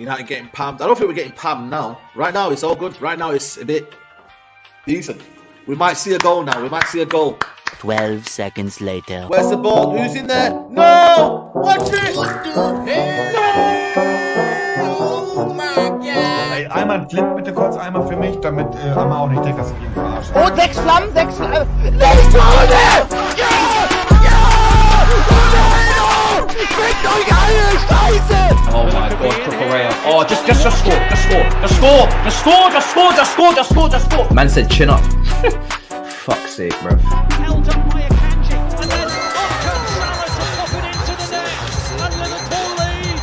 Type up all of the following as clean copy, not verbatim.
United getting pammed. I don't think we're getting pammed now. Right now, it's all good. Right now, it's a bit decent. We might see a goal now. 12 seconds later. Where's the ball? Who's in there? No! Watch it! Oh my God! Ey, einmal ein Flip bitte kurz, einmal für mich, damit einmal auch nicht denkt, dass ich ihn verarsche. Oh, 6 Flammen! 6 Tore! Ja! Ja! Fickt euch alle! Scheiße! Oh my God, Correa. Oh, just score. Man said chin up. Fuck's sake, bro. Held up by a Kanji, and then Salah to pop it into the net, and Liverpool lead.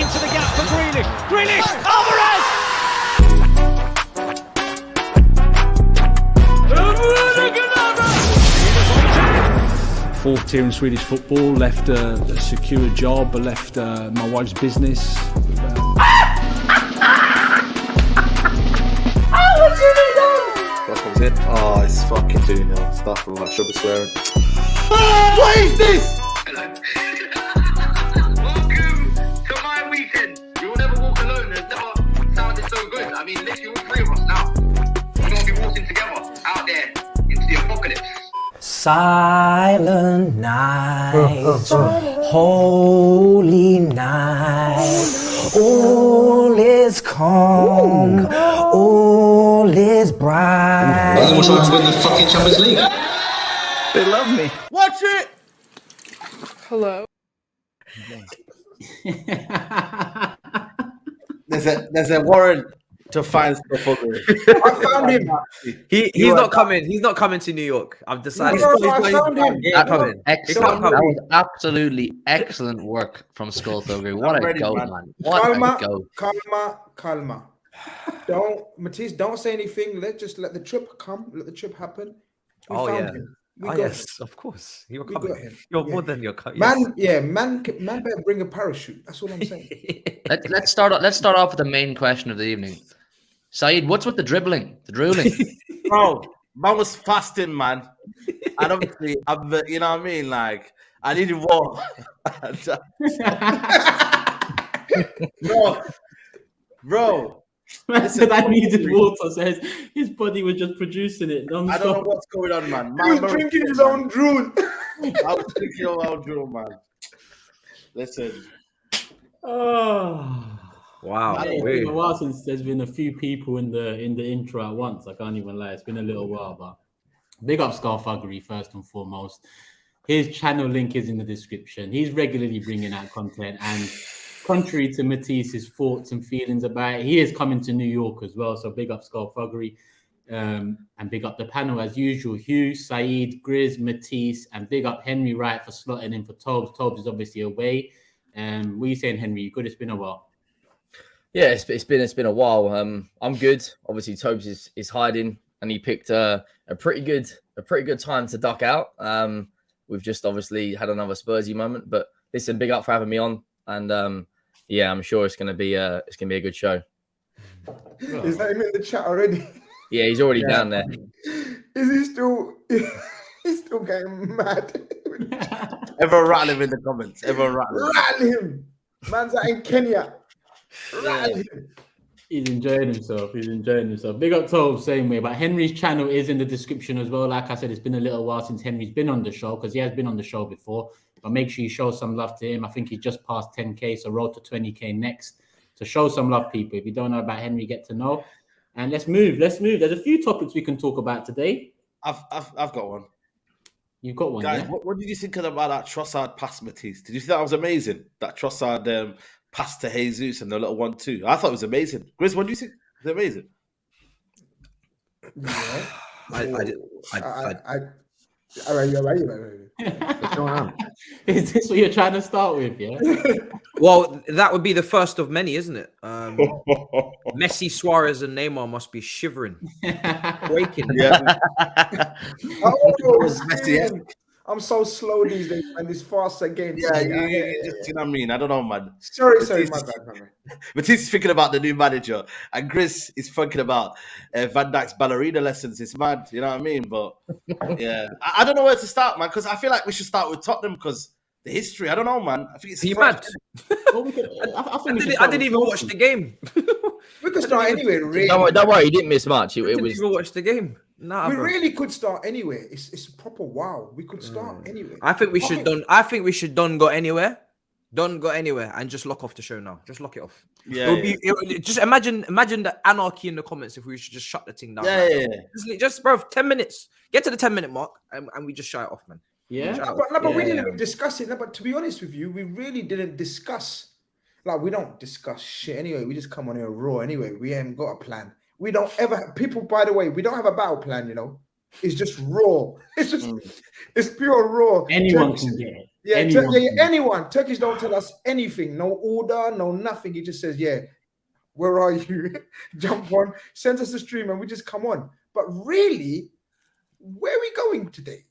Into the gap for Grealish, Alvarez! 4th tier in Swedish football, left a secure job, left my wife's business. Oh, it's fucking 2-0. Stuff I should be swearing. What is this? Welcome to my weekend. You will never walk alone. It's never sounded so good. I mean, literally all 3 of us now. We're going to be walking together out there into the apocalypse. Silent night, holy night, all is calm, all is bright. We're trying to win the fucking Champions League. They love me. Watch it. Hello. There's a warrant to find Thuggery. I found him. He's not coming. He's not coming to New York. I've decided. I found him. Not coming. Excellent. That was absolutely excellent work from Skull Thuggery. What a goal, man. What a goal. Calma. Matisse, don't say anything. Just let the trip come. Let the trip happen. We found him. Yes, of course. You're coming. You're more than your man. Yeah, man better bring a parachute. That's all I'm saying. Let's start off with the main question of the evening. SAEED, what's with the dribling, the drooling? Bro, man was fasting, man. And obviously, you know what I mean? Like, I needed water. Bro. Man said I needed water, so his body was just producing it. I don't know what's going on, man. He was drinking his own drool. I was drinking my own drool, man. Listen. Oh. Wow. It's been a while since there's been a few people in the intro at once. I can't even lie. It's been a little while, but big up Thuggery first and foremost. His channel link is in the description. He's regularly bringing out content, and contrary to Matisse's thoughts and feelings about it, he is coming to New York as well. So big up Thuggery, and big up the panel as usual. HUGH, SAEED, GRIZZ, Matisse, and big up Henry Wright for slotting in for Tobes. Tobes is obviously away. What are you saying, Henry? You good? It's been a while. Yeah, it's been a while. I'm good. Obviously, Tobes is hiding, and he picked a pretty good time to duck out. We've just obviously had another Spursy moment, but listen, big up for having me on, and yeah, I'm sure it's gonna be a good show. Is that him in the chat already? Yeah, he's already down there. Is he still? He's still getting mad. Everyone rattle him in the comments. Rattle him. Man's out in Kenya. Rattle him. He's enjoying himself. Big up Tobes, same way. But Henry's channel is in the description as well. Like I said, it's been a little while since Henry's been on the show, because he has been on the show before. But make sure you show some love to him. I think he just passed 10K, so road to 20K next. So show some love, people. If you don't know about Henry, get to know. And let's move. There's a few topics we can talk about today. I've got one. You've got one, guys. Yeah? What did you think about that Trossard pass, Matisse? Did you think that was amazing? That Trossard pass to Jesus and the little 1-2. I thought it was amazing. GRIZZ, what do you think? Is it amazing? What's going on? Is this what you're trying to start with? Yeah. Well, that would be the first of many, isn't it? Messi, Suarez, and Neymar must be shivering, waking. Yeah. I'm so slow these days, and this fast again. Yeah, you know what I mean? I don't know, man. Sorry, my bad. Matisse is thinking about the new manager, and GRIZZ is thinking about Van Dijk's ballerina lessons. It's mad, you know what I mean? But yeah, I don't know where to start, man, because I feel like we should start with Tottenham because the history. I don't know, man. I think it's mad. I didn't even watch the game. We could start anywhere, really. Don't worry, you didn't miss much. I didn't even watch the game. Nah, we bro. really could start anywhere. It's proper wow. We could start anywhere. I think we should done. I think we should done go anywhere. Don't go anywhere and just lock off the show now. Just lock it off. Yeah. Just imagine the anarchy in the comments if we should just shut the thing down. Yeah. Just bro, 10 minutes. Get to the 10-minute mark and we just shut it off, man. Yeah. But we didn't even discuss it. No, but to be honest with you, we really didn't discuss. Like, we don't discuss shit anyway. We just come on here raw anyway. We ain't got a plan. We don't ever. People, by the way, we don't have a battle plan. You know, it's just raw. It's just it's pure raw. Anyone can get it. Yeah, anyone. Turkish don't tell us anything. No order, no nothing. He just says, "Yeah, where are you?" Jump on, send us the stream, and we just come on. But really, where are we going today?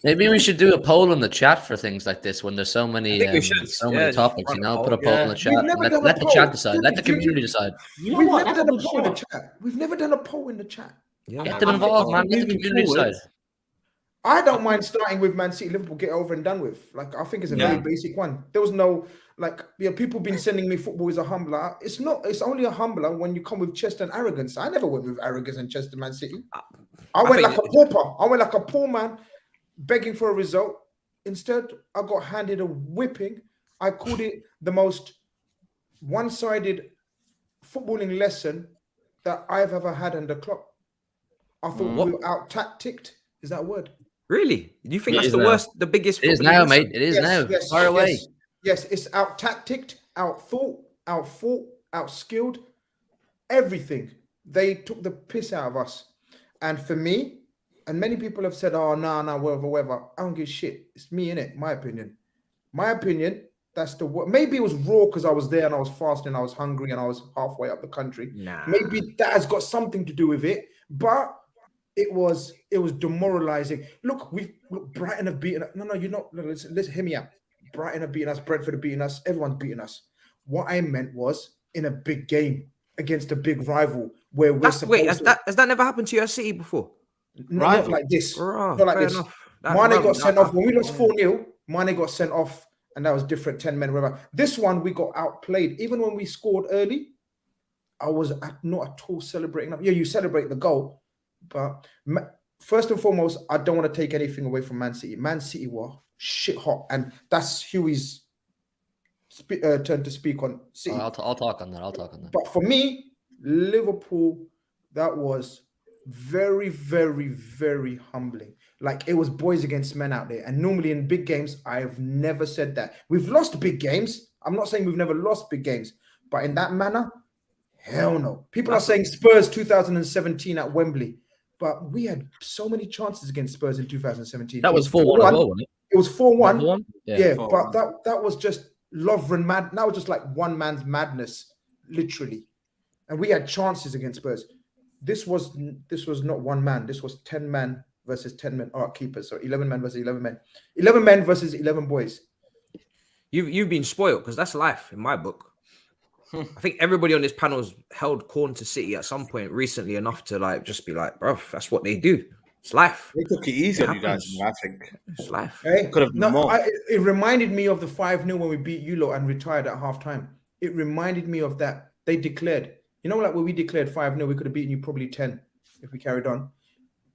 Maybe we should do a poll in the chat for things like this when there's so many topics. You know, put a poll in the chat. Let the chat decide. Let the community decide. We've never done a poll in the chat. We've never done a poll in the chat. Get them involved, man. Let the community decide. I don't mind starting with Man City, Liverpool, get over and done with. Like, I think it's a very basic one. There was no, like, people been sending me football is a humbler. It's not. It's only a humbler when you come with chest and arrogance. I never went with arrogance and chest to Man City. I went like a pauper. I went like a poor man begging for a result. Instead, I got handed a whipping. I called it the most one-sided footballing lesson that I've ever had under Klopp. I thought we were out-tacticked. Is that a word? Really? Do you think that's the worst, the biggest? It is now, mate. It is now. Far away. Yes, it's out-tacticked, out-thought, out-fought, out-skilled. Everything. They took the piss out of us. And for me, and many people have said, oh, no, whatever. I don't give a shit. It's me, innit? My opinion. My opinion, that's the word. Maybe it was raw because I was there and I was fasting, I was hungry and I was halfway up the country. Nah. Maybe that has got something to do with it. But it was demoralizing. Look, Brighton have beaten us. No, you're not. Listen, hear me out. Brighton have beaten us. Brentford have beaten us. Everyone's beaten us. What I meant was in a big game against a big rival where we're supposed to... Has that never happened to you at City before? Not like this. Not like this. Mane got sent off. When we lost 4-0, Mane got sent off and that was different, 10 men, whatever. This one, we got outplayed. Even when we scored early, I was not at all celebrating. Yeah, you celebrate the goal. But first and foremost, I don't want to take anything away from Man City. Man City were shit hot, and that's Hughie's turn to speak on City. I'll talk on that. But for me, Liverpool, that was very, very, very humbling. Like, it was boys against men out there. And normally in big games, I've never said that. We've lost big games. I'm not saying we've never lost big games, but in that manner, hell no. People are saying Spurs 2017 at Wembley. But we had so many chances against Spurs in 2017. That was 4-1 as well, wasn't it? It was 4-1. Yeah, 4-1. But that was just Lovren mad. That was just like one man's madness, literally. And we had chances against Spurs. This was not one man. This was 10 men versus 10 men. Oh, keepers. So 11 men versus 11 men. 11 men versus 11 boys. You've been spoiled because that's life in my book. I think everybody on this panel has held corn to City at some point recently enough to like just be like, bro, that's what they do. It's life. They took it easy on you guys, I think. It's life. Hey, could have done more. It reminded me of the 5-0 when we beat you lot and retired at halftime. It reminded me of that. They declared, you know, like when we declared 5-0, we could have beaten you probably 10 if we carried on.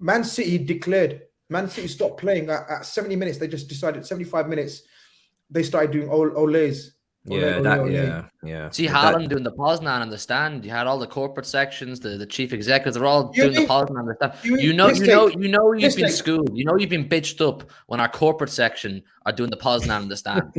Man City declared. Man City stopped playing at 70 minutes. They just decided 75 minutes. They started doing olays. See Haaland doing the Poznan in the stand. You had all the corporate sections, the chief executives. They're all doing the Poznan in the stand. You know you've been schooled. You know you've been bitched up when our corporate section are doing the Poznan in the stand.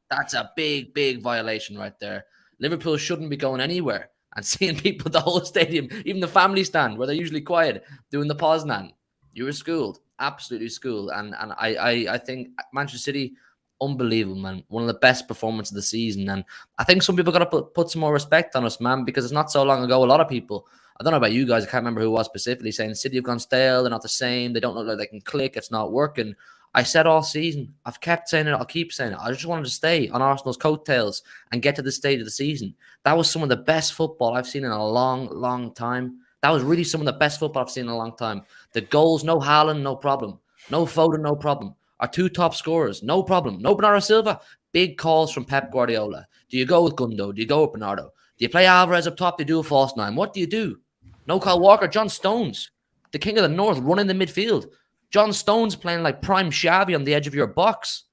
That's a big violation right there. Liverpool shouldn't be going anywhere and seeing people, the whole stadium, even the family stand where they're usually quiet, doing the Poznan. You were schooled, absolutely schooled, and I think Manchester City. Unbelievable, man. One of the best performances of the season. And I think some people got to put some more respect on us, man, because it's not so long ago. A lot of people, I don't know about you guys, I can't remember who it was specifically, saying City have gone stale, they're not the same, they don't look like they can click, it's not working. I said all season, I've kept saying it, I'll keep saying it. I just wanted to stay on Arsenal's coattails and get to the stage of the season. That was some of the best football I've seen in a long time. That was really some of the best football I've seen in a long time. The goals, no Haaland, no problem. No Foden, no problem. Our two top scorers, no problem. No Bernardo Silva, big calls from Pep Guardiola. Do you go with Gundo? Do you go with Bernardo? Do you play Alvarez up top? Do you do a false nine? What do you do? No Kyle Walker, John Stones, the king of the north, running the midfield. John Stones playing like prime Xavi on the edge of your box.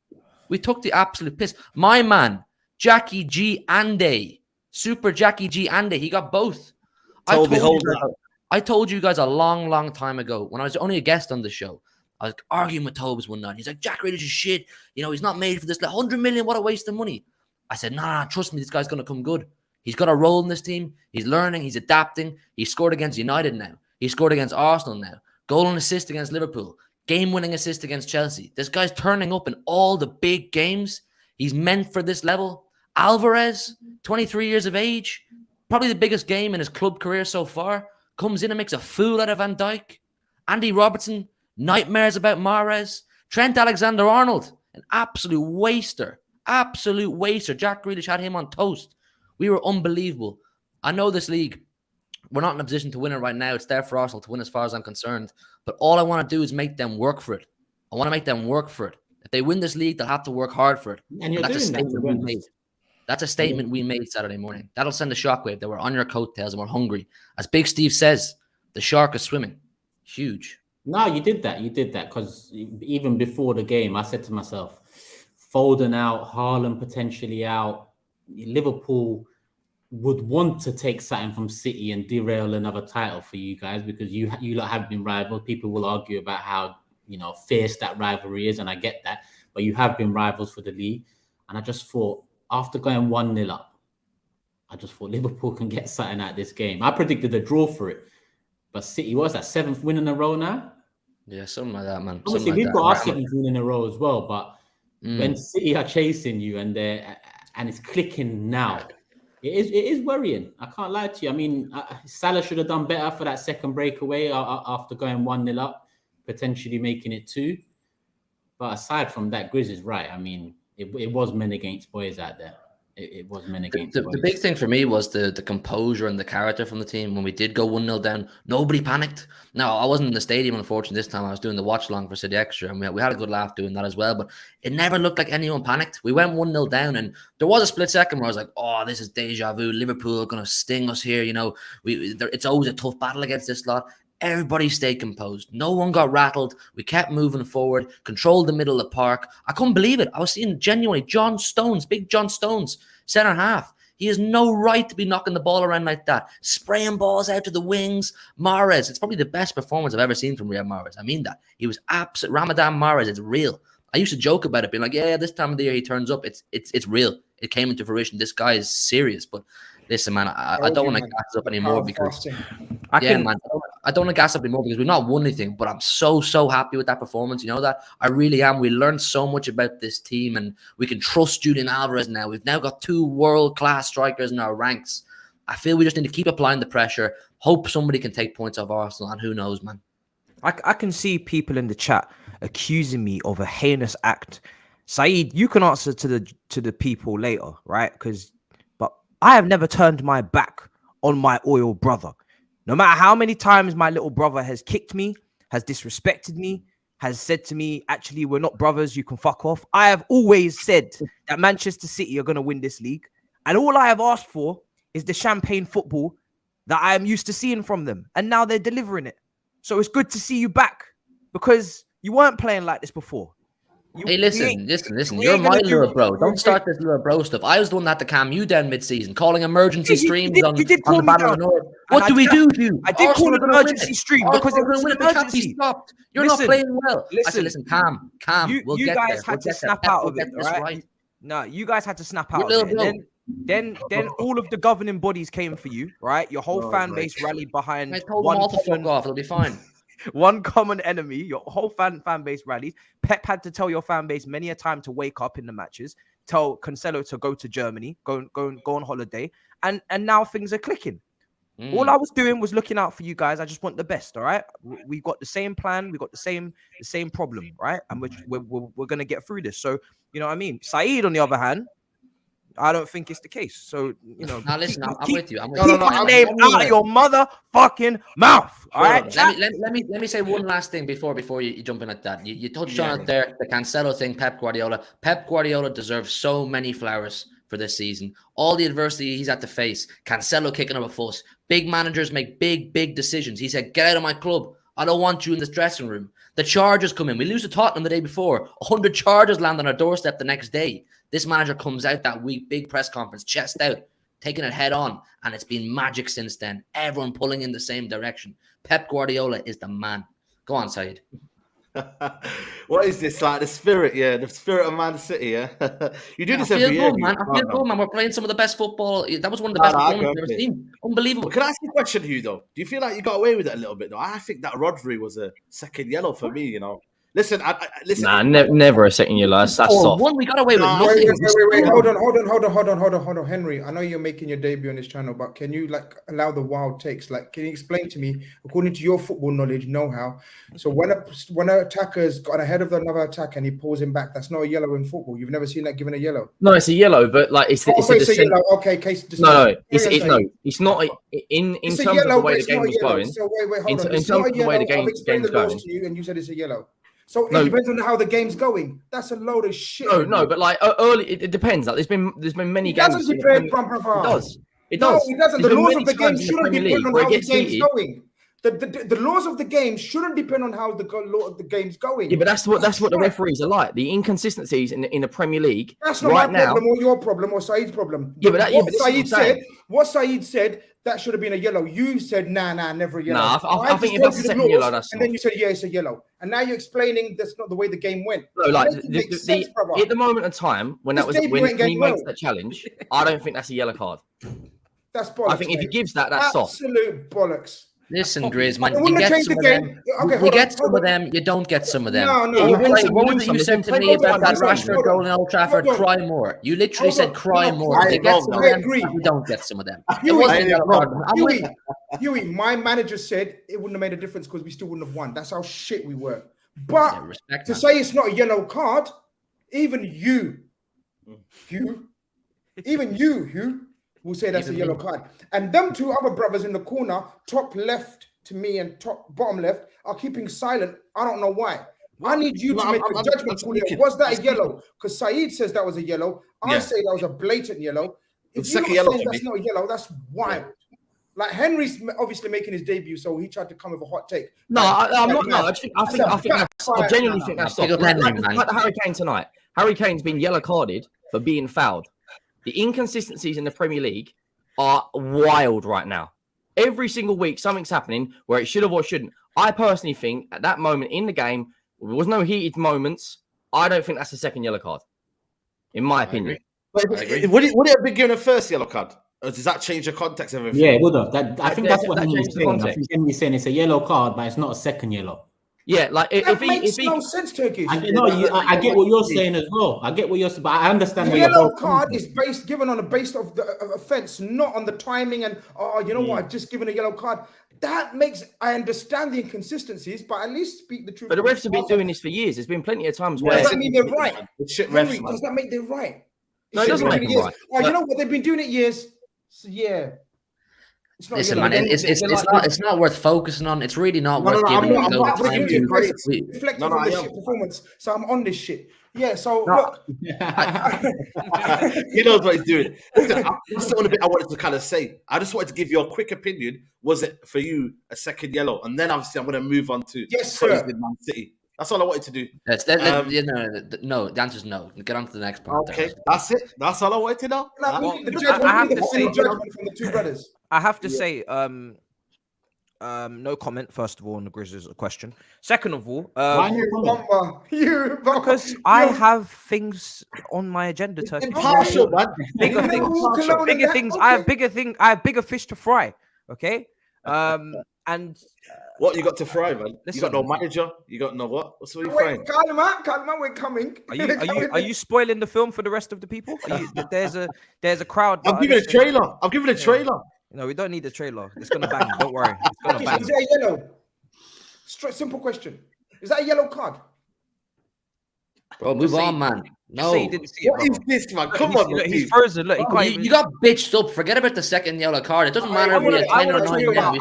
We took the absolute piss. My man, Jackie G. Ande, Super Jackie G. Ande, he got both. I told you guys a long, long time ago when I was only a guest on the show. I was arguing with Tobes one night. He's like, Jack Grealish is shit. You know, he's not made for this. 100 million, what a waste of money. I said, nah, trust me, this guy's going to come good. He's got a role in this team. He's learning. He's adapting. He scored against United now. He scored against Arsenal now. Goal and assist against Liverpool. Game-winning assist against Chelsea. This guy's turning up in all the big games. He's meant for this level. Alvarez, 23 years of age, probably the biggest game in his club career so far, comes in and makes a fool out of Van Dijk. Andy Robertson, nightmares about Mahrez. Trent Alexander-Arnold, an absolute waster. Absolute waster. Jack Grealish had him on toast. We were unbelievable. I know this league, we're not in a position to win it right now. It's there for Arsenal to win as far as I'm concerned. But all I want to do is make them work for it. I want to make them work for it. If they win this league, they'll have to work hard for it. And you're that's a doing statement we made. That's a statement we made Saturday morning. That'll send a shockwave that we're on your coattails and we're hungry. As Big Steve says, the shark is swimming. Huge. No, you did that. You did that because even before the game, I said to myself, Foden out, Haaland potentially out, Liverpool would want to take something from City and derail another title for you guys because you lot have been rivals. People will argue about how, fierce that rivalry is, and I get that. But you have been rivals for the league. And I just thought, after going 1-0 up, I just thought Liverpool can get something out of this game. I predicted a draw for it. But City, what's that, 7th win in a row now? Yeah, something like that, man. Obviously, we've got our 7th win in a row as well. But when City are chasing you and it's clicking now, it is worrying. I can't lie to you. I mean, Salah should have done better for that second breakaway after going 1-0 up, potentially making it 2. But aside from that, Grizz is right. I mean, it was men against boys out there. It was men against boys. The big thing for me was the composure and the character from the team. When we did go 1-0 down, nobody panicked. Now, I wasn't in the stadium, unfortunately, this time. I was doing the watch long for City Extra, and we had a good laugh doing that as well. But it never looked like anyone panicked. We went 1-0 down, and there was a split second where I was like, oh, this is deja vu. Liverpool are going to sting us here. It's always a tough battle against this lot. Everybody stayed composed. No one got rattled. We kept moving forward, controlled the middle of the park. I couldn't believe it. I was seeing genuinely John Stones, big John Stones, centre half. He has no right to be knocking the ball around like that. Spraying balls out to the wings. Mahrez, it's probably the best performance I've ever seen from Riyad Mahrez. I mean that. He was absolute. Ramadan Mahrez, it's real. I used to joke about it, being like, yeah, this time of the year he turns up. It's real. It came into fruition. This guy is serious. But listen, man, I don't want to gas up anymore because I don't want to gas up anymore because we've not won anything. But I'm so happy with that performance. You know that I really am. We learned so much about this team, and we can trust Julian Alvarez now. We've now got 2 world-class strikers in our ranks. I feel we just need to keep applying the pressure. Hope somebody can take points off Arsenal, and who knows, man. I can see people in the chat accusing me of a heinous act. SAEED, you can answer to the people later, right? But I have never turned my back on my oil brother. No matter how many times my little brother has kicked me, has disrespected me, has said to me, actually, we're not brothers, you can fuck off. I have always said that Manchester City are going to win this league. And all I have asked for is the champagne football that I am used to seeing from them. And now they're delivering it. So it's good to see you back because you weren't playing like this before. Hey, listen. You're my little bro. Don't start this little bro stuff. I was the one that had to calm you down mid-season, calling emergency streams on the Battle of the North. What do we do? I did call an emergency stream because it was an emergency. Stopped. You're not playing well. I said, listen, calm. You guys had to snap out of it, right? No, you guys had to snap out of it. Then all of the governing bodies came for you, right? Your whole fan base rallied behind one to fuck off. It'll be fine. One common enemy. Your whole fan base rallied. Pep had to tell your fan base many a time to wake up in the matches. Tell Cancelo to go to Germany, go on holiday, and now things are clicking. All I was doing was looking out for you guys. I just want the best. All right, we got the same plan. We got the same problem, right? And we're gonna get through this. So you know what I mean. SAEED, on the other hand, I don't think it's the case. So you know, now listen, I'm with you. Keep my name out of your motherfucking mouth. All right. Let me say one last thing before you jump in at that. You touched on it there, the Cancelo thing. Pep Guardiola deserves so many flowers for this season. All the adversity he's had to face. Cancelo kicking up a fuss. Big managers make big decisions. He said, "Get out of my club. I don't want you in this dressing room." The charges come in. We lose to Tottenham the day before. 100 charges land on our doorstep the next day. This manager comes out that week, big press conference, chest out, taking it head on, and it's been magic since then. Everyone pulling in the same direction. Pep Guardiola is the man. Go on, Saeed. What is this, like the spirit? Yeah, the spirit of Man City. Yeah, you do this every year, man. I feel good, man. We're playing some of the best football. That was one of the best performances I've ever seen. Unbelievable. Can I ask you a question, Hugh? Though, do you feel like you got away with it a little bit? Though, I think that Rodri was a second yellow for me. You know, listen, listen. Nah, never a second yellow. That's soft. One, we got away with nothing. Wait. Hold on, Henry. I know you're making your debut on this channel, but can you allow the wild takes? Can you explain to me, according to your football knowledge, know-how? So when an attacker's got ahead of another attack and he pulls him back, that's not a yellow in football. You've never seen that given a yellow. No, it's a yellow, but it's a yellow. Okay, case. It's not in terms of the way the game was going. So wait, hold on. In terms of the way the game's going. To you, and you said it's a yellow. So it depends on how the game's going. That's a load of shit. No, but early, it depends. There's been many games. It does. It does. No, it doesn't. The laws of the game shouldn't depend on how the game's going. The laws of the game shouldn't depend on how the game's going. Yeah, but that's what the referees are like. The inconsistencies in the Premier League. That's not my problem or your problem or Saeed's problem. Yeah, but what Saeed said, that should have been a yellow. You said, nah, never a yellow. Nah, I think if that's a second yellow, that's and then you said, yeah, it's a yellow. And now you're explaining that's not the way the game went. No, at the moment of time when he makes that challenge, I don't think that's a yellow card. That's bollocks. I think if he gives that, that's soft. Absolute bollocks. Listen, Grizz, man, you get some of them. You get some of them, you don't get some of them. No. What was it you said to me about that Rashford goal in Old Trafford? Cry more. You literally said cry more. You get some of them, you don't get some of them. Huey, my manager said it wouldn't have made a difference because we still wouldn't have won. That's how shit we were. But to say it's not a yellow card, even you, Hugh, will say that's a yellow card. And them two other brothers in the corner, top left to me and bottom left, are keeping silent. I don't know why. I need you to make a judgment call here. Was that a yellow? Because Saeed says that was a yellow. I say that was a blatant yellow. If you're not saying that's not a yellow, that's wild. Like Henry's obviously making his debut, so he tried to come with a hot take. No, I'm not. No, I genuinely think that's soft. Like Harry Kane tonight. Harry Kane's been yellow carded for being fouled. The inconsistencies in the Premier League are wild right now. Every single week, something's happening where it should have or shouldn't. I personally think at that moment in the game, there was no heated moments. I don't think that's a second yellow card, in my opinion. Would it have been given a first yellow card? Or does that change the context of everything? Yeah, it would have. I think that's what Henry's saying. I think Henry's saying it's a yellow card, but it's not a second yellow. Yeah, like that makes no sense, Turkish. I get what you're saying as well. I get what you're saying, but I understand. The yellow card is given on the base of the offense, not on the timing. And you know what? I've just given a yellow card. That makes I understand the inconsistencies, but at least speak the truth. But the refs have been doing this for years. There's been plenty of times where does that mean they're right? Henry, does that make them right? No, it doesn't make them right. Oh, you know what? They've been doing it years. So, yeah. Listen, man, it's not worth focusing on. It's really not worth giving I'm not time to reflecting on this shit performance. So I'm on this shit. Yeah, so look. He knows what he's doing. That's the only bit I wanted to kind of say. I just wanted to give you a quick opinion. Was it for you a second yellow? And then obviously I'm going to move on to Man City. That's all I wanted to do. No, the answer is no. Get on to the next part. Okay, that's it. That's all I wanted to know. I have to say, no comment. First of all, on the GRIZZ question. Second of all, because I have things on my agenda. Impartial, man. Bigger things. I have bigger fish to fry. Okay. And what you got to fry, man? You got no manager. You got no what? What's what you frying? Kalma, we're coming. Are you spoiling the film for the rest of the people? There's a crowd. I'm giving a trailer. No, we don't need a trailer. It's gonna bang. Don't worry. It's gonna bang. Is that a yellow? Simple question. Is that a yellow card? Bro, move on, man. No. Say you didn't see it, What is this, man? Come on, look, he's frozen. Look, he can't even... You got bitched up. Forget about the second yellow card. It doesn't matter if we had 10 or 9 men.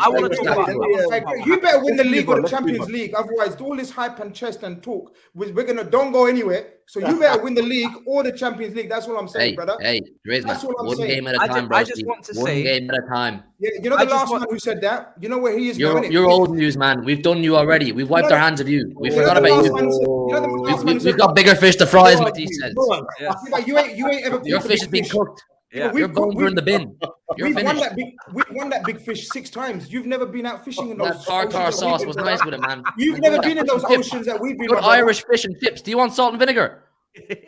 You better win the league or the Champions League. Otherwise, all this hype and chest and talk, don't go anywhere. So you better win the league or the Champions League. That's what I'm saying, brother. Hey, that's what I'm saying. Game at a time, bro. I just want to say... One game at a time. Yeah, you know the last man who said that? You know where he is now, You're old news, man. We've done you already. We've wiped our hands of you. We forgot about you. We've got bigger fish to fry, as Matisse says. You ain't ever... Your fish is being cooked. Your bones are in the bin. We've won that big fish 6 times. You've never been out fishing in those. That tartar sauce was nice with it, man. You've never been in those oceans that we've been. Good Irish fish and chips. Do you want salt and vinegar?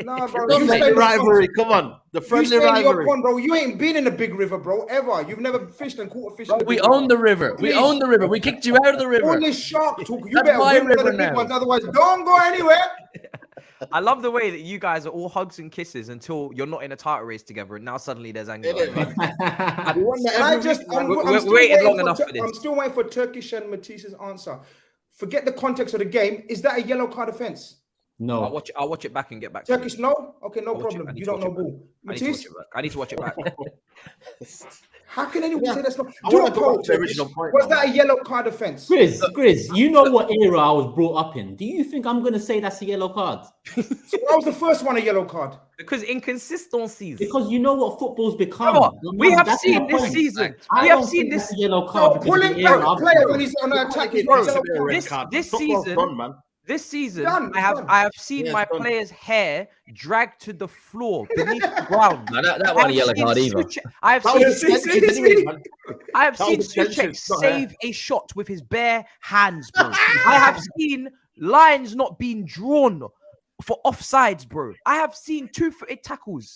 No, bro. The rivalry, come on. The friendly rivalry. Bro. You ain't been in a big river, bro, ever. You've never fished and caught a fish. Bro, we own the river. We own the river. We kicked you out of the river. All this shark talk. You better win one of the big ones, otherwise don't go anywhere. I love the way that you guys are all hugs and kisses until you're not in a title race together, and now suddenly there's anger. I'm waiting long enough for this. I'm still waiting for Turkish and Matisse's answer. Forget the context of the game. Is that a yellow card offense? No. I'll watch it back and get back. Turkish, no? Okay, no problem. You don't know ball. Matisse? I need to watch it back. How can anyone say that's not? Was that a yellow card offense? Grizz, you know what era I was brought up in. Do you think I'm going to say that's a yellow card? So I was the first one a yellow card. Because inconsistencies. Because you know what football's become. We have seen this season. We have seen this yellow card. Pulling back a player when he's on an attack. This season, I have seen my players' hair dragged to the floor beneath the ground. No, that wasn't a yellow card either. I have seen Superchats save a shot with his bare hands, bro. I have seen lines not being drawn for offsides, bro. I have seen 2-footed tackles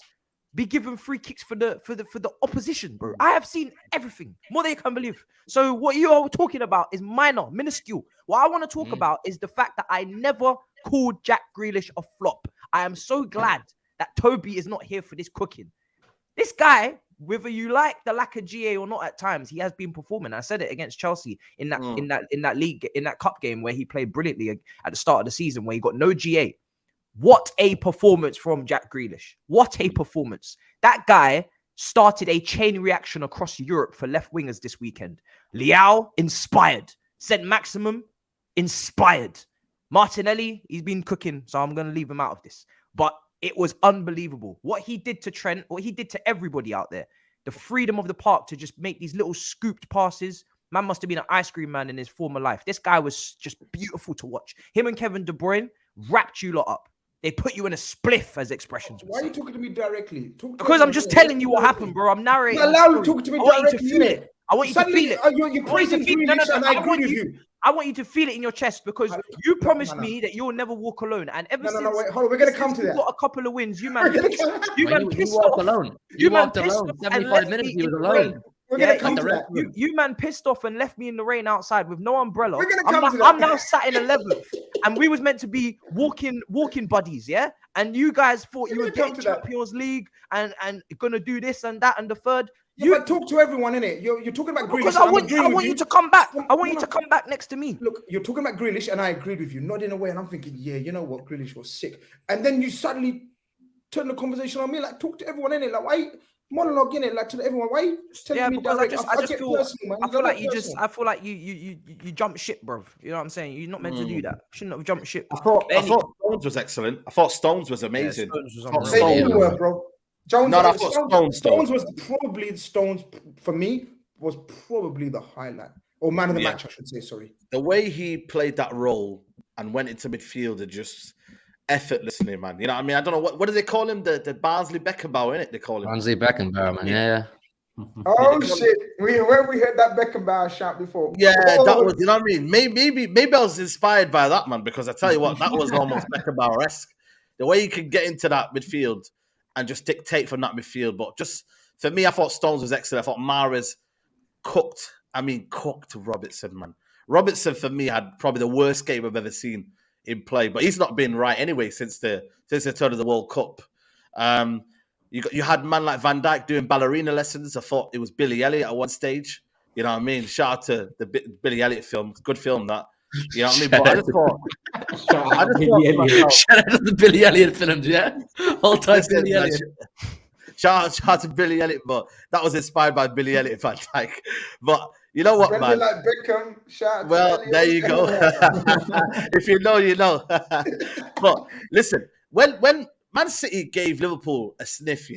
be given free kicks for the opposition, bro. I have seen everything, more than you can believe. So what you are talking about is minuscule. What I want to talk about is the fact that I never called Jack Grealish a flop. I am so glad that Toby is not here for this cooking. This guy, whether you like the lack of GA or not, at times he has been performing. I said it against Chelsea in that cup game where he played brilliantly at the start of the season, where he got no GA. What a performance from Jack Grealish. What a performance. That guy started a chain reaction across Europe for left wingers this weekend. Leao, inspired. St. Maximum, inspired. Martinelli, he's been cooking, so I'm going to leave him out of this. But it was unbelievable. What he did to Trent, what he did to everybody out there. The freedom of the park to just make these little scooped passes. Man must have been an ice cream man in his former life. This guy was just beautiful to watch. Him and Kevin De Bruyne wrapped you lot up. They put you in a spliff, as expressions would say. Why are you talking to me directly? Because I'm just telling you what happened, bro. I'm narrating. Allow you to talk to me directly. I want you to feel it. You're praising Grealish and I agree with you. I want you to feel it in your chest because you promised me that you'll never walk alone. And ever since wait, hold on, we're gonna come to that. You got a couple of wins. You man pissed off. You walked alone. You walked alone. 75 minutes he was alone. You man pissed off and left me in the rain outside with no umbrella. We're gonna come to that. I'm now sat in 11th, and we was meant to be walking buddies, yeah. And you guys thought you were getting Champions League and gonna do this and that and the third. You talk to everyone, innit? You're talking about Grealish. Because I want you to come back. I want you to come back next to me. Look, you're talking about Grealish, and I agreed with you. Nodding away, and I'm thinking, yeah, you know what? Grealish was sick. And then you suddenly turn the conversation on me, like talk to everyone, innit? Like why monologue in it, like to everyone? Why are you just telling me because direct? I feel like you jump ship, bro. You know what I'm saying? You're not meant to do that. Shouldn't have jumped ship. I thought Stones was excellent. I thought Stones was amazing. Bro. Stones was probably the highlight or man of the match, I should say. Sorry, the way he played that role and went into midfield and just effortlessly, man. You know what I mean? I don't know what do they call him? The Barnsley Beckenbauer, innit? They call him Barnsley Beckenbauer, man. Yeah. Oh shit! Where we heard that Beckenbauer shout before? Yeah, that was. You know what I mean? Maybe I was inspired by that, man. Because I tell you what, that was almost Beckenbauer-esque. The way you could get into that midfield and just dictate from that midfield. But just for me, I thought Stones was excellent. I thought Mahrez cooked Robertson, man. Robertson for me had probably the worst game I've ever seen in play, but he's not been right anyway since the turn of the World Cup. You had man like Van Dijk doing ballerina lessons. I thought it was Billy Elliot at one stage. You know what I mean? Shout out to the Billy Elliot film. Good film that. You know what I mean? But I just thought, shout out to the Billy Elliot films, yeah. All time Billy Elliot. Shout out to Billy Elliot, but that was inspired by Billy Elliot, Van Dijk. But you know what, man? Like Beckham, shout out well, to there you go. If you know, you know. But listen, when Man City gave Liverpool a sniff,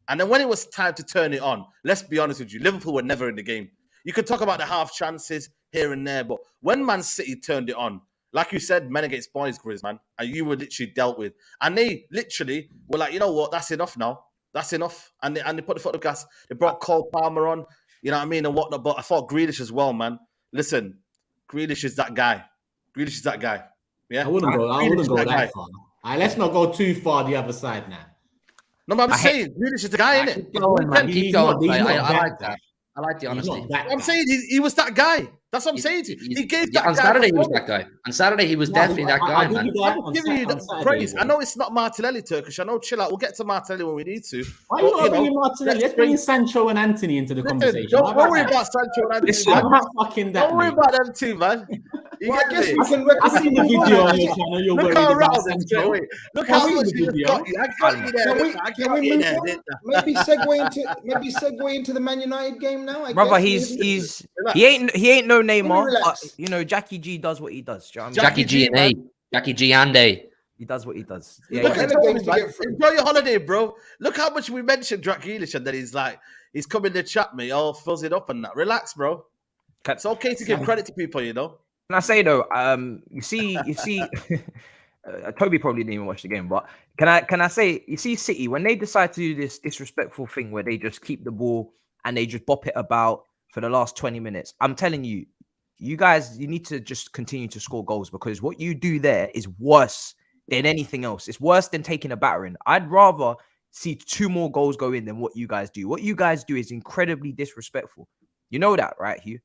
and then when it was time to turn it on, let's be honest with you, Liverpool were never in the game. You could talk about the half chances here and there, but when Man City turned it on, like you said, men against boys, Grizz, man, and you were literally dealt with. And they literally were like, you know what, that's enough now. That's enough. And they put the foot on the gas. They brought Cole Palmer on, you know what I mean, and whatnot. But I thought Grealish as well, man. Listen, Grealish is that guy. Grealish is that guy. Yeah, I wouldn't go that far. All right, let's not go too far the other side now. No, but I'm saying Grealish is the guy, innit? Keep going, man. Keep going. I like that. I like the honesty. I'm saying he was that guy. That's what I'm saying to you. He gave that on guy Saturday, he was that guy. On Saturday, he was definitely that guy, man. I'm giving you the praise. I know it's not Martinelli, Turkish. I know, chill out. We'll get to Martinelli when we need to. Why are you not bringing Martinelli? Let's bring Sancho and Anthony into the conversation. Don't worry about Sancho and Anthony. Don't worry about them two, man. Well, I guess we can I seen the video on your channel. You're Look how rattled Sancho. Look how much you got. Can we move on? Maybe segue into the Man United game now. Brother, he ain't no Neymar. You know, Jackie G does what he does. You know what I mean? Jackie G and A. Jackie G and A. He does what he does. Yeah, enjoy your holiday, bro. Look how much we mentioned Jack Grealish, and then he's coming to chat me, all fills it up and that. Relax, bro. It's okay to give credit to people, you know. Can I say though? You see, Toby probably didn't even watch the game, but can I say, you see, City when they decide to do this disrespectful thing where they just keep the ball and they just bop it about for the last 20 minutes. I'm telling you, you guys, you need to just continue to score goals because what you do there is worse than anything else. It's worse than taking a battering. I'd rather see 2 more goals go in than what you guys do. What you guys do is incredibly disrespectful. You know that, right, Hugh?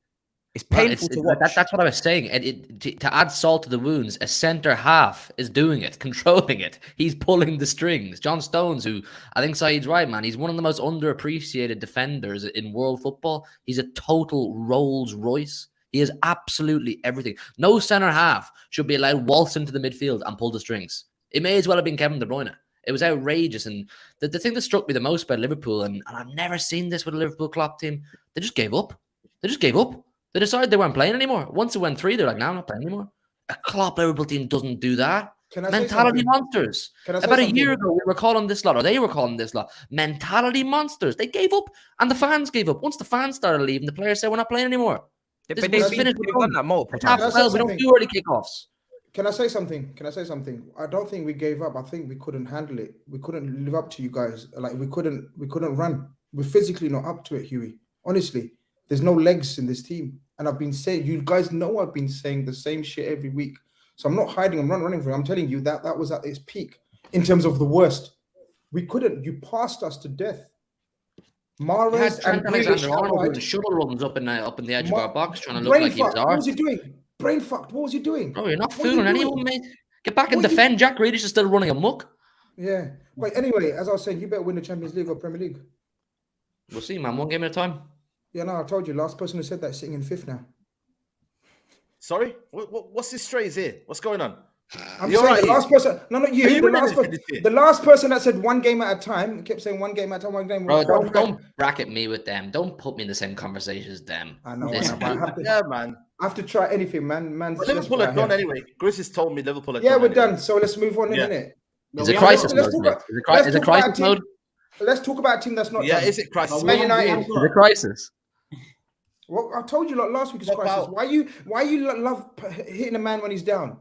It's painful to watch. That's what I was saying. And to add salt to the wounds, a centre half is doing it, controlling it. He's pulling the strings. John Stones, who I think Saeed's right, man. He's one of the most underappreciated defenders in world football. He's a total Rolls Royce. He is absolutely everything. No centre half should be allowed waltz into the midfield and pull the strings. It may as well have been Kevin De Bruyne. It was outrageous. And the thing that struck me the most about Liverpool, and I've never seen this with a Liverpool Klopp team, they just gave up. They just gave up. They decided they weren't playing anymore. Once it went 3, they're like, no, I'm not playing anymore. A Klopp Liverpool team doesn't do that. Mentality monsters. About a year ago, we were calling this lot, or they were calling this lot, mentality monsters. They gave up, and the fans gave up. Once the fans started leaving, the players said, we're not playing anymore. They've done that multiple times. We don't do early kickoffs. Can I say something? I don't think we gave up. I think we couldn't handle it. We couldn't live up to you guys. Like we couldn't run. We're physically not up to it, Hughie. Honestly, there's no legs in this team. And I've been saying, you guys know I've been saying the same shit every week. So I'm not hiding. I'm not running from it. I'm telling you that was at its peak in terms of the worst. We couldn't. You passed us to death. Mahrez and Alexander-Arnold doing shuttle runs up in the edge of our box, trying to look like he was ours. What was he doing? Brain fucked. What was he doing? Bro, you're not fooling anyone, mate. Get back and defend. Jack Grealish is still running amok. Yeah. But anyway, as I was saying, you better win the Champions League or Premier League. We'll see, man. 1 game at a time. Yeah, no, I told you. Last person who said that is sitting in 5th now. Sorry? What's this strays here? What's going on? I'm saying the last person. No, not you. The last person that said 1 game at a time kept saying 1 game at a time, 1 game. Bro, don't bracket me with them. Don't put me in the same conversation as them. I know. Yeah, man. I have to try anything, man. Liverpool are done anyway. Grizz has told me Liverpool are done. Yeah, we're done. So let's move on in a minute. It's a crisis mode. Is it crisis mode? Let's talk about a team that's not done. Yeah, is it crisis? Man United. Is it crisis? Well, I told you last week is crisis. Why you love hitting a man when he's down?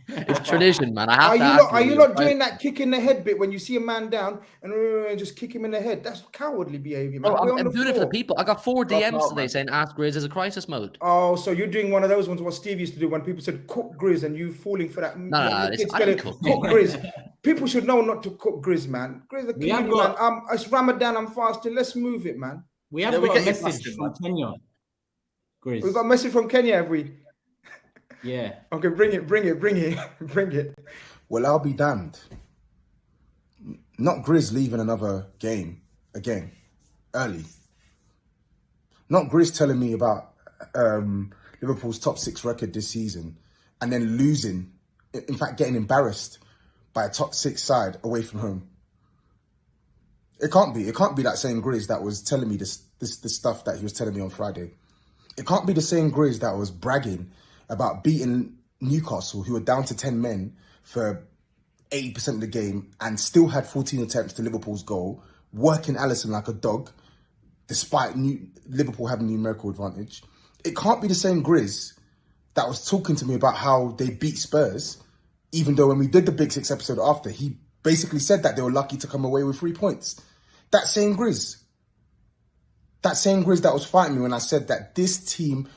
It's tradition, man. Are you not doing that kick in the head bit when you see a man down and just kick him in the head? That's cowardly behavior, man. Oh, I'm doing it for the people. I got 4 DMs today saying ask Grizz is a crisis mode. Oh, so you're doing one of those ones what Steve used to do when people said cook Grizz and you falling for that. No, cook Grizz. People should know not to cook Grizz, man. Grizz, the community, man. It's Ramadan. I'm fasting. Let's move it, man. We have got a message from Kenya. Grizz. We've got a message from Kenya, have we? Yeah. Okay, bring it. Well, I'll be damned. Not Grizz leaving another game again early. Not Grizz telling me about Liverpool's top 6 record this season and then losing, in fact, getting embarrassed by a top 6 side away from home. It can't be. It can't be that same GRIZZ that was telling me this stuff that he was telling me on Friday. It can't be the same GRIZZ that was bragging about beating Newcastle, who were down to 10 men for 80% of the game and still had 14 attempts to Liverpool's goal, working Alisson like a dog, despite Liverpool having numerical advantage. It can't be the same GRIZZ that was talking to me about how they beat Spurs, even though when we did the Big Six episode after, he basically said that they were lucky to come away with 3 points. That same GRIZZ that was fighting me when I said that this team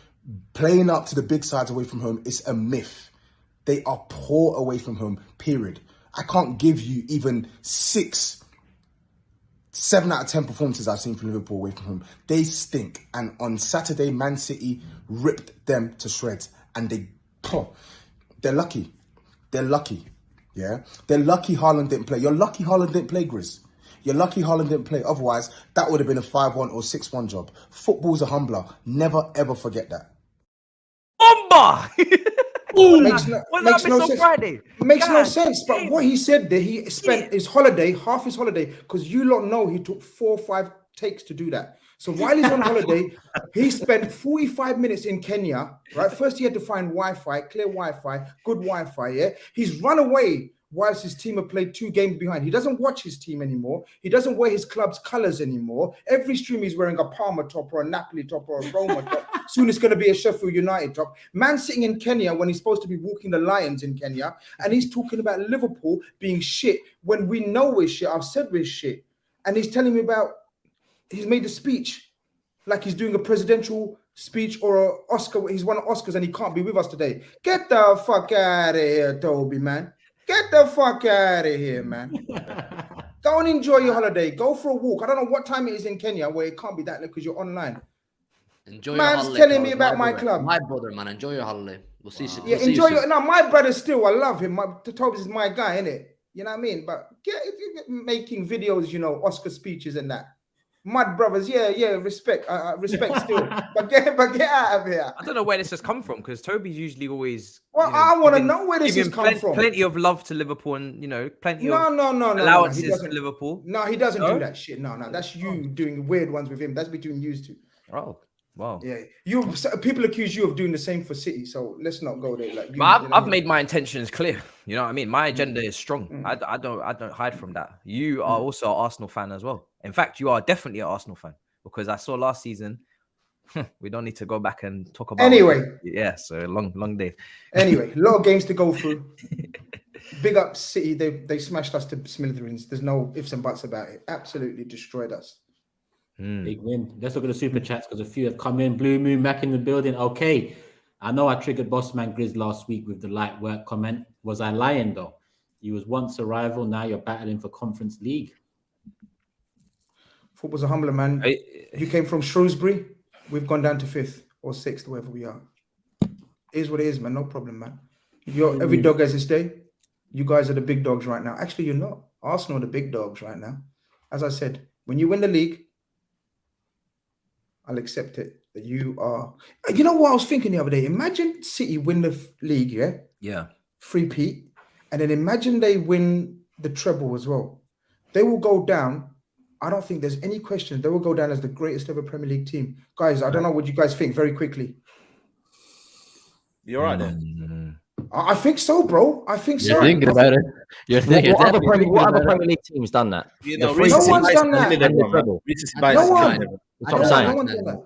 playing up to the big sides away from home is a myth. They are poor away from home, period. I can't give you even 7 out of 10 performances I've seen from Liverpool away from home. They stink. And on Saturday, Man City ripped them to shreds. And they're lucky. They're lucky. Yeah? They're lucky Haaland didn't play. You're lucky Haaland didn't play, GRIZZ. You're lucky Haaland didn't play. Otherwise, that would have been a 5-1 or 6-1 job. Football's a humbler. Never, ever forget that. Bomba! Makes no sense. Friday. Makes no sense. But what he said there, he spent his holiday, half his holiday, because you lot know he took 4 or 5 takes to do that. So while he's on holiday, he spent 45 minutes in Kenya, right? First, he had to find Wi-Fi, clear Wi-Fi, good Wi-Fi, yeah? He's run away whilst his team have played 2 games behind. He doesn't watch his team anymore. He doesn't wear his club's colours anymore. Every stream he's wearing a Parma top or a Napoli top or a Roma top. Soon it's going to be a Sheffield United top. Man sitting in Kenya when he's supposed to be walking the Lions in Kenya, and he's talking about Liverpool being shit when we know we're shit. I've said we're shit. And he's telling me about, he's made a speech like he's doing a presidential speech or an Oscar. He's won Oscars and he can't be with us today. Get the fuck out of here, Toby, man. Get the fuck out of here, man. Go and enjoy your holiday. Go for a walk. I don't know what time it is in Kenya where it can't be that late because you're online. Enjoy Man's your holiday. telling me about my club. My brother, man. Enjoy your holiday. We'll see. Yeah, we'll enjoy see your. No, my brother still. I love him. Toby's is my guy, innit? You know what I mean? But get making videos, you know, Oscar speeches and that. Mud brothers, yeah, respect still. but get out of here. I don't know where this has come from because Toby's usually always. Well, I want to know where this has come from. Plenty of love to Liverpool and, you know, plenty of allowances to Liverpool. No, he doesn't do that shit. No, that's you doing weird ones with him. That's between you two. Oh, wow. Yeah, people accuse you of doing the same for City, so let's not go there. Like, I've made my intentions clear. You know what I mean? My agenda is strong. I don't hide from that. You are also an Arsenal fan as well. In fact, you are definitely an Arsenal fan because I saw last season. We don't need to go back and talk about. Anyway, so long day. Anyway, a lot of games to go through. Big up City. They smashed us to smithereens. There's no ifs and buts about it. Absolutely destroyed us. Big win. Let's look at the super chats because a few have come in. Blue Moon back in the building. Okay, I know I triggered Bossman GRIZZ last week with the light work comment. Was I lying though? You was once a rival. Now you're battling for Conference League. Football's a humbler, man. You came from Shrewsbury. We've gone down to 5th or 6th, wherever we are. It is what it is, man. No problem, man. Every dog has its day. You guys are the big dogs right now. Actually, you're not. Arsenal are the big dogs right now. As I said, when you win the league, I'll accept it that you are. You know what I was thinking the other day? Imagine City win the league, yeah? Yeah. 3-peat. And then imagine they win the treble as well. They will go down. I don't think there's any question. They will go down as the greatest ever Premier League team. Guys, I don't know what you guys think very quickly. You're right then. I think so, bro. I think so. You're thinking about it. You're thinking. What other Premier League team's done that? You know, no one's done that. No one. That's what I'm saying.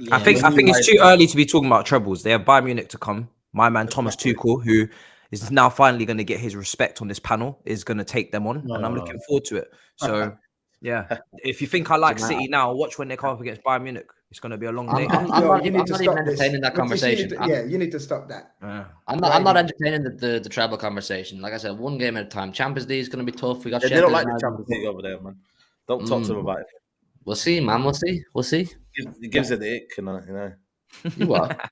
I think it's too early to be talking about trebles. They have Bayern Munich to come. My man Thomas Tuchel, who is now finally going to get his respect on this panel, is going to take them on, and I'm looking forward to it. So, yeah, if you think I like City now, watch when they come up against Bayern Munich. It's going to be a long day. I'm not even entertaining that conversation. You need to stop that. I'm not entertaining the treble conversation. Like I said, one game at a time. Champions League is going to be tough. We got. They don't like the Champions League over there, man. Don't talk to them about it. We'll see, man. We'll see. It gives it the ick, you know. You are.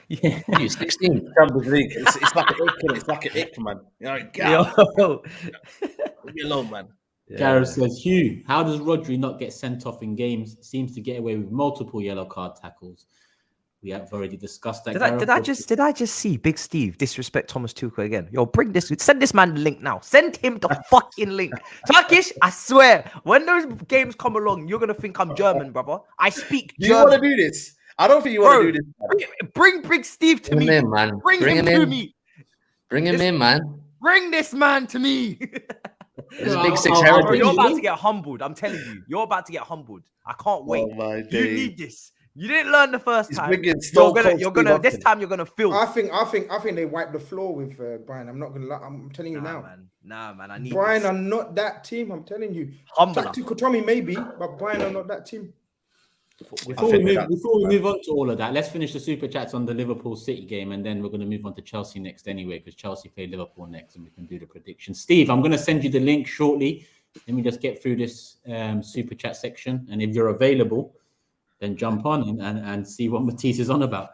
You 16. Champions League. It's like an ick. It's like an ick, man. You know, leave me alone, man. Yeah. Gareth says, Hugh, how does Rodri not get sent off in games? Seems to get away with multiple yellow card tackles. We have already discussed that. Did I just see Big Steve disrespect Thomas Tuchel again? Yo, send this man the link now. Send him the fucking link. Turkish, I swear, when those games come along, you're gonna think I'm German, brother. I speak German. You want to do this? I don't think you want to do this. Bring Big Steve to me. In, man. Bring him to me. Bring him in, man. Bring this man to me. It's Big Six heritage. You're about to get humbled. I'm telling you. You're about to get humbled. I can't wait. You need this. You didn't learn the first time. You're gonna. This time you're gonna feel. I think they wiped the floor with Brian. I'm not gonna lie. I'm telling you now. Man. I need Brian this. are not that team. I'm telling you. Tactical Tommy maybe, but Brian are not that team. Before we move on to all of that, let's finish the super chats on the Liverpool City game, and then we're going to move on to Chelsea next anyway, because Chelsea play Liverpool next, and we can do the prediction. Steve, I'm going to send you the link shortly. Let me just get through this super chat section, and if you're available, then jump on and see what Matisse is on about.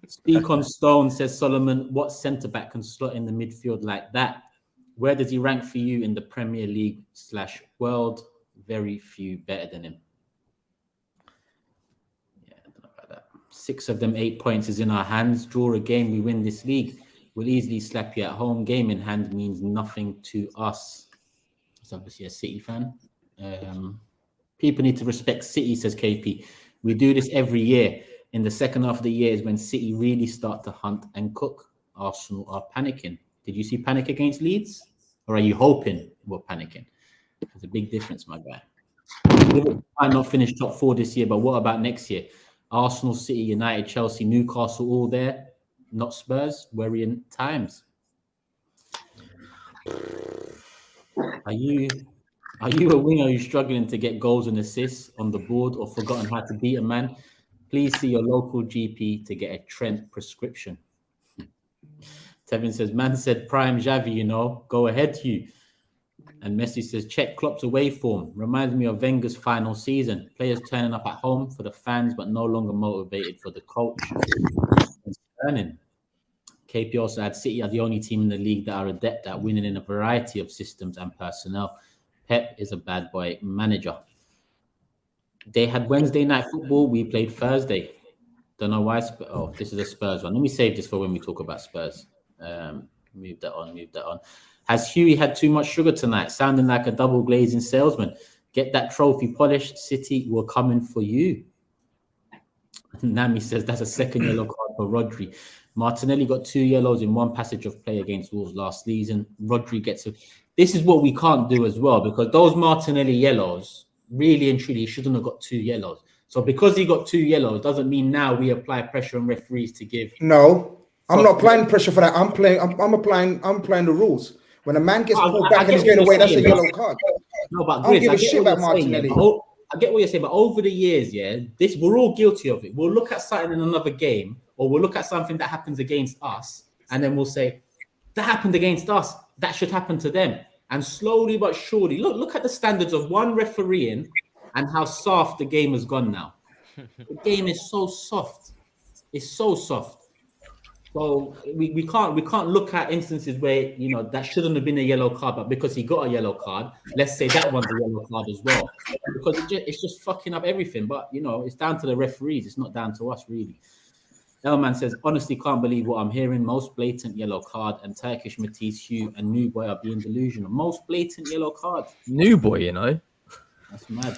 Speak on Stone, says Solomon. What centre back can slot in the midfield like that? Where does he rank for you in the Premier League / world? Very few better than him. 6 of them 8 points is in our hands. Draw a game, we win this league. We'll easily slap you at home. Game in hand means nothing to us. It's obviously a City fan. People need to respect City, says KP. We do this every year. In the second half of the year is when City really start to hunt and cook. Arsenal are panicking. Did you see panic against Leeds? Or are you hoping we're panicking? There's a big difference, my guy. Liverpool might not finish top 4 this year, but what about next year? Arsenal, City, United, Chelsea, Newcastle, all there. Not Spurs. Worrying times. Are you a winger who's struggling to get goals and assists on the board or forgotten how to beat a man? Please see your local GP to get a Trent prescription. Tevin says, man said prime Xavi, you know. Go ahead, Hugh. And Messi says, check Klopp's away form. Reminds me of Wenger's final season. Players turning up at home for the fans, but no longer motivated for the coach. KP also had City are the only team in the league that are adept at winning in a variety of systems and personnel. Pep is a bad boy manager. They had Wednesday night football. We played Thursday. Don't know why. Oh, this is a Spurs one. Let me save this for when we talk about Spurs. Move that on. Has Hughie had too much sugar tonight? Sounding like a double glazing salesman. Get that trophy polished. City will come in for you. Nami says that's a second yellow card for Rodri. Martinelli got 2 yellows in one passage of play against Wolves last season. Rodri gets a... This is what we can't do as well, because those Martinelli yellows, really and truly, he shouldn't have got 2 yellows. So because he got 2 yellows doesn't mean now we apply pressure on referees to give... No, I'm not applying pressure for that. I'm applying the rules. When a man gets pulled back and he's going away, that's a yellow card. No, but I don't give a shit about Martinelli. I get what you're saying, but over the years, we're all guilty of it. We'll look at something in another game, or we'll look at something that happens against us, and then we'll say, that happened against us. That should happen to them. And slowly but surely, look at the standards of one refereeing and how soft the game has gone now. The game is so soft. It's so soft. So we can't look at instances where, you know, that shouldn't have been a yellow card, but because he got a yellow card, let's say that one's a yellow card as well. Because it's just fucking up everything. But, you know, it's down to the referees. It's not down to us, really. Elman says, honestly, can't believe what I'm hearing. Most blatant yellow card, and Turkish Matisse, Hugh, and New Boy are being delusional. Most blatant yellow card. New Boy, you know? That's mad.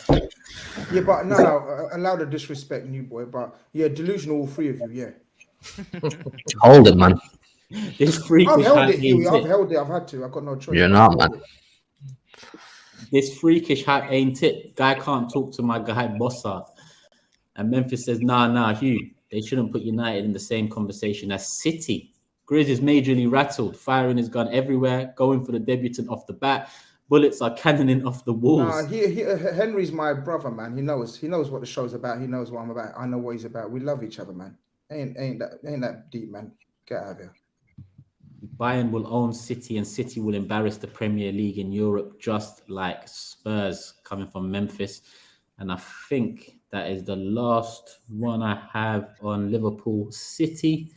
Yeah, but no, allow the disrespect, New Boy. But yeah, delusional, all 3 of you, yeah. Hold it, man. This freakish I've held it, Huey. I've held it. I've had to. I've got no choice. You're not, man. This freakish hype ain't it. Guy can't talk to my guy Bossard. And Memphis says, nah, Hugh. They shouldn't put United in the same conversation as City. GRIZZ is majorly rattled, firing his gun everywhere, going for the debutant off the bat. Bullets are cannoning off the walls. Henry's my brother, man. He knows what the show's about. He knows what I'm about. I know what he's about. We love each other, man. Ain't that deep, man. Get out of here. Bayern will own City, and City will embarrass the Premier League in Europe, just like Spurs, coming from Memphis. And I think that is the last one I have on Liverpool City.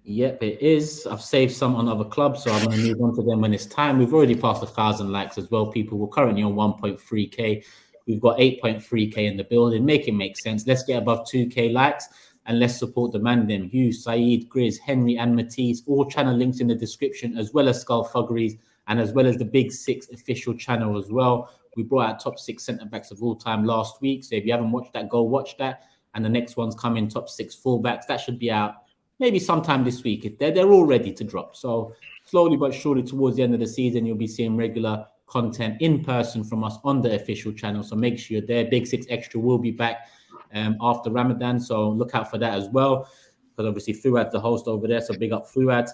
Yep, it is. I've saved some on other clubs, so I'm going to move on to them when it's time. We've already passed 1,000 likes as well, people. We're currently on 1.3K. We've got 8.3K in the building. Make it make sense. Let's get above 2K likes. and let's support the man them. HUGH, SAEED, GRIZZ, Henry and Matisse, all channel links in the description, as well as Skull Thuggeries, and as well as the Big Six official channel as well. We brought out top 6 centre-backs of all time last week. So if you haven't watched that, go watch that. And the next one's coming, top 6 fullbacks. That should be out maybe sometime this week. They're all ready to drop. So slowly but surely towards the end of the season, you'll be seeing regular content in person from us on the official channel. So make sure you're there. Big Six Extra will be back after Ramadan. So look out for that as well. Because obviously Fuad's the host over there. So big up Fuad.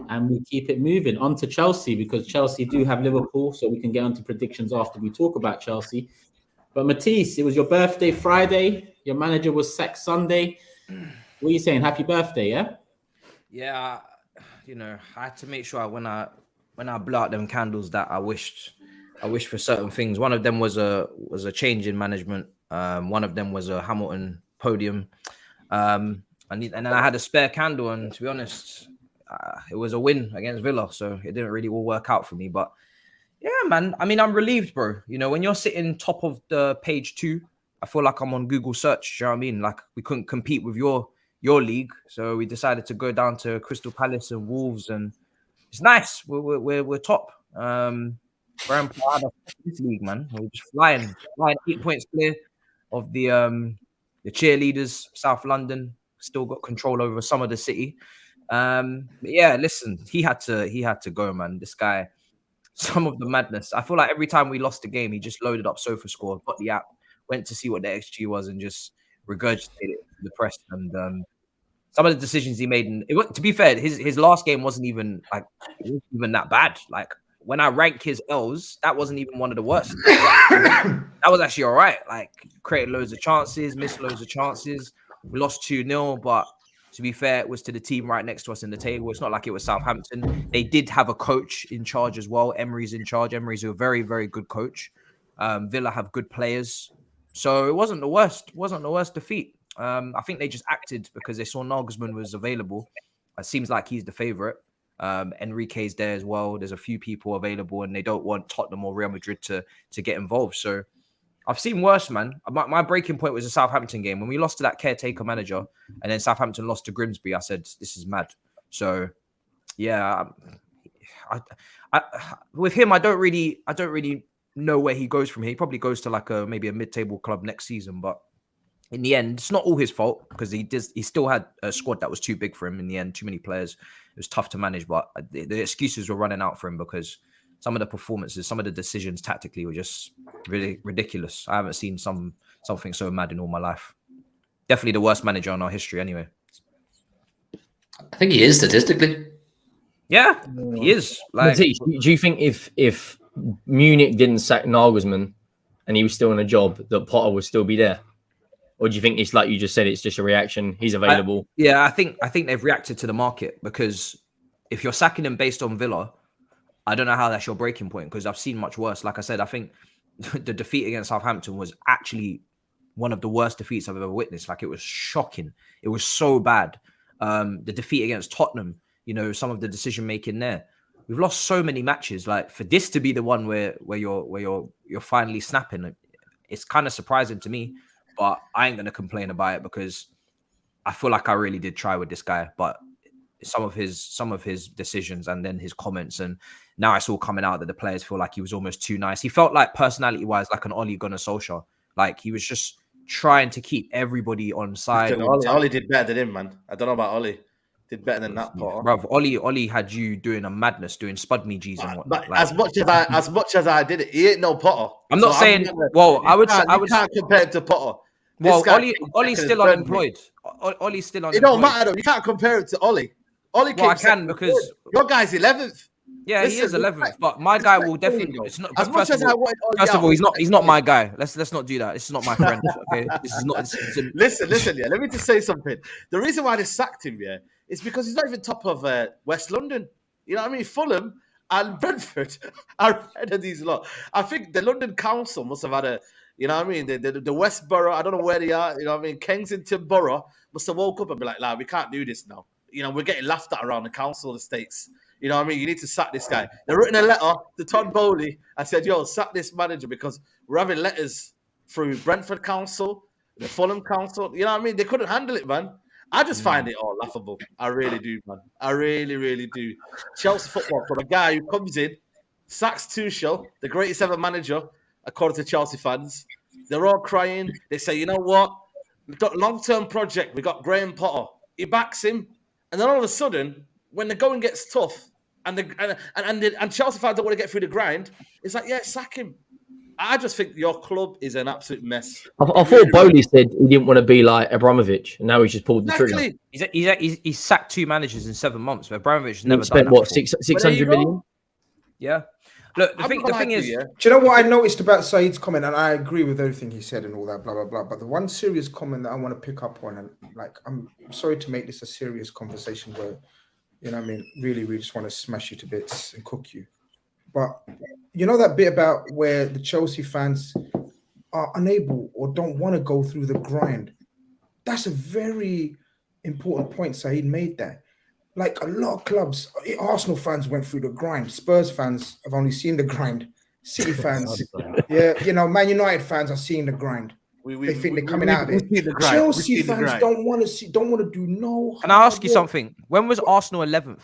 And we keep it moving on to Chelsea, because Chelsea do have Liverpool. So we can get onto predictions after we talk about Chelsea. But Matisse, it was your birthday Friday. Your manager was sacked Sunday. What are you saying? Happy birthday, yeah? Yeah, I had to make sure when I blew out them candles that I wished for certain things. One of them was a change in management. One of them was a Hamilton podium. And then I had a spare candle, and to be honest, it was a win against Villa, so it didn't really all work out for me. But yeah, man, I mean, I'm relieved, bro. When you're sitting top of the page 2, I feel like I'm on Google search. You know what I mean? Like, we couldn't compete with your league, so we decided to go down to Crystal Palace and Wolves, and it's nice. We're top. Very proud of this league, man. We're just flying 8 points clear of the cheerleaders. South London still got control over some of the city. But yeah, listen, he had to go, man. This guy, some of the madness. I feel like every time we lost a game, he just loaded up SofaScore, got the app, went to see what the XG was, and just regurgitated it to the press. And some of the decisions he made, and to be fair, his last game wasn't even that bad. Like, when I rank his L's, that wasn't even one of the worst. That was actually all right. Like, created loads of chances, missed loads of chances. We lost 2-0, but to be fair, it was to the team right next to us in the table. It's not like it was Southampton. They did have a coach in charge as well. Emery's in charge. Emery's a very, very good coach. Villa have good players. So it wasn't the worst. Wasn't the worst defeat. I think they just acted because they saw Nagelsmann was available. It seems like he's the favourite. Enrique's there as well. There's a few people available, and they don't want Tottenham or Real Madrid to get involved. So I've seen worse, man. My breaking point was the Southampton game. When we lost to that caretaker manager, and then Southampton lost to Grimsby, I said, this is mad. So yeah, with him, I don't really know where he goes from here. He probably goes to maybe a mid-table club next season, but in the end, it's not all his fault, because he still had a squad that was too big for him in the end, too many players. It was tough to manage, but the excuses were running out for him because some of the performances, some of the decisions tactically were just really ridiculous. I haven't seen something so mad in all my life. Definitely the worst manager in our history anyway. I think he is statistically. Yeah, he is. Like, Matisse, do you think if Munich didn't sack Nagelsmann and he was still in a job, that Potter would still be there? Or do you think it's like you just said, it's just a reaction? He's available. I think they've reacted to the market, because if you're sacking him based on Villa, I don't know how that's your breaking point, because I've seen much worse. Like I said, I think the defeat against Southampton was actually one of the worst defeats I've ever witnessed. Like, it was shocking. It was so bad. The defeat against Tottenham, some of the decision making there. We've lost so many matches. Like, for this to be the one where you're finally snapping, it's kind of surprising to me. But I ain't gonna complain about it, because I feel like I really did try with this guy. But some of his decisions, and then his comments, and now it's all coming out that the players feel like he was almost too nice. He felt like, personality-wise, like an Ole Gunnar Solskjaer. Like, he was just trying to keep everybody on side. Ole did better than him, man. I don't know about Ole. Did better than that, Potter. Bruv, Ole had you doing a madness, doing Spud Me G's and whatnot. But like, as much as I did it, he ain't no Potter. I'm not saying. I would can't compare him to Potter. Well, Ole's still unemployed. Ole's still unemployed. It don't matter though. You can't compare it to Ole. Ole, I can, because your guy's 11th. Yeah, he is 11th, but my guy will definitely. It's not, as much as I wanted Ole. First of all, he's not my guy. Let's not do that. This is not my friend. Okay, this is not. Listen. Yeah, let me just say something. The reason why they sacked him, is because he's not even top of West London. You know what I mean? Fulham and Brentford are ahead of these lot. I think the London Council must have had a. You know what I mean? The West Borough, I don't know where they are. You know what I mean? Kensington Borough must have woke up and be like, we can't do this now. We're getting laughed at around the council estates. You know what I mean? You need to sack this guy. They've written a letter to Todd Bowley. I said, sack this manager, because we're having letters through Brentford Council, the Fulham Council. You know what I mean? They couldn't handle it, man. I just find it all laughable. I really do, man. I really, really do. Chelsea Football Club, a guy who comes in, sacks Tuchel, the greatest ever manager, according to Chelsea fans. They're all crying. They say, you know what? We've got a long-term project. We got Graham Potter. He backs him. And then all of a sudden, when the going gets tough and Chelsea fans don't want to get through the grind, it's like, yeah, sack him. I just think your club is an absolute mess. I thought Bowley said he didn't want to be like Abramovich, and now he's just pulled the trigger. He's sacked 2 managers in 7 months. But Abramovich has never spent done what, that 600 million? Yeah. Look, the thing is, do you know what I noticed about Saeed's comment? And I agree with everything he said and all that, blah blah blah. But the one serious comment that I want to pick up on, and like, I'm sorry to make this a serious conversation where, you know what I mean, really, we just want to smash you to bits and cook you. But you know that bit about where the Chelsea fans are unable or don't want to go through the grind? That's a very important point Saeed made there. Like a lot of clubs, Arsenal fans went through the grind. Spurs fans have only seen the grind. City fans, you know, Man United fans are seeing the grind. They think they're coming out of it. Chelsea fans don't want to do no. Can I ask you something? When was Arsenal 11th?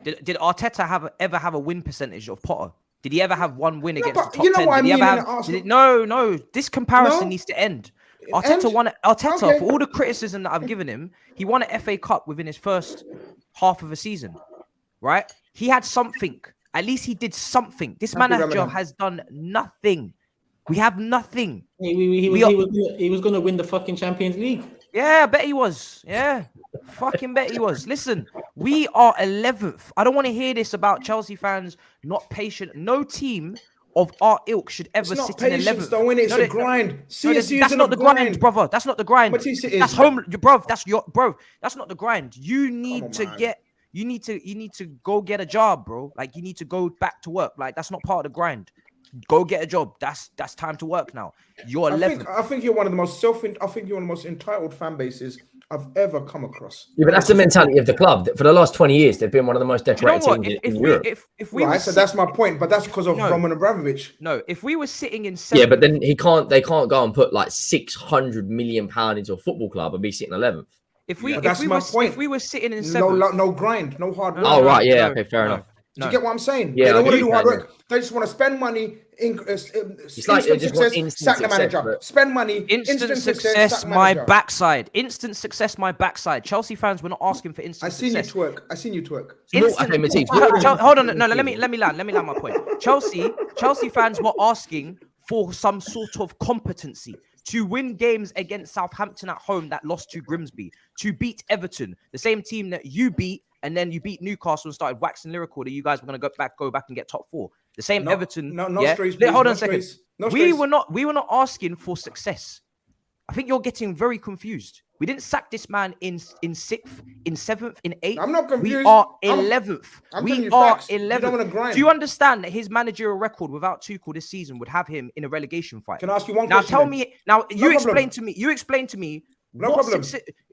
Did Arteta ever have a win percentage of Potter? Did he ever have one win against the top 10? What I mean? No. This comparison needs to end. Arteta, for all the criticism that I've given him, he won an FA Cup within his first half of a season, right? He had something. At least he did something. This manager has done nothing. We have nothing. He was going to win the fucking Champions League. Yeah, I bet he was. Yeah, fucking bet he was. Listen, we are 11th. I don't want to hear this about Chelsea fans not patient. No team of our ilk should ever sit in 11th. Though, it's a grind. That's not the grind, brother. That's not the grind. That's home, bro. That's not the grind. You need to go get a job, bro. Like, you need to go back to work. Like, that's not part of the grind. Go get a job. That's time to work now. You're 11th. I think you're one of the most entitled fan bases I've ever come across. Yeah, but that's the mentality of the club. For the last 20 years, they've been one of the most decorated teams in Europe. So that's my point. But that's because of Roman Abramovich. No, if we were sitting in 7th, yeah, but then they can't go and put like £600 million into a football club and be sitting 11th. If we were sitting in 7th, no grind, no hard work. Oh right, yeah, okay, fair enough. Do you get what I'm saying? Yeah, they don't want to do hard work. They just want to spend money. It's like they just want instant sack the manager. But... Spend money. Instant success, my backside. Instant success, my backside. Chelsea fans were not asking for instant success. I seen you twerk. Hold on. No, let me land my point. Chelsea fans were asking for some sort of competency. To win games against Southampton at home that lost to Grimsby. To beat Everton, the same team that you beat. And then you beat Newcastle and started waxing lyrical that you guys were going to go back and get top 4. The same Everton. Hold on a second. We were not asking for success. I think you're getting very confused. We didn't sack this man in 6th, in 7th, in 8th. I'm not confused. We are 11th. We are 11th. Do you understand that his managerial record without Tuchel this season would have him in a relegation fight? Can I ask you one question? Now tell me. Now you explain to me. No problem.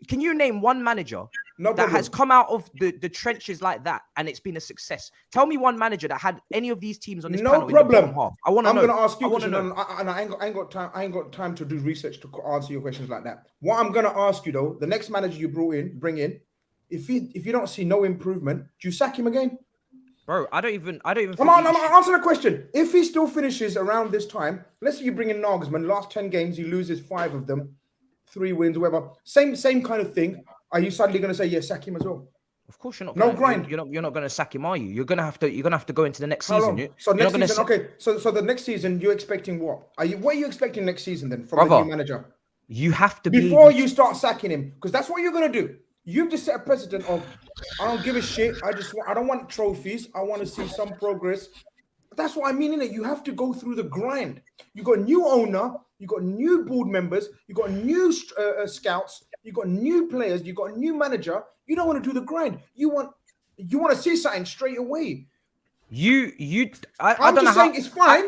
Can you name one manager that has come out of the trenches like that and it's been a success? Tell me one manager that had any of these teams on this panel. No problem. I want to know. I'm going to ask you a question, and I ain't got time to do research to answer your questions like that. What I'm going to ask you though, the next manager you bring in, if you don't see no improvement, do you sack him again? Bro, I don't even. Come on, answer the question. If he still finishes around this time, let's say you bring in Nagelsmann, last 10 games he loses 5 of them. 3 wins, whatever. Same kind of thing. Are you suddenly going to say, yeah, sack him as well? Of course you're not. No grind. You're not going to sack him, are you? You're going to have to go into the next season. So next season, okay. So the next season, you're expecting what? What are you expecting next season then from the new manager? You have to before you start sacking him, because that's what you're going to do. You've just set a precedent of, I don't give a shit. I don't want trophies. I want to see some progress. That's what I mean, innit? You have to go through the grind. You got a new owner. You got new board members. You got new scouts. You got new players. You got a new manager. You don't want to do the grind. You want to see something straight away. I'm just saying it's fine.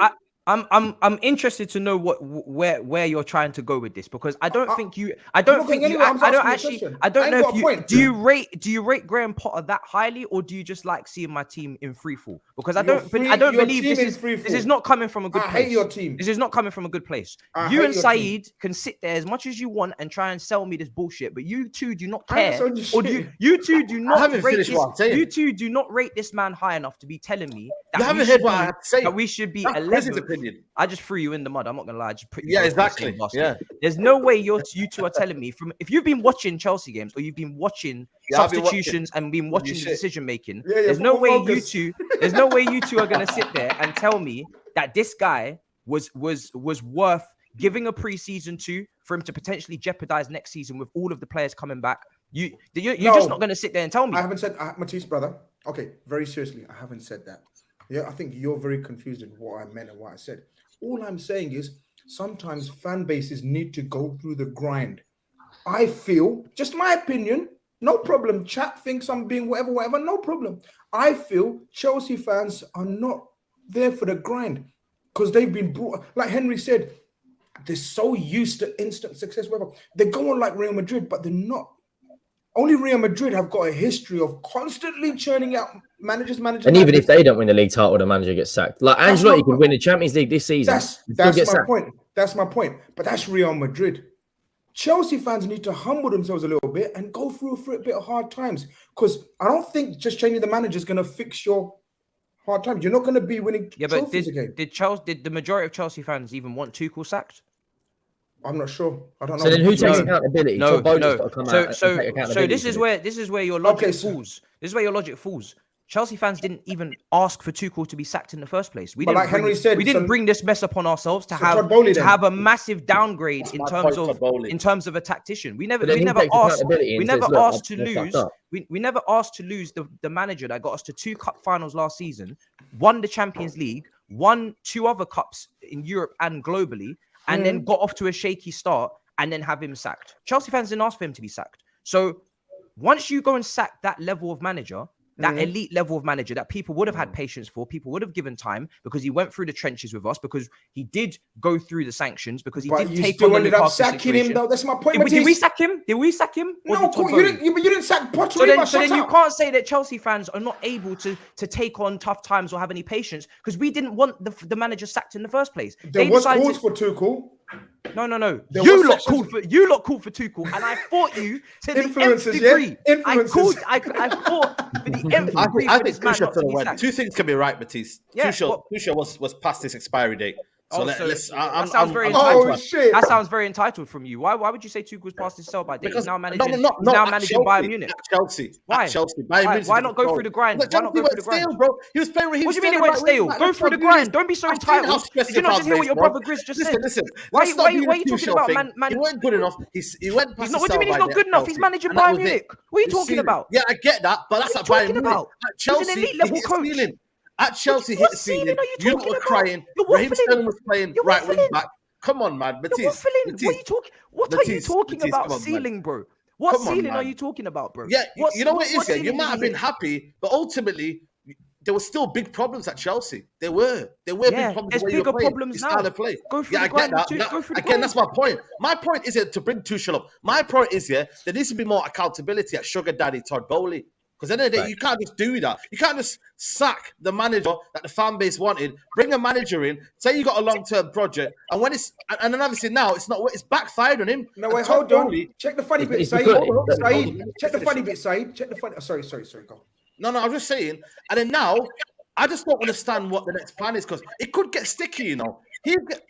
I'm interested to know where you're trying to go with this, because I don't think you. I don't know if do you rate Graham Potter that highly, or do you just like seeing my team in free fall? Because I don't believe this is not coming from a good place. I hate your team. This is not coming from a good place. You and SAEED can sit there as much as you want and try and sell me this bullshit, but you two do not care, or you two do not rate you two do not rate this man high enough to be telling me that you haven't heard what I have to say. That we should be 11th. I just threw you in the mud. I'm not gonna lie. I just put you exactly. Yeah. There's no way you two are telling me if you've been watching Chelsea games or you've been watching substitutions and been watching the decision making. There's no way you two. There's no way you two are gonna sit there and tell me that this guy was worth giving a preseason to for him to potentially jeopardize next season with all of the players coming back. You're just not gonna sit there and tell me. I haven't said Matisse, brother. Okay, very seriously, I haven't said that. Yeah, I think you're very confused in what I meant and what I said. All I'm saying is sometimes fan bases need to go through the grind. I feel, just my opinion, no problem. Chat thinks I'm being whatever, no problem. I feel Chelsea fans are not there for the grind because they've been brought, like Henry said, they're so used to instant success, whatever. They go on like Real Madrid, but they're not. Only Real Madrid have got a history of constantly churning out managers. And even if they don't win the league title, the manager gets sacked. Like Ancelotti could win the Champions League this season. That's my point. That's my point. But that's Real Madrid. Chelsea fans need to humble themselves a little bit and go through a bit of hard times. Because I don't think just changing the manager is going to fix your hard times. You're not going to be winning trophies again. Did the majority of Chelsea fans even want Tuchel sacked? I'm not sure. I don't know. So then who takes accountability? No. So this is where your logic falls. This is where your logic falls. Chelsea fans didn't even ask for Tuchel to be sacked in the first place. We didn't bring this mess upon ourselves to have a massive downgrade in terms of a tactician. We never asked to lose the manager that got us to 2 cup finals last season, won the Champions League, won 2 other cups in Europe and globally, and then got off to a shaky start and then have him sacked. Chelsea fans didn't ask for him to be sacked. So once you go and sack that level of manager, that elite level of manager that people would have had patience for, people would have given time because he went through the trenches with us, because he did go through the sanctions, because he did take on the Newcastle situation. Him, though. That's my point. Did we sack him? No, you didn't sack Potter. So then you can't say that Chelsea fans are not able to take on tough times or have any patience, because we didn't want the manager sacked in the first place. There was calls for Tuchel. No. You lot called for Tuchel, and I fought you to the nth degree. I fought for the nth degree. I think Tuchel 2 things can be right, Matisse. Tuchel was past his expiry date. So that sounds very entitled. Shit. That sounds very entitled from you. Why would you say Tuchel was past his sell-by date? He's now managing Bayern Munich. Chelsea. Why? Why not go through the grind? Why not go through the grind, bro? He was playing. What do you mean it went stale? Go through the grind. Don't be so entitled. Did you not just hear what your brother GRIZZ just said? Listen. Why are you talking about man? He wasn't good enough. He went past. What do you mean he's not good enough? He's managing Bayern Munich. What are you talking about? Yeah, I get that, but that's at Bayern Munich. At Chelsea, he hit the ceiling. At Chelsea, hit the ceiling. You were crying. Raheem Sterling was playing right wing back. Come on, man. Matisse. What are you talking about ceiling, bro? What ceiling are you talking about, bro? Yeah, you know what it is? Yeah, you might have been happy, but ultimately, there were still big problems at Chelsea. There were big problems. There's bigger problems now. Go through the grind. Again, that's my point. My point isn't to bring Tuchel up. My point is, there needs to be more accountability at Sugar Daddy Todd Bowley. Because at the end of the day, you can't just do that. You can't just sack the manager that the fan base wanted, bring a manager in, say you got a long-term project, and when and then obviously now it's backfired on him. No, wait, hold on. Check the funny bit, SAEED. Check the funny bit, SAEED. Check the funny. Sorry, go. No, I'm just saying. And then now, I just don't understand what the next plan is, because it could get sticky, you know.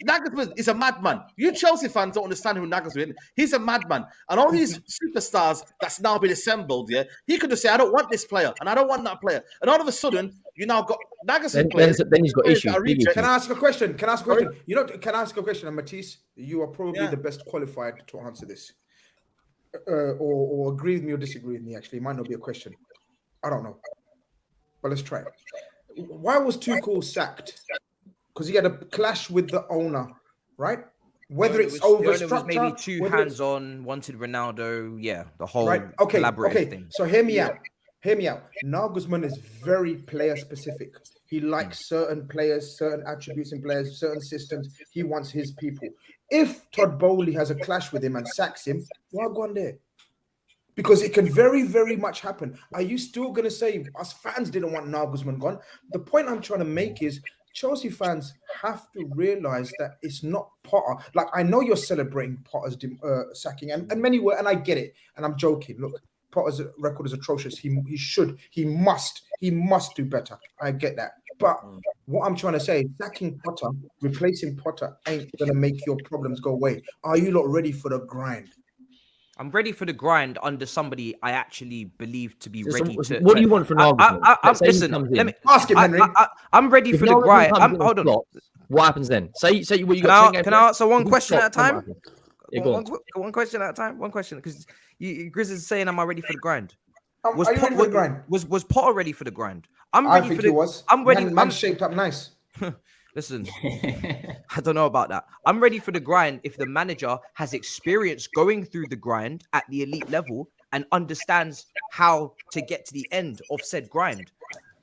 Nagelsmann is a madman. You Chelsea fans don't understand who Nagelsmann is. He's a madman. And all these superstars that's now been assembled, he could just say, I don't want this player, and I don't want that player. And all of a sudden, you now got Nagelsmann players. Then he's got issues. Can I ask a question? Can I ask a question? And Matisse, you are probably the best qualified to answer this. Or agree with me or disagree with me, actually. It might not be a question. I don't know. But let's try it. Why was Tuchel sacked? Because he had a clash with the owner, right? Whether it's over structure, maybe too hands-on, wanted Ronaldo, the whole collaborative thing. So hear me out. Nagelsmann is very player-specific. He likes certain players, certain attributes in players, certain systems. He wants his people. If Todd Bowley has a clash with him and sacks him, why go on there? Because it can very, very much happen. Are you still going to say us fans didn't want Nagelsmann gone? The point I'm trying to make is Chelsea fans have to realize that it's not Potter. Like, I know you're celebrating Potter's sacking, and many were, and I get it. And I'm joking. Look, Potter's record is atrocious. He must do better. I get that. But what I'm trying to say, sacking Potter, replacing Potter ain't going to make your problems go away. Are you not ready for the grind? I'm ready for the grind under somebody I actually believe to be ready to. What do you want from Nagelsmann? Listen, let me ask him, Henry. I'm ready for the grind. Hold on. What happens then? Say what you got. Can I answer one question at a time? Yeah, go on. One question at a time. One question, because GRIZZ is saying, "Am I ready for the grind?" Are you ready for the grind? Was Potter ready for the grind? I think he was. I'm ready. Man shaped up nice. Listen, I don't know about that. I'm ready for the grind if the manager has experience going through the grind at the elite level and understands how to get to the end of said grind.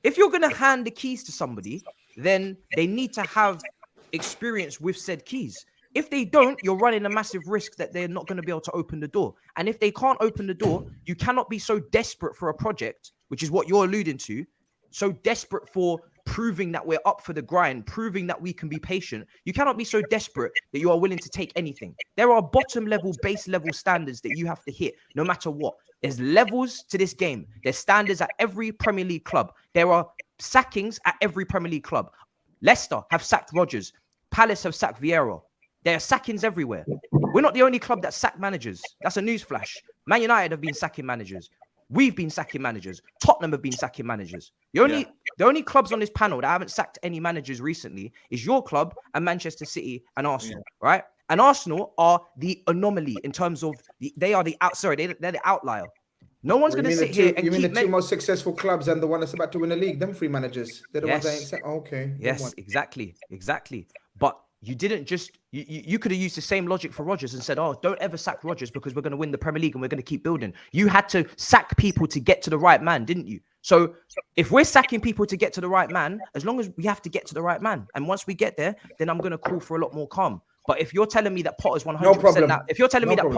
If you're going to hand the keys to somebody, then they need to have experience with said keys. If they don't, you're running a massive risk that they're not going to be able to open the door. And if they can't open the door, you cannot be so desperate for a project, which is what you're alluding to, so desperate for proving that we're up for the grind, proving that we can be patient. You cannot be so desperate that you are willing to take anything. There are bottom level, base level standards that you have to hit no matter what. There's levels to this game. There's standards at every Premier League club. There are sackings at every Premier League club. Leicester have sacked Rodgers. Palace have sacked Vieira. There are sackings everywhere. We're not the only club that sack managers. That's a newsflash. Man United have been sacking managers. We've been sacking managers. Tottenham have been sacking managers. The only clubs on this panel that haven't sacked any managers recently is your club and Manchester City and Arsenal, right? And Arsenal are the anomaly in terms of they're the outlier. No one's going to sit here and you mean the two most successful clubs and the one that's about to win the league? Them three managers, they're the ones that ain't sacked. Okay. Yes, exactly. But you didn't just you could have used the same logic for Rodgers and said, "Oh, don't ever sack Rodgers because we're going to win the Premier League and we're going to keep building." You had to sack people to get to the right man, didn't you? So if we're sacking people to get to the right man, as long as we have to get to the right man, and once we get there, then I'm going to call for a lot more calm. But if you're telling me that Potter's 100% that, if you're telling me that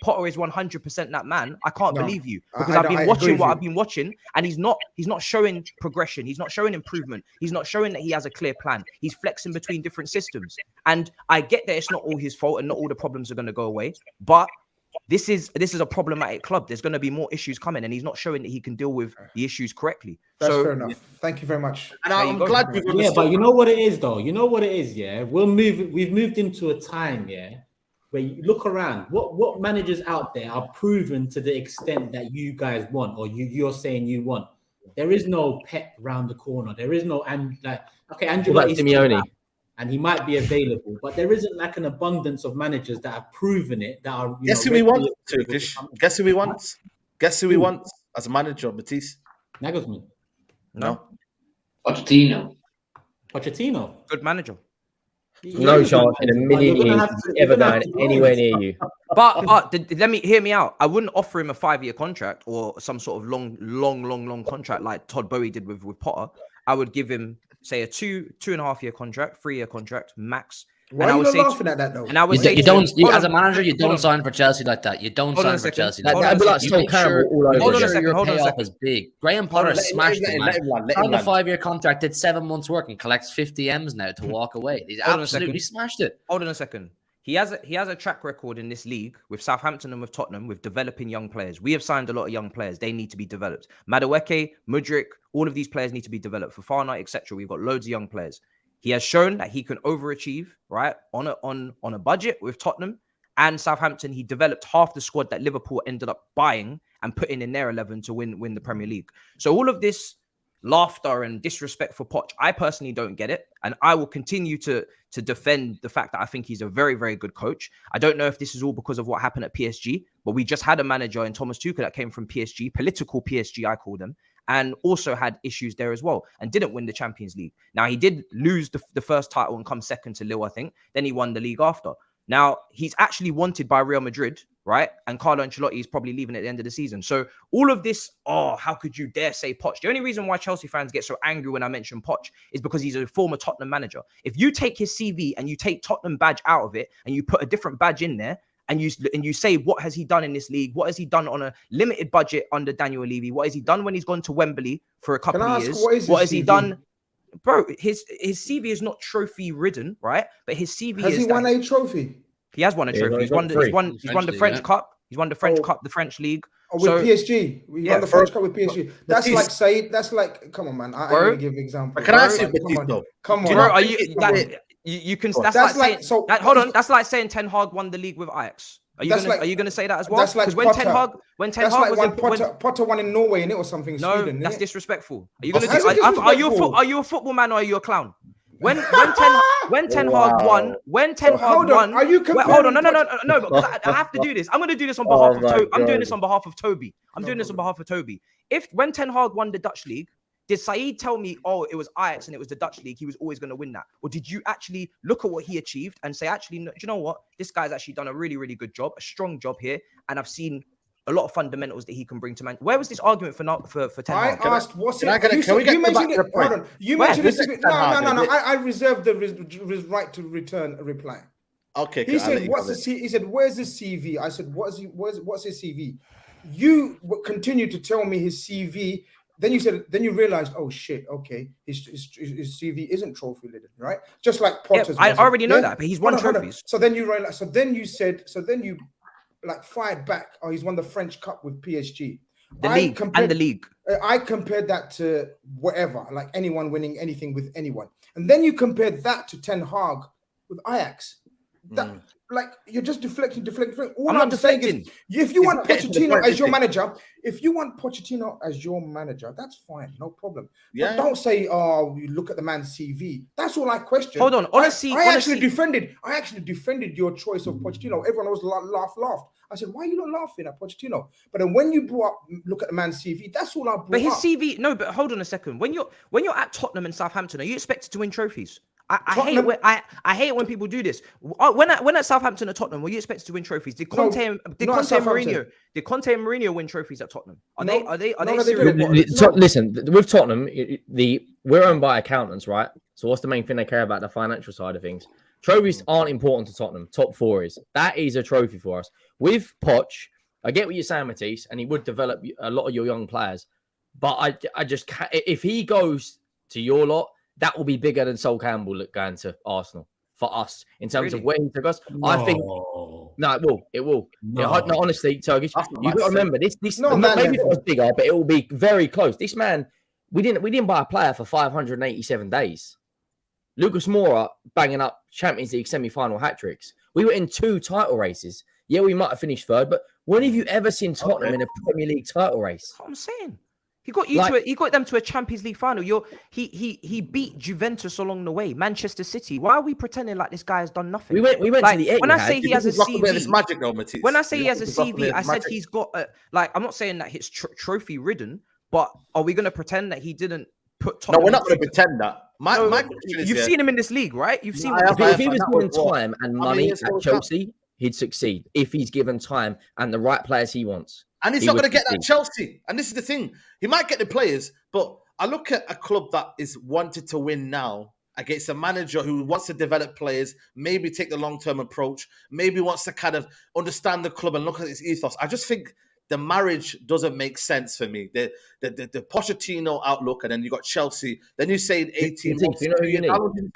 Potter is 100% that man, I can't believe you, because I've been watching what I've been watching, and he's not showing progression. He's not showing improvement. He's not showing that he has a clear plan. He's flexing between different systems. And I get that it's not all his fault and not all the problems are going to go away, but this is a problematic club. There's going to be more issues coming, and he's not showing that he can deal with the issues correctly. That's fair enough. Thank you very much. And I'm glad we've understood. Yeah, but you know what it is, though. You know what it is. Yeah, we've moved into a time, where you look around. What managers out there are proven to the extent that you guys want, or you're saying you want. There is no Pep round the corner. There is no Angela Simeone. And he might be available, but there isn't like an abundance of managers that have proven it. That are guess who he wants, Turkish? Guess who he wants? Guess who he wants as a manager, Matisse? Nagelsmann. No. Pochettino. Good manager. No chance in a million years ever going anywhere near you. But hear me out. I wouldn't offer him a 5-year contract or some sort of long contract like Todd Boehly did with Potter. I would give him, say, a 2.5-year contract, 3-year contract max. Why are you laughing at that though? And I would as a manager, you don't sign for Chelsea like that. You don't sign for Chelsea. That'd be like Sol Campbell all over. Hold on a second. Your payoff is big. Graham Potter smashed it, man. On a 5-year contract, did 7 months work and collects 50 M's now to walk away. He's absolutely smashed it. Hold on a second. He has a track record in this league with Southampton and with Tottenham with developing young players. We have signed a lot of young players. They need to be developed. Madueke, Mudryk, all of these players need to be developed. Fofana, etc. We've got loads of young players. He has shown that he can overachieve, right, on a budget with Tottenham and Southampton. He developed half the squad that Liverpool ended up buying and putting in their 11 to win the Premier League. So all of this laughter and disrespect for Poch, I personally don't get it, and I will continue to defend the fact that I think he's a very, very good coach. I don't know if this is all because of what happened at PSG, but we just had a manager in Thomas Tuchel that came from PSG, political PSG, I call them, and also had issues there as well, and didn't win the Champions League. Now, he did lose the first title and come second to Lille, I think. Then he won the league after. Now, he's actually wanted by Real Madrid, right? And Carlo Ancelotti is probably leaving at the end of the season. So all of this, how could you dare say Poch? The only reason why Chelsea fans get so angry when I mention Poch is because he's a former Tottenham manager. If you take his CV and you take Tottenham badge out of it and you put a different badge in there, and you say, what has he done in this league? What has he done on a limited budget under Daniel Levy? What has he done when he's gone to Wembley for a couple of years? What has he done? Bro, his CV is not trophy ridden, right? But his CV has he won a trophy? He has won a trophy. He's won the French Cup. He's won the French Cup, the French League. Oh, with PSG. We won the French Cup with PSG. That's like SAEED. That's like, come on, man. I'm going to give an example. Can I ask you, though? Come on. Bro, are you can. That's like hold on. That's like saying Ten Hag won the league with Ajax. Are you going to say that as well? That's like when Ten Hag Potter won in Norway and it was something. No, Sweden, that's disrespectful. Are you going to? Are you a football man or are you a clown? When Ten Hag won, are you comparing? Hold on, no, because I have to do this. I'm going to do this on behalf of. I'm doing this on behalf of Toby. When Ten Hag won the Dutch league, did SAEED tell me, oh, it was Ajax and it was the Dutch league, he was always going to win that? Or did you actually look at what he achieved and say, actually, no, do you know what? This guy's actually done a really, really good job, a strong job here, and I've seen a lot of fundamentals that he can bring to man. Where was this argument for Ten Hag? I asked, what's it? You mentioned it. Hold on. You mentioned it. No. I reserved the right to return a reply. Okay. He said, he said, where's his CV? I said, what's his CV? You continue to tell me his CV. Then you realized, oh shit, okay, his CV isn't trophy laden, right? Just like Potter's. I already know that, but he's won trophies. So then you realize, so then you like fired back. Oh, he's won the French Cup with PSG. The league. I compared that to whatever, like anyone winning anything with anyone. And then you compared that to Ten Hag with Ajax. That, like, you're just deflecting. All I'm saying is, if you want Pochettino as your manager, that's fine, no problem. Yeah. But don't say, oh, you look at the man's CV. That's all I question. Hold on, honestly, I actually defended your choice of Pochettino. Everyone was laughed. I said, why are you not laughing at Pochettino? But then when you brought up, look at the man's CV, that's all I brought up. But his CV, no, but hold on a second. When you're at Tottenham and Southampton, are you expected to win trophies? I hate it when people do this. When at Southampton or Tottenham, were you expected to win trophies? Did Conte and Mourinho win trophies at Tottenham? Are they serious? Listen, with Tottenham, we're owned by accountants, right? So what's the main thing they care about? The financial side of things. Trophies aren't important to Tottenham. Top four is. That is a trophy for us. With Poch, I get what you're saying, Matisse, and he would develop a lot of your young players. But I just can't. If he goes to your lot, that will be bigger than Sol Campbell going to Arsenal for us in terms of where he took us. No. I think it will. No, honestly, Turkish, you've got to remember this. Maybe it was bigger, but it will be very close. This man, we didn't buy a player for 587 days. Lucas Moura banging up Champions League semi-final hat tricks. We were in 2 title races. Yeah, we might have finished 3rd, but when have you ever seen Tottenham in a Premier League title race? That's what I'm saying. He got he got them to a Champions League final. He beat Juventus along the way. Manchester City. Why are we pretending like this guy has done nothing? We went to the Etihad. When I say he has a CV, magic though, Matisse. When I say he has a CV, I said he's got I'm not saying that he's trophy ridden, but are we going to pretend that he didn't put Tottenham? No, we're not going to pretend that. You've seen him in this league, right? You've seen if he was given time and money at Chelsea, he'd succeed if he's given time and the right players he wants. And he's not going to get that Chelsea. And this is the thing. He might get the players, but I look at a club that is wanted to win now against a manager who wants to develop players, maybe take the long-term approach, maybe wants to kind of understand the club and look at its ethos. I just think the marriage doesn't make sense for me. The Pochettino outlook, and then you got Chelsea. Then you say 18 months. You know who you need? How long did you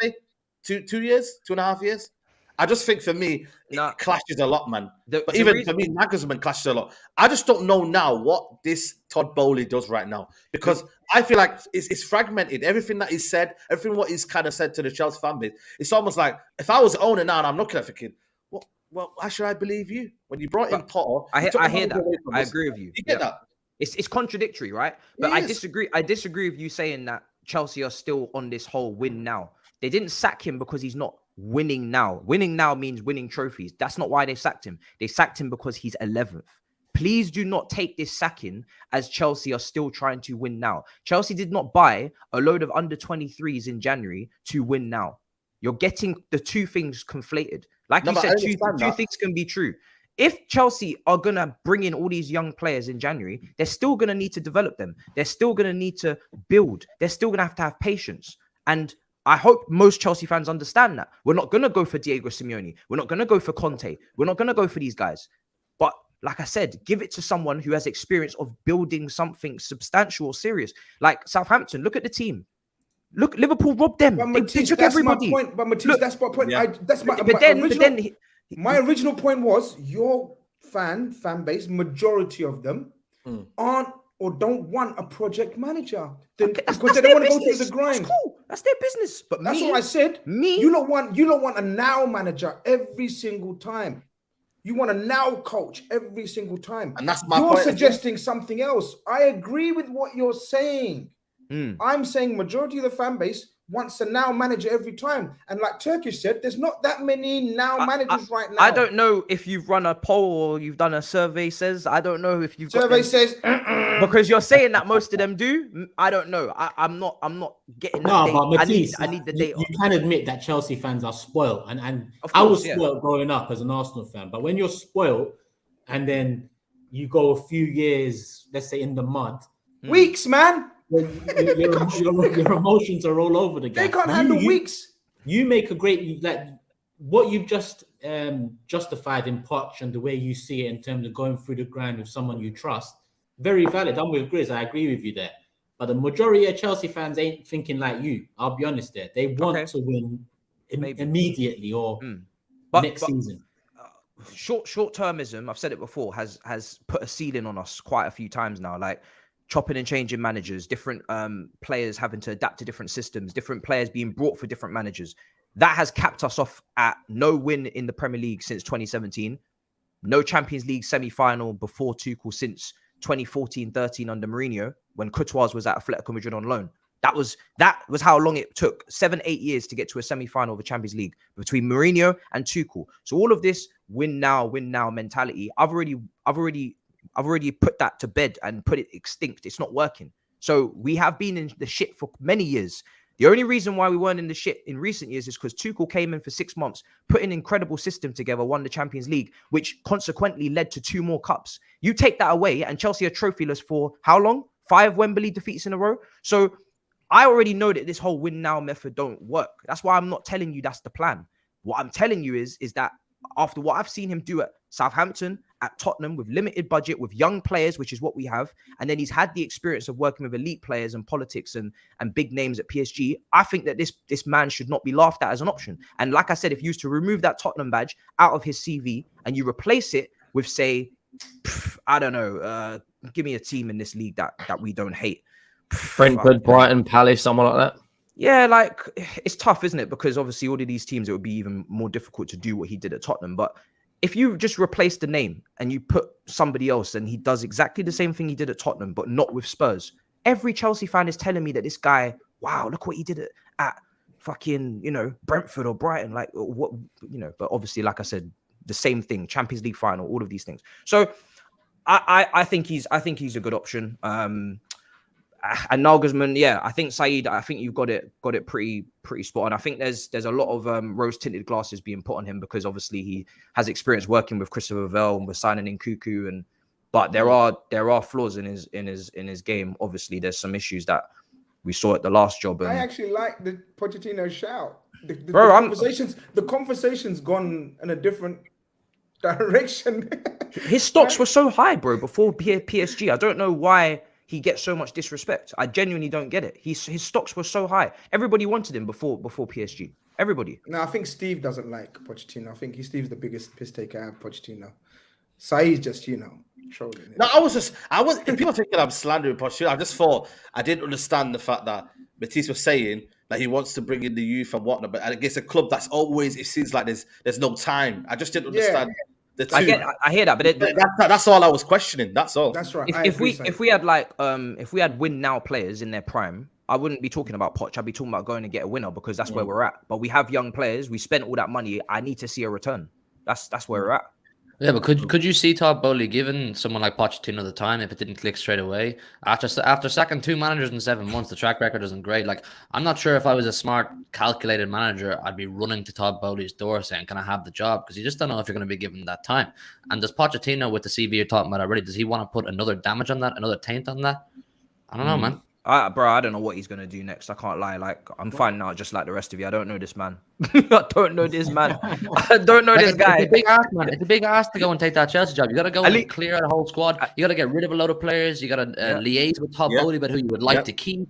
say? 2 years? 2.5 years? I just think for me, it clashes a lot, man. For me, Nagelsmann clashes a lot. I just don't know now what this Todd Bowley does right now, because I feel like it's fragmented. Everything that he's said, everything what he's kind of said to the Chelsea fan base, it's almost like if I was the owner now and I'm looking at thinking, well, why should I believe you? When you brought in Potter, I hear that. I agree with you. You get that? It's contradictory, right? But I disagree. I disagree with you saying that Chelsea are still on this whole win now. They didn't sack him because he's not winning now. Winning now means winning trophies. That's not why they sacked him. They sacked him because he's 11th. Please do not take this sacking as Chelsea are still trying to win now. Chelsea did not buy a load of under 23s in January to win now. You're getting the two things conflated. Like you said, two things can be true. if Chelsea are going to bring in all these young players in January, they're still going to need to develop them. They're still going to need to build. They're still going to have patience. And I hope most Chelsea fans understand that. We're not going to go for Diego Simeone. We're not going to go for Conte. We're not going to go for these guys. But like I said, give it to someone who has experience of building something substantial or serious. Like Southampton, look at the team. Look, Liverpool robbed them. They took everybody. But Matisse, that's my point. Yeah. My original point was your fan base, majority of them aren't or don't want a project manager. Because they don't want to go through the grind. That's cool. That's their business. But that's what I said. You don't want a now manager every single time. You want a now coach every single time. And that's my point. You're suggesting something else. I agree with what you're saying. I'm saying majority of the fan base wants a now manager every time. And like Turkish said, there's not that many now managers right now. I don't know if you've run a poll or you've done a survey says. I don't know if you've survey says because you're saying that most of them do. I don't know. I'm not getting no, but Matisse, I need the data. You can admit that Chelsea fans are spoiled. And course, I was spoiled growing up as an Arsenal fan. But when you're spoiled and then you go a few years, let's say in the mud. Weeks, man. Your emotions are all over the game. They can't handle weeks. You make a great what you've just justified in Poch and the way you see it in terms of going through the grind with someone you trust. Very valid. I'm with Grizz. I agree with you there. But the majority of Chelsea fans ain't thinking like you. I'll be honest there. They want to win immediately or next season. Short-termism, I've said it before, has put a ceiling on us quite a few times now. Like chopping and changing managers, different players having to adapt to different systems, different players being brought for different managers. That has capped us off at no win in the Premier League since 2017. No Champions League semi-final before Tuchel since 2014-13 under Mourinho, when Courtois was at Atletico Madrid on loan. That was how long it took, 7-8 years to get to a semi-final of the Champions League between Mourinho and Tuchel. So all of this win now mentality, I've already put that to bed and put it extinct. It's not working. So we have been in the shit for many years. The only reason why we weren't in the shit in recent years is because Tuchel came in for 6 months, put an incredible system together, won the Champions League, which consequently led to 2 more cups. You take that away and Chelsea are trophyless for how long? 5 Wembley defeats in a row. So I already know that this whole win now method don't work. That's why I'm not telling you that's the plan. What I'm telling you is that after what I've seen him do at Southampton, at Tottenham, with limited budget, with young players, which is what we have, and then he's had the experience of working with elite players and politics and big names at PSG, I think that this man should not be laughed at as an option. And like I said, if you used to remove that Tottenham badge out of his CV and you replace it with, say, I don't know, give me a team in this league that we don't hate. Brentford, Brighton, Palace, someone like that. Yeah, like it's tough, isn't it? Because obviously all of these teams, it would be even more difficult to do what he did at Tottenham. But if you just replace the name and you put somebody else and he does exactly the same thing he did at Tottenham, but not with Spurs, every Chelsea fan is telling me that this guy, wow, look what he did at fucking, Brentford or Brighton. Like, what, but obviously, like I said, the same thing, Champions League final, all of these things. So I think he's a good option. And Nagelsmann, yeah, I think SAEED, I think you've got it pretty spot on. I think there's a lot of rose-tinted glasses being put on him because obviously he has experience working with Christopher Vell and we're signing in Cuckoo, but there are flaws in his game. Obviously, there's some issues that we saw at the last job. I actually like the Pochettino shout. The conversation's gone in a different direction. His stocks were so high, bro, before PSG. I don't know why he gets so much disrespect. I genuinely don't get it. His stocks were so high. Everybody wanted him before PSG. Everybody. No, I think Steve doesn't like Pochettino. I think Steve's the biggest piss taker out of Pochettino. SAEED's just, trolling it. No, I was people thinking I'm slandering Pochettino. I just thought I didn't understand the fact that Matisse was saying that he wants to bring in the youth and whatnot, but against a club that's always, it seems like there's no time. I just didn't understand. Yeah. I hear that, but that's all I was questioning. That's all. That's right. If we had win now players in their prime, I wouldn't be talking about Poch. I'd be talking about going and get a winner because that's where we're at. But we have young players. We spent all that money. I need to see a return. That's where we're at. Yeah, but could you see Todd Bowley giving someone like Pochettino the time if it didn't click straight away? After sacking 2 managers in 7 months, the track record isn't great. Like, I'm not sure if I was a smart, calculated manager, I'd be running to Todd Bowley's door saying, "Can I have the job?" Because you just don't know if you're going to be given that time. And does Pochettino, with the CV you're talking about already, does he want to put another damage on that, another taint on that? I don't know, man. Bro, I don't know what he's gonna do next. I can't lie. Like, I'm finding out just like the rest of you. I don't know this man. I don't know this man. I don't know this guy. It's a big ask, man. It's a big ask to go and take that Chelsea job. You got to go and clear out a whole squad. You got to get rid of a load of players. You got to liaise with Todd Bowley about who you would like to keep.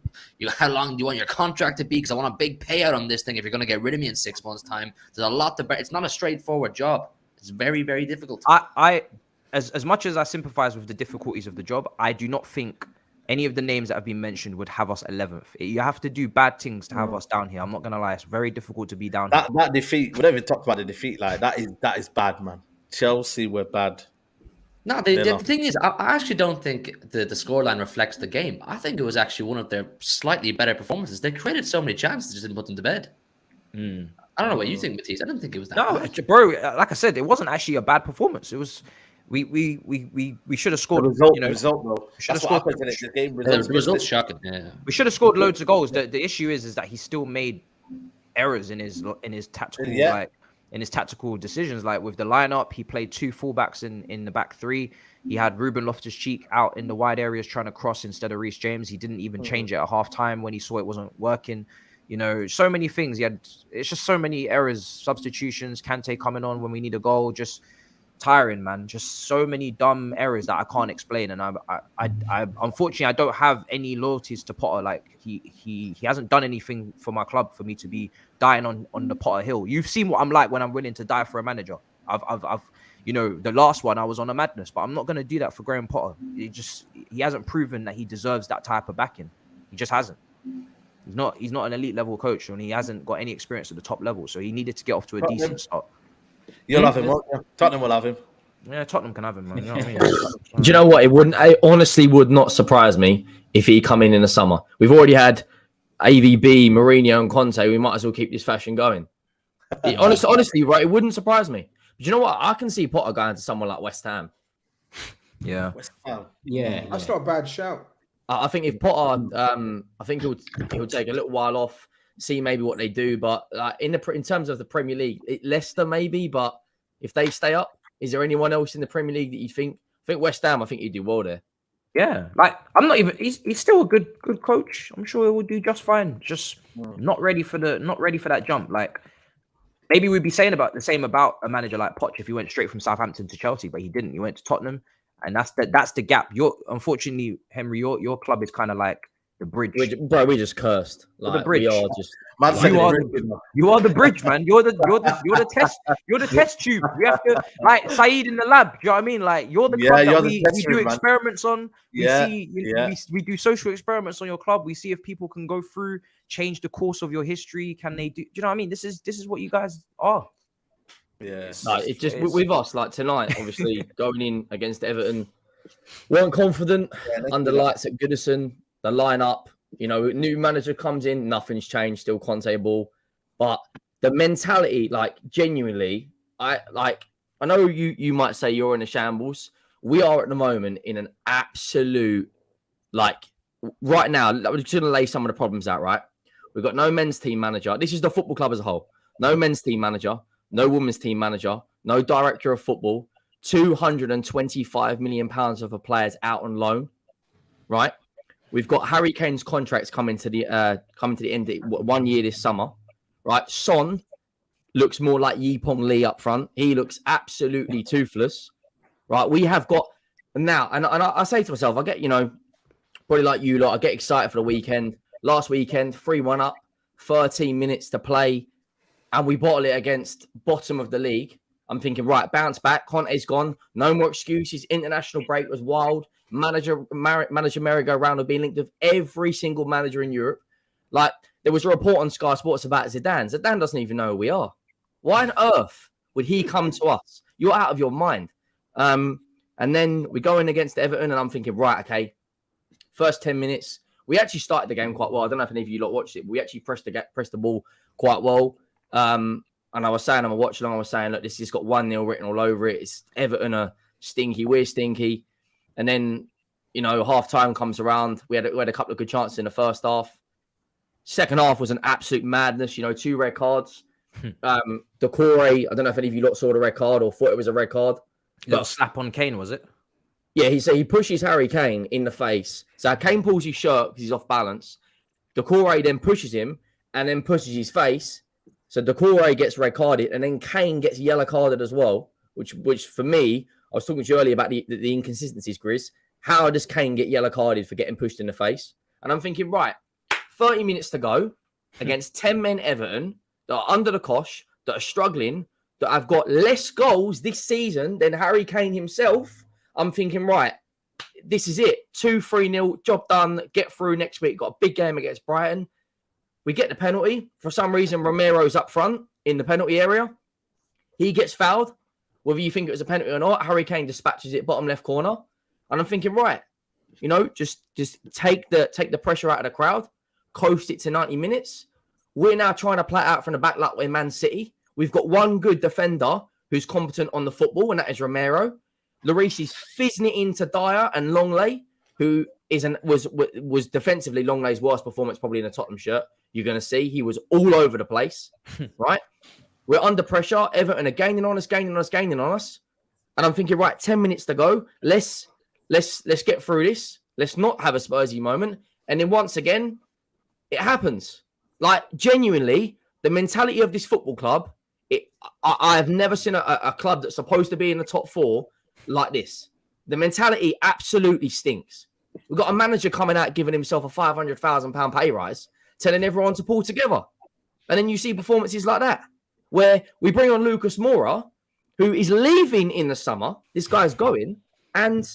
How long do you want your contract to be? Because I want a big payout on this thing. If you're going to get rid of me in 6 months' time, there's a lot to bear. It's not a straightforward job. It's very, very difficult. As much as I sympathize with the difficulties of the job, I do not think any of the names that have been mentioned would have us 11th. You have to do bad things to have us down here. I'm not gonna lie; it's very difficult to be down here. That defeat, whatever you talk about the defeat, like that is bad, man. Chelsea were bad. No, the thing is, I actually don't think the scoreline reflects the game. I think it was actually one of their slightly better performances. They created so many chances, just didn't put them to bed. I don't know what you think, Matisse. I don't think it was that. No, bad. bro. Like I said, it wasn't actually a bad performance. It was. We should have scored. Result though. Should have scored. The game results shocking. Yeah. We should have scored loads of goals. The issue is that he still made errors in his tactical in his tactical decisions. Like with the lineup, he played 2 fullbacks in the back 3. He had Ruben Loftus-Cheek out in the wide areas trying to cross instead of Reece James. He didn't even change it at half time when he saw it wasn't working. So many things. It's just so many errors, substitutions, Kante coming on when we need a goal, just tiring, man. Just so many dumb errors that I can't explain. And I unfortunately I don't have any loyalties to Potter. Like he hasn't done anything for my club for me to be dying on the Potter hill. You've seen what I'm like when I'm willing to die for a manager. I've the last one I was on a madness, but I'm not gonna do that for Graham Potter. He hasn't proven that he deserves that type of backing. He just hasn't. He's not an elite level coach, and he hasn't got any experience at the top level. So he needed to get off to a decent start. You'll have him, won't you? Tottenham will have him. Yeah, Tottenham can have him, man. You know what I mean? Do you know what? It honestly would not surprise me if he come in the summer. We've already had AVB, Mourinho, and Conte. We might as well keep this fashion going. Honestly, right? It wouldn't surprise me. But you know what? I can see Potter going to someone like West Ham. Yeah. West Ham. Yeah. That's not a bad shout. I think if Potter, I think he'll take a little while off, see maybe what they do. But in terms of the Premier League, Leicester maybe. But if they stay up, is there anyone else in the Premier League that you think? I think West Ham. I think he'd do well there. Yeah, like I'm not even. He's still a good coach. I'm sure he will do just fine. Just not ready for that jump. Like maybe we'd be saying about the same about a manager like Poch if he went straight from Southampton to Chelsea, but he didn't. He went to Tottenham, and that's the gap. Unfortunately, Henry, your club is kind of like the bridge. We're just cursed. Like, the bridge. We are just. You are the bridge, man. You're the test tube. We have to like SAEED in the lab. Do you know what I mean? Like you're the club that we do experiments on. We do social experiments on your club. We see if people can go through, change the course of your history. Can they do? Do you know what I mean? This is what you guys are. Yeah. It's just with us. Like tonight, obviously going in against Everton, weren't confident under lights at Goodison. The lineup. New manager comes in, nothing's changed, still Conte ball. But the mentality, like genuinely, I know you might say you're in a shambles. We are at the moment in an absolute, right now, we're just going to lay some of the problems out, right? We've got no men's team manager. This is the football club as a whole. No men's team manager, no women's team manager, no director of football, £225 million of a players out on loan, right? We've got Harry Kane's contracts coming to the end of 1 year this summer, right? Son looks more like Yipong Lee up front. He looks absolutely toothless, right? We have got now, and I say to myself, I get, probably like you lot, I get excited for the weekend. Last weekend, 3-1 up, 13 minutes to play, and we bottle it against bottom of the league. I'm thinking, right, bounce back. Conte's gone. No more excuses. International break was wild. Manager merry-go-round have been linked with every single manager in Europe. Like, there was a report on Sky Sports about Zidane. Zidane doesn't even know who we are. Why on earth would he come to us? You're out of your mind. And then we go in against Everton, and I'm thinking, right, okay, first 10 minutes, we actually started the game quite well. I don't know if any of you lot watched it, but we actually pressed the ball quite well. I and I was saying, I'm a watch along, I was saying, look, this has got 1-0 written all over it. It's Everton are stinky, we're stinky. And then, you know, half time comes around. We had a couple of good chances in the first half. Second half was an absolute madness, you know, 2 red cards. Decore, I don't know if any of you lot saw the red card or thought it was a red card. Little slap on Kane, was it? Yeah, he pushes Harry Kane in the face. So Kane pulls his shirt because he's off balance. Decore then pushes him and then pushes his face. So Decore gets red carded and then Kane gets yellow carded as well, which for me, I was talking to you earlier about the inconsistencies, Grizz. How does Kane get yellow carded for getting pushed in the face? And I'm thinking, right, 30 minutes to go against 10 men Everton that are under the cosh, that are struggling, that have got less goals this season than Harry Kane himself. I'm thinking, right, this is it. 2-3-0, job done, get through next week. Got a big game against Brighton. We get the penalty. For some reason, Romero's up front in the penalty area. He gets fouled. Whether you think it was a penalty or not, Harry Kane dispatches it bottom left corner. And I'm thinking, right, you know, just take the pressure out of the crowd, coast it to 90 minutes. We're now trying to play out from the back like we're Man City. We've got one good defender who's competent on the football, and that is Romero. Lloris is fizzing it into Dyer and Longley, who was defensively Longley's worst performance probably in a Tottenham shirt. You're going to see he was all over the place, right? We're under pressure. Everton are gaining on us. And I'm thinking, right, 10 minutes to go. Let's get through this. Let's not have a Spursy moment. And then once again, it happens. Like, genuinely, the mentality of this football club, I have never seen a club that's supposed to be in the top 4 like this. The mentality absolutely stinks. We've got a manager coming out giving himself a £500,000 pay rise, telling everyone to pull together. And then you see performances like that, where we bring on Lucas Moura, who is leaving in the summer. This guy's going, and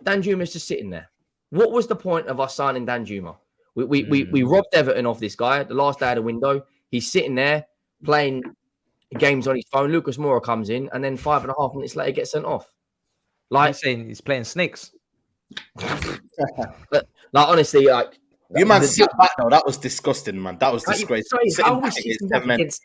Danjuma's just sitting there. What was the point of us signing Danjuma? We robbed Everton off this guy the last day of the window. He's sitting there playing games on his phone. Lucas Moura comes in, and then 5.5 minutes later gets sent off. Like, I'm saying he's playing snakes. like honestly, like you man sat back though. That was disgusting, man. That was disgraceful. How was against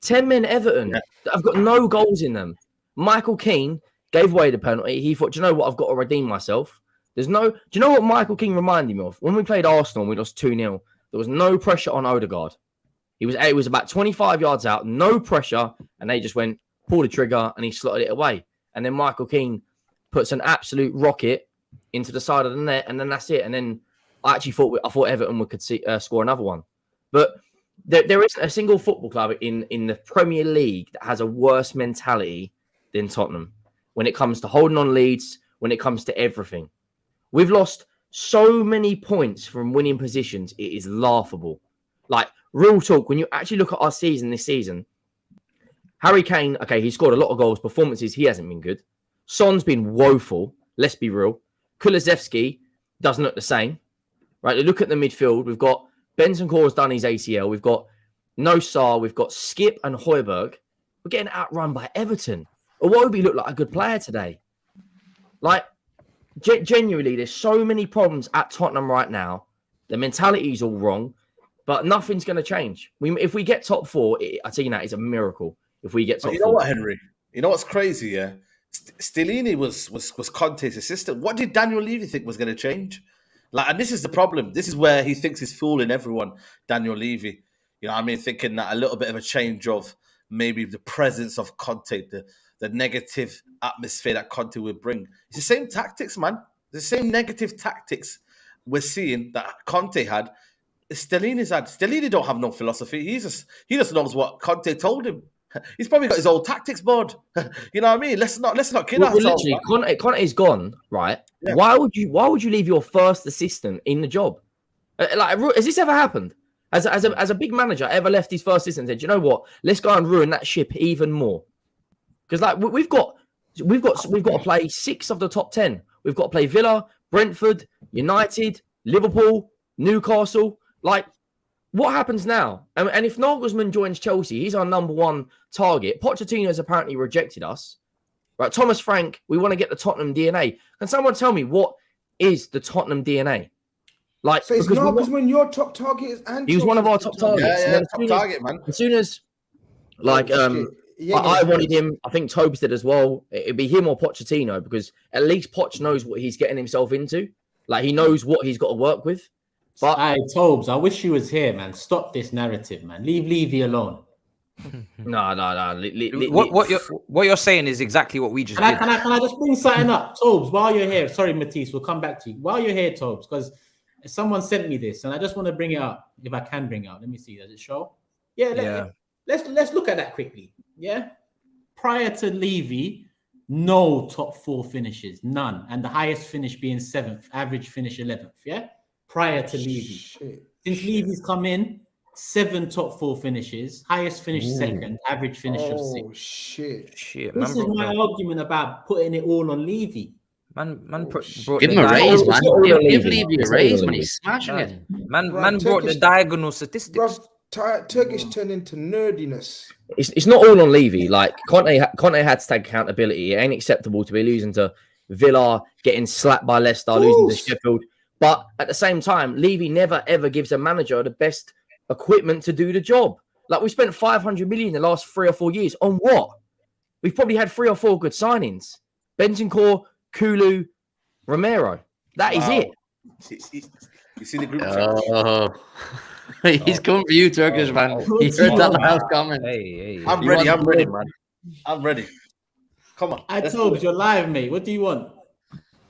10 men Everton that have got no goals in them? Michael Keane gave away the penalty. He thought, do you know what? I've got to redeem myself. Do you know what Michael Keane reminded me of? When we played Arsenal and we lost 2-0, there was no pressure on Odegaard. It was about 25 yards out, no pressure, and they just went, pull the trigger, and he slotted it away. And then Michael Keane puts an absolute rocket into the side of the net, and then that's it. And then I thought Everton could score another one. But there isn't a single football club in the Premier League that has a worse mentality than Tottenham when it comes to holding on leads, when it comes to everything. We've lost so many points from winning positions. It is laughable. Like, real talk, when you actually look at our season this season, Harry Kane, okay, he scored a lot of goals. Performances, he hasn't been good. Son's been woeful. Let's be real. Kulusevski doesn't look the same. Right, look at the midfield. We've got Bentancur's done his ACL. We've got Nosar. We've got Skip and Højbjerg. We're getting outrun by Everton. Iwobi looked like a good player today. Like, genuinely, there's so many problems at Tottenham right now. The mentality is all wrong, but nothing's going to change. If we get top 4, I tell you now, it's a miracle. If we get top 4. You know what, Henry? You know what's crazy, yeah? Stellini was Conte's assistant. What did Daniel Levy think was going to change? Like, and this is the problem. This is where he thinks he's fooling everyone, Daniel Levy. You know what I mean? Thinking that a little bit of a change of maybe the presence of Conte, the negative atmosphere that Conte would bring. It's the same tactics, man. The same negative tactics we're seeing that Conte had, Stellini's had. Stellini don't have no philosophy. He just knows what Conte told him. He's probably got his old tactics board. You know what I mean? Let's not kid ourselves. Literally, Conte's gone, right? Yeah. Why would you leave your first assistant in the job? Like, has this ever happened? As a big manager ever left his first assistant and said, you know what? Let's go and ruin that ship even more. Because like we've got to play 6 of the top 10. We've got to play Villa, Brentford, United, Liverpool, Newcastle. Like, what happens now? And if Nagelsmann joins Chelsea, he's our number 1 target. Pochettino's apparently rejected us. Right, Thomas Frank, we want to get the Tottenham DNA. Can someone tell me what is the Tottenham DNA? Like, so it's Nagelsmann your top target, and he was one of our top targets. Yeah, top target, man. As soon as Like, I wanted him. I think Tobes did as well. It'd be him or Pochettino because at least Poch knows what he's getting himself into. Like, he knows what he's got to work with. But Tobes, I wish you was here, man. Stop this narrative, man. Leave Levy alone. No. What you're saying is exactly what we just did. Can I just bring something up, Tobes? While you're here, sorry, Matisse, we'll come back to you. While you're here, Tobes, because someone sent me this, and I just want to bring it up. If I can bring it up, let me see. Does it show? Let's look at that quickly. Yeah, prior to Levy, no top 4 finishes, none, and the highest finish being 7th, average finish 11th. Yeah, prior to Levy. Since Levy's come in, 7 top 4 finishes, highest finish 2nd, average finish of 6th. Shit. This is my argument about putting it all on Levy. Man give him a raise, man. Give Levy a raise when he's smashing it. Man brought the diagonal statistics. Turkish turned into nerdiness. It's not all on Levy. Like, Conte had to take accountability. It ain't acceptable to be losing to Villa, getting slapped by Leicester, losing to Sheffield. But at the same time, Levy never ever gives a manager the best equipment to do the job. Like, we spent 500 million the last 3 or 4 years on what? We've probably had 3 or 4 good signings. Bentancur, Kulu, Romero. That is it. You see the group chat? He's coming for you, Turkish man. He heard that last comment. Hey. I'm ready, man. I'm ready. Come on. I told you, you're live, mate. What do you want?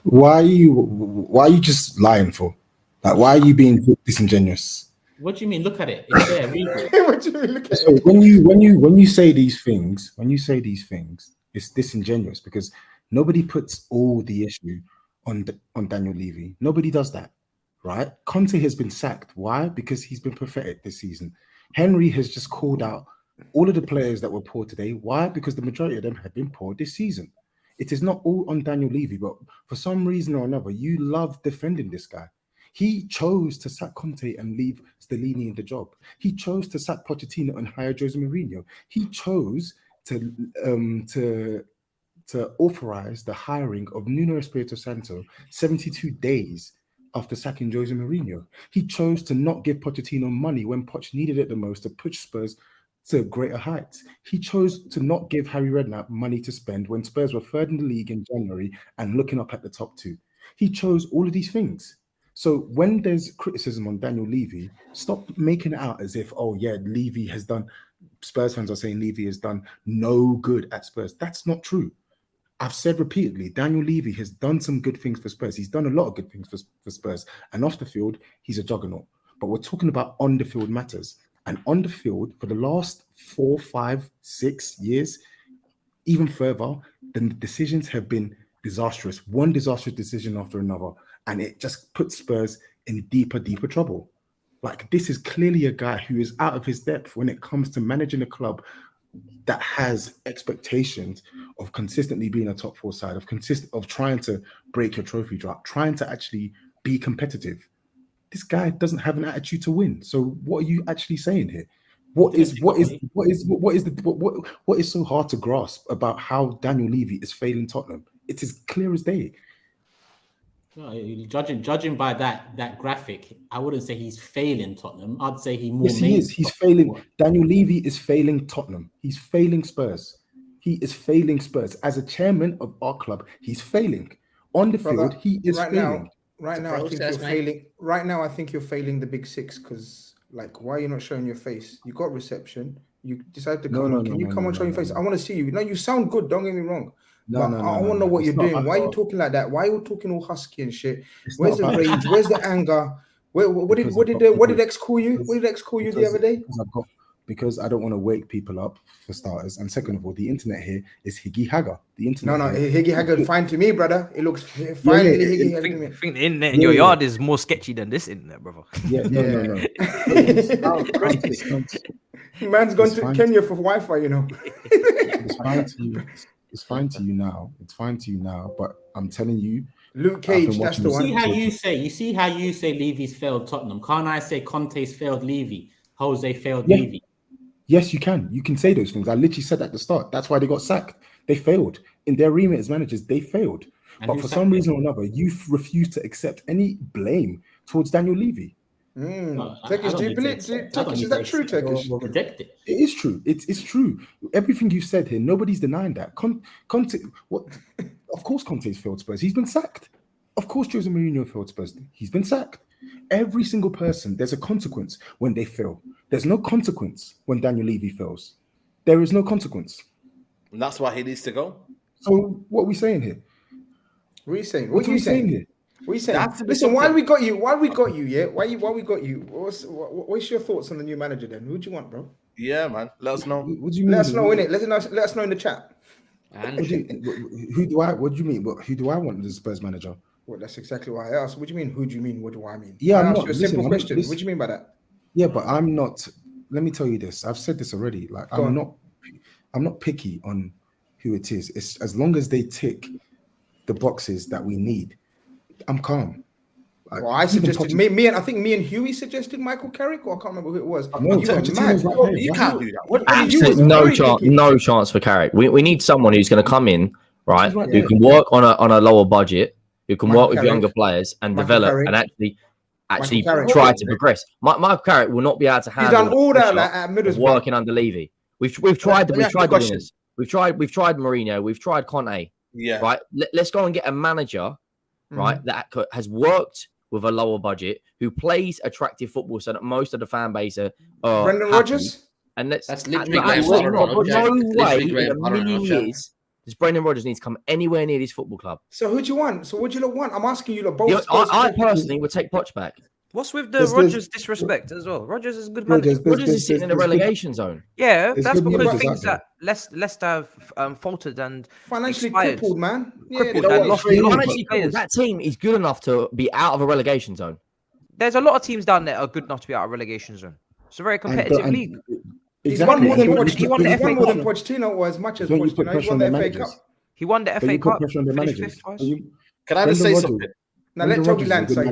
Why are you just lying for? Like, why are you being disingenuous? What do you mean? Look at it. It's there. Read it. What do you mean? Look at so it. when you say these things, it's disingenuous because nobody puts all the issue on Daniel Levy. Nobody does that, right? Conte has been sacked. Why? Because he's been pathetic this season. Henry has just called out all of the players that were poor today. Why? Because the majority of them have been poor this season. It is not all on Daniel Levy, but for some reason or another, you love defending this guy. He chose to sack Conte and leave Stellini in the job. He chose to sack Pochettino and hire Jose Mourinho. He chose to authorize the hiring of Nuno Espirito Santo 72 days after sacking Jose Mourinho. He chose to not give Pochettino money when Poch needed it the most to push Spurs to greater heights. He chose to not give Harry Redknapp money to spend when Spurs were 3rd in the league in January and looking up at the top 2. He chose all of these things. So when there's criticism on Daniel Levy, stop making it out as if, oh yeah, Levy has done, Spurs fans are saying Levy has done no good at Spurs. That's not true. I've said repeatedly, Daniel Levy has done some good things for Spurs. He's done a lot of good things for Spurs. And off the field, he's a juggernaut. But we're talking about on the field matters. And on the field, for the last 4, 5, 6 years, even further, the decisions have been disastrous. One disastrous decision after another. And it just puts Spurs in deeper trouble. Like, this is clearly a guy who is out of his depth when it comes to managing a club that has expectations of consistently being a top 4 side, of trying to break your trophy drought, trying to actually be competitive. This guy doesn't have an attitude to win. So what are you actually saying here? What is so hard to grasp about how Daniel Levy is failing Tottenham? It is clear as day. No, judging by that graphic, I wouldn't say he's failing Tottenham. I'd say he is. He's failing. Daniel Levy is failing Tottenham. He's failing Spurs. He is failing Spurs. As a chairman of our club, he's failing. On the field, he is failing. Right now, I think you're failing. Right now, I think you're failing the big 6 because, like, why are you not showing your face? You got reception. You decided to come. Can you come on, show your face? I want to see you. No, you sound good. Don't get me wrong. I want to know what you're doing. Why are you talking like that? Why are you talking all husky and shit? Where's the rage? Where's the anger? What did X call you? What did X call you the other day? Because I don't want to wake people up, for starters, and second of all, the internet here is HUGH. The internet. No, HUGH fine to me, brother. It looks fine. I think the internet in your yard is more sketchy than this internet, brother. No. Man's gone to Kenya for Wi-Fi, you know. It's fine to you. It's fine to you now. It's fine to you now. But I'm telling you, Luke Cage, that's the one. You see how you say Levy's failed Tottenham. Can't I say Conte's failed Levy? Jose failed Levy. Yes, you can. You can say those things. I literally said at the start. That's why they got sacked. They failed. In their remit as managers, they failed. But for some reason or another, you refuse to accept any blame towards Daniel Levy. Turkish, do you believe? Turkish, is that true, Turkish? Reject it. It is true. It's true. Everything you said here, nobody's denying that. Conte, what? Of course, Conte's failed Spurs. He's been sacked. Of course, Jose Mourinho failed Spurs. He's been sacked. Every single person, there's a consequence when they fail. There's no consequence when Daniel Levy fails. There is no consequence. And that's why he needs to go. So what are we saying here? What are you saying? What are we saying here? What are you saying? Listen, why we got you? Why we got you? Yeah, why we got you? What's your thoughts on the new manager then? Who do you want, bro? Yeah, man. Let us know. What do you mean? Let us know in it. Let us know in the chat. What do you mean? Who do I want as Spurs manager? Well, that's exactly why I asked. What do you mean? Who do you mean? What do I mean? Yeah, I asked you a simple question. What do you mean by that? Yeah, but I'm not. Let me tell you this. I've said this already. Like, I'm not picky on who it is. It's as long as they tick the boxes that we need, I'm calm. Like, well, I suggested me and I think me and Hughie suggested Michael Carrick, or I can't remember who it was. No, you can't do that. Absolutely no chance for Carrick. We need someone who's going to come in, right? Who can work on a lower budget, who can work with younger players and develop and actually try to progress. Michael Carrick will not be able to handle. He's done all that at Middlesbrough. Working under Levy. We've tried doing this. We've tried Mourinho. We've tried Conte. Yeah. Right. Let's go and get a manager, right, that has worked with a lower budget, who plays attractive football, so that most of the fan base are Brendan Rodgers. And that's literally no way in a million years does Brendan Rodgers need to come anywhere near this football club. So who do you want? So what do you want? I'm asking you both. I personally would take Poch back. What's with the Rodgers disrespect as well? Rodgers is a good manager. Rodgers is sitting in the relegation zone. Yeah, that's because things that Leicester have faltered and financially crippled, man. That team is good enough to be out of a relegation zone. There's a lot of teams down there are good enough to be out of a relegation zone. It's a very competitive league. He's won more than Pochettino, or as much as Pochettino. He won the FA Cup. He won the FA Cup. Can I just say something? Now let Toby Land say.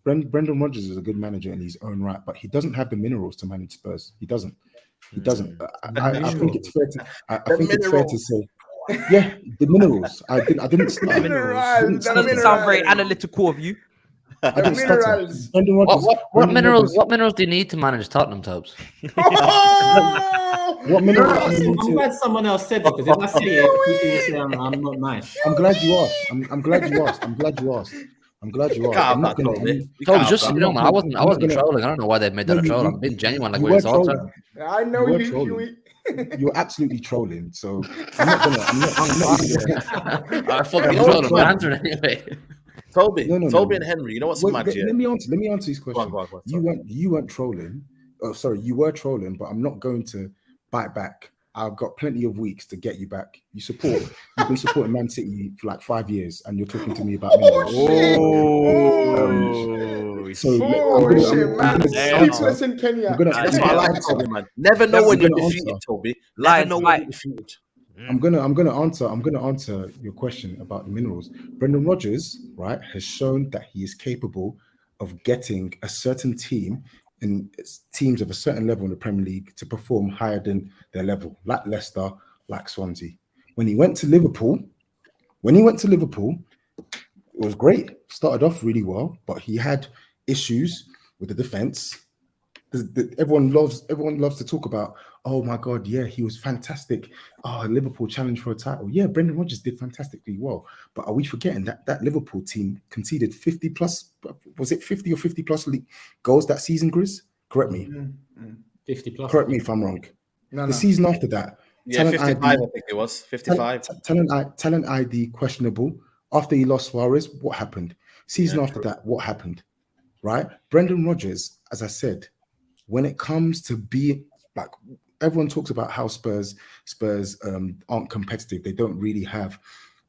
Brendan Rodgers is a good manager in his own right, but he doesn't have the minerals to manage Spurs. He doesn't. I think it's fair to. I think it's fair to say. Yeah, the minerals. I didn't start. That doesn't sound very analytical of you. I didn't start. What minerals do you need to manage Tottenham, Tobes? What minerals? I'm glad someone else said it, because if I say it, people will say I'm not nice. I'm glad you asked. I'm glad you asked. I'm not going to. I wasn't trolling. I don't know why they made that a troll. I'm being genuine, like we thought. I know you. You're absolutely trolling. So I'm not gonna. I fucking trolling. I'm answering anyway. Toby and Henry. You know what's mad here? Let me answer this question. Go on. You weren't trolling. Oh, sorry, you were trolling, but I'm not going to bite back. I've got plenty of weeks to get you back. You've been supporting Man City for like 5 years, and you're talking to me about minerals. That's what I like, Toby, man. Never know when you're defeated, Toby. Never know when you're defeated. I'm gonna answer your question about the minerals. Brendan Rodgers, right, has shown that he is capable of getting a certain team and teams of a certain level in the Premier League to perform higher than their level, like Leicester, like Swansea. When he went to Liverpool, it was great. Started off really well, but he had issues with the defense. Everyone loves to talk about, oh my God, yeah, he was fantastic. Oh, Liverpool challenged for a title. Yeah, Brendan Rodgers did fantastically well. But are we forgetting that Liverpool team conceded 50 plus, was it 50 or 50 plus goals that season, Grizz? Correct me. 50 plus. Correct me if I'm wrong. The season after that. Yeah, 55, I think it was. 55. Talent ID questionable. After he lost Suarez, what happened? Season after that, what happened? Right? Brendan Rodgers, as I said, when it comes to being like, everyone talks about how Spurs aren't competitive. They don't really have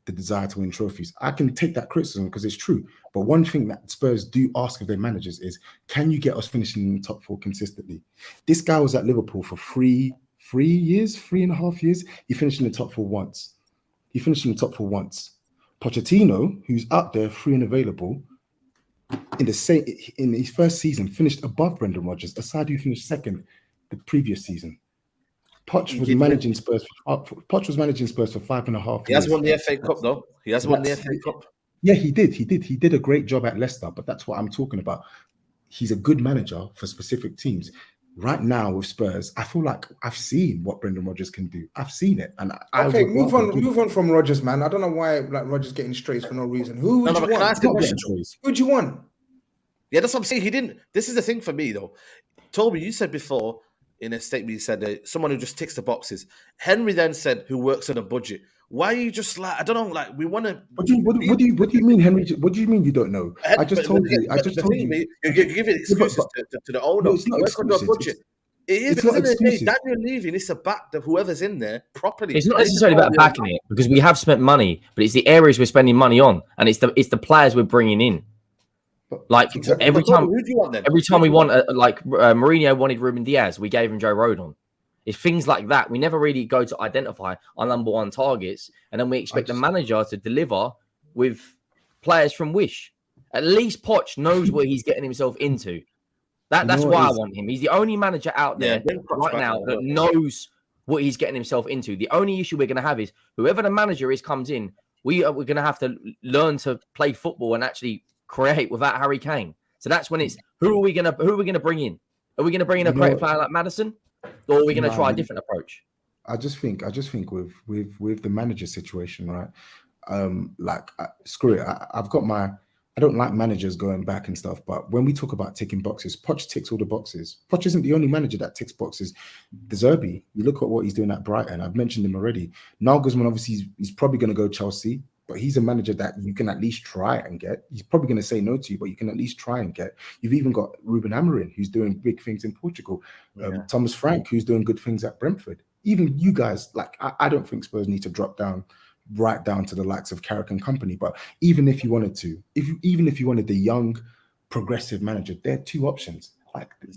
the desire to win trophies. I can take that criticism because it's true. But one thing that Spurs do ask of their managers is, can you get us finishing in the top four consistently? This guy was at Liverpool for 3.5 years. He finished in the top four once. Pochettino, who's up there free and available, in his first season, finished above Brendan Rodgers, aside who finished second the previous season. Poch was managing Spurs for 5.5 years. He has won the FA Cup, though. Yeah, he did. He did a great job at Leicester, but that's what I'm talking about. he's a good manager for specific teams. Right now with Spurs, I feel like I've seen what Brendan Rodgers can do. I've seen it, and okay, move on from Rodgers, man. I don't know why like Rodgers getting strays for no reason. Who would you want? Who'd you want? Yeah, that's what I'm saying. He didn't. This is the thing for me, though. Toby, you said before in a statement, you said someone who just ticks the boxes. Henry then said, "Who works on a budget." Why are you just like, I don't know, like we want to. What do you mean, Henry? What do you mean you don't know? I just told you. I just told you. You're giving excuses to the owner. No, it's not excuses. It is, because at the end of the day, Daniel Levy needs to back whoever's in there properly. It's not necessarily about backing it, because we have spent money, but it's the areas we're spending money on, and it's the players we're bringing in. Like every time we want, Mourinho wanted Ruben Diaz, we gave him Joe Rodon. It's things like that. We never really go to identify our number one targets, and then we expect the manager to deliver with players from Wish. At least Poch knows what he's getting himself into. That's why I want him. He's the only manager out there right now that knows what he's getting himself into. The only issue we're going to have is whoever the manager is comes in, we're going to have to learn to play football and actually create without Harry Kane. So that's when it's who are we going to bring in? Are we going to bring in a creative player like Maddison, or are we going to try a different approach? I just think with the manager situation, right? Screw it. I don't like managers going back and stuff, but when we talk about ticking boxes, Poch ticks all the boxes. Poch isn't the only manager that ticks boxes. The Zerbi, you look at what he's doing at Brighton. I've mentioned him already. Nagelsmann, obviously, he's probably going to go Chelsea, but he's a manager that you can at least try and get. He's probably going to say no to you, but you can at least try and get. You've even got Ruben Amorim, who's doing big things in Portugal. Thomas Frank, who's doing good things at Brentford. Even you guys, I don't think Spurs need to drop down right down to the likes of Carrick and company. But even if you wanted to, even if you wanted the young, progressive manager, there are two options. Like there's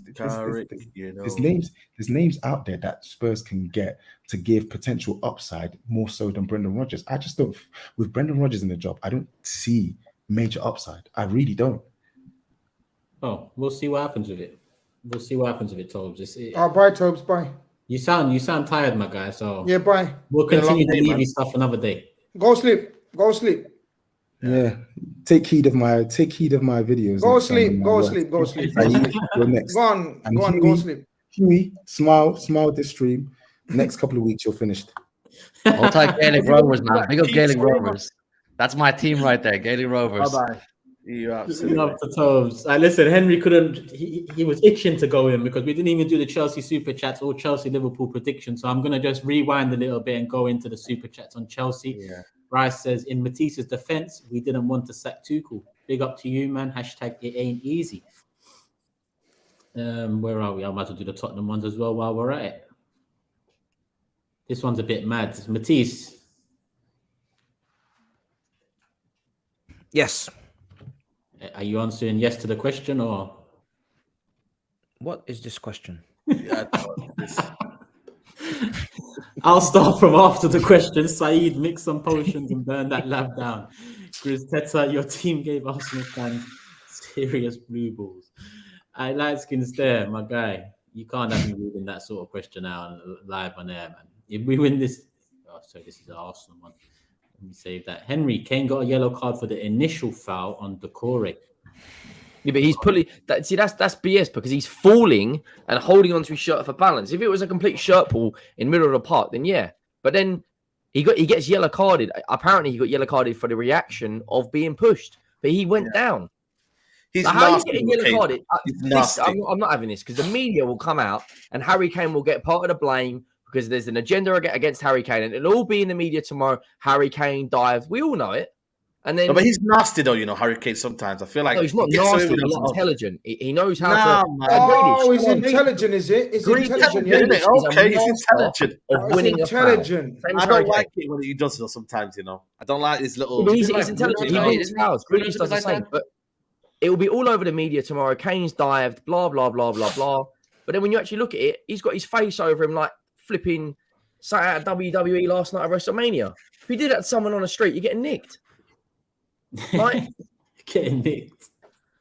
names out there that Spurs can get to give potential upside more so than Brendan Rodgers. I just don't. With Brendan Rodgers in the job, I don't see major upside. I really don't. Oh, we'll see what happens with it. We'll see what happens with it, Tobes. Bye, Tobes. Bye. You sound tired, my guy. So yeah, bye. We'll continue to leave stuff another day. Go sleep. Yeah. Take heed of my videos. Go sleep. You're next. Go on, go sleep. Hughie, smile this stream. Next couple of weeks, you're finished. I'll take Gaelic Rovers, man. Big up Gaelic Rovers. That's my team right there, Gaelic Rovers. Bye-bye. You absolutely love the Toes. Listen, Henry couldn't. He was itching to go in because we didn't even do the Chelsea Super Chats or Chelsea Liverpool predictions. So I'm gonna just rewind a little bit and go into the Super Chats on Chelsea. Yeah. Rice says, in Matisse's defense, we didn't want to sack Tuchel. Big up to you, man. Hashtag it ain't easy. Where are we? I might as well do the Tottenham ones as well while we're at it. This one's a bit mad. Matisse. Yes. Are you answering yes to the question or? What is this question? I'll start from after the question. SAEED, mix some potions and burn that lab down. GRIZZ Teta, your team gave Arsenal fans serious blue balls. Light skins there, my guy. You can't have me reading that sort of question out live on air, man. If we win this, sorry, this is the Arsenal one. Let me save that. Henry, Kane got a yellow card for the initial foul on Decore. Yeah, but he's pulling that. See, that's BS because he's falling and holding onto his shirt for balance. If it was a complete shirt pull in the middle of the park, then yeah. But then he gets yellow carded. Apparently, he got yellow carded for the reaction of being pushed, but he went down. He's how are you getting yellow carded? I'm not having this because the media will come out and Harry Kane will get part of the blame because there's an agenda against Harry Kane, and it'll all be in the media tomorrow. Harry Kane dived. We all know it. And then, but he's nasty though, Harry Kane. Sometimes I feel like he's not nasty. He's intelligent. He knows how to. He's intelligent, is it? Is intelligent? Yeah. Okay, he's intelligent. Of winning intelligent. I don't like it when he does it sometimes. I don't like his little. He's intelligent. He wins fouls. Grealish does the same. But it will be all over the media tomorrow. Kane's dived. Blah blah blah blah blah. But then when you actually look at it, he's got his face over him like flipping sat out of WWE last night at WrestleMania. If you did that to someone on the street, you're getting nicked. Like getting nicked.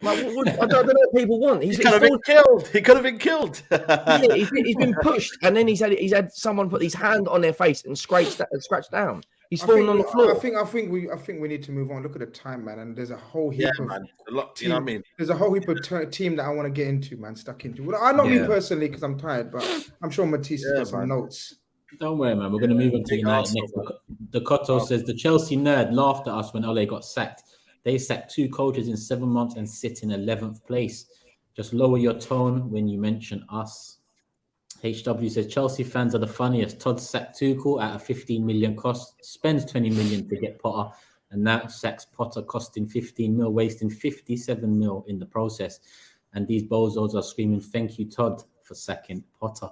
Like, I don't know what people want. He could have been killed. He could have been killed. Yeah, he's been pushed, and then he's had someone put his hand on their face and scratch down. He's falling on the floor. I think we need to move on. Look at the time, man. And there's a whole heap of man. You know what I mean? There's a whole heap of team that I want to get into, man. Stuck into. Well, I not me personally because I'm tired, but I'm sure Matisse has got some notes. Don't worry, man. We're going to move on to United next. Dakota says the Chelsea nerd laughed at us when Ole got sacked. They sacked 2 coaches in 7 months and sit in 11th place. Just lower your tone when you mention us. HW says Chelsea fans are the funniest. Todd sacked Tuchel at a 15 million cost, spends 20 million to get Potter, and now sacks Potter costing 15 mil, wasting 57 mil in the process. And these bozos are screaming, "Thank you, Todd, for sacking Potter."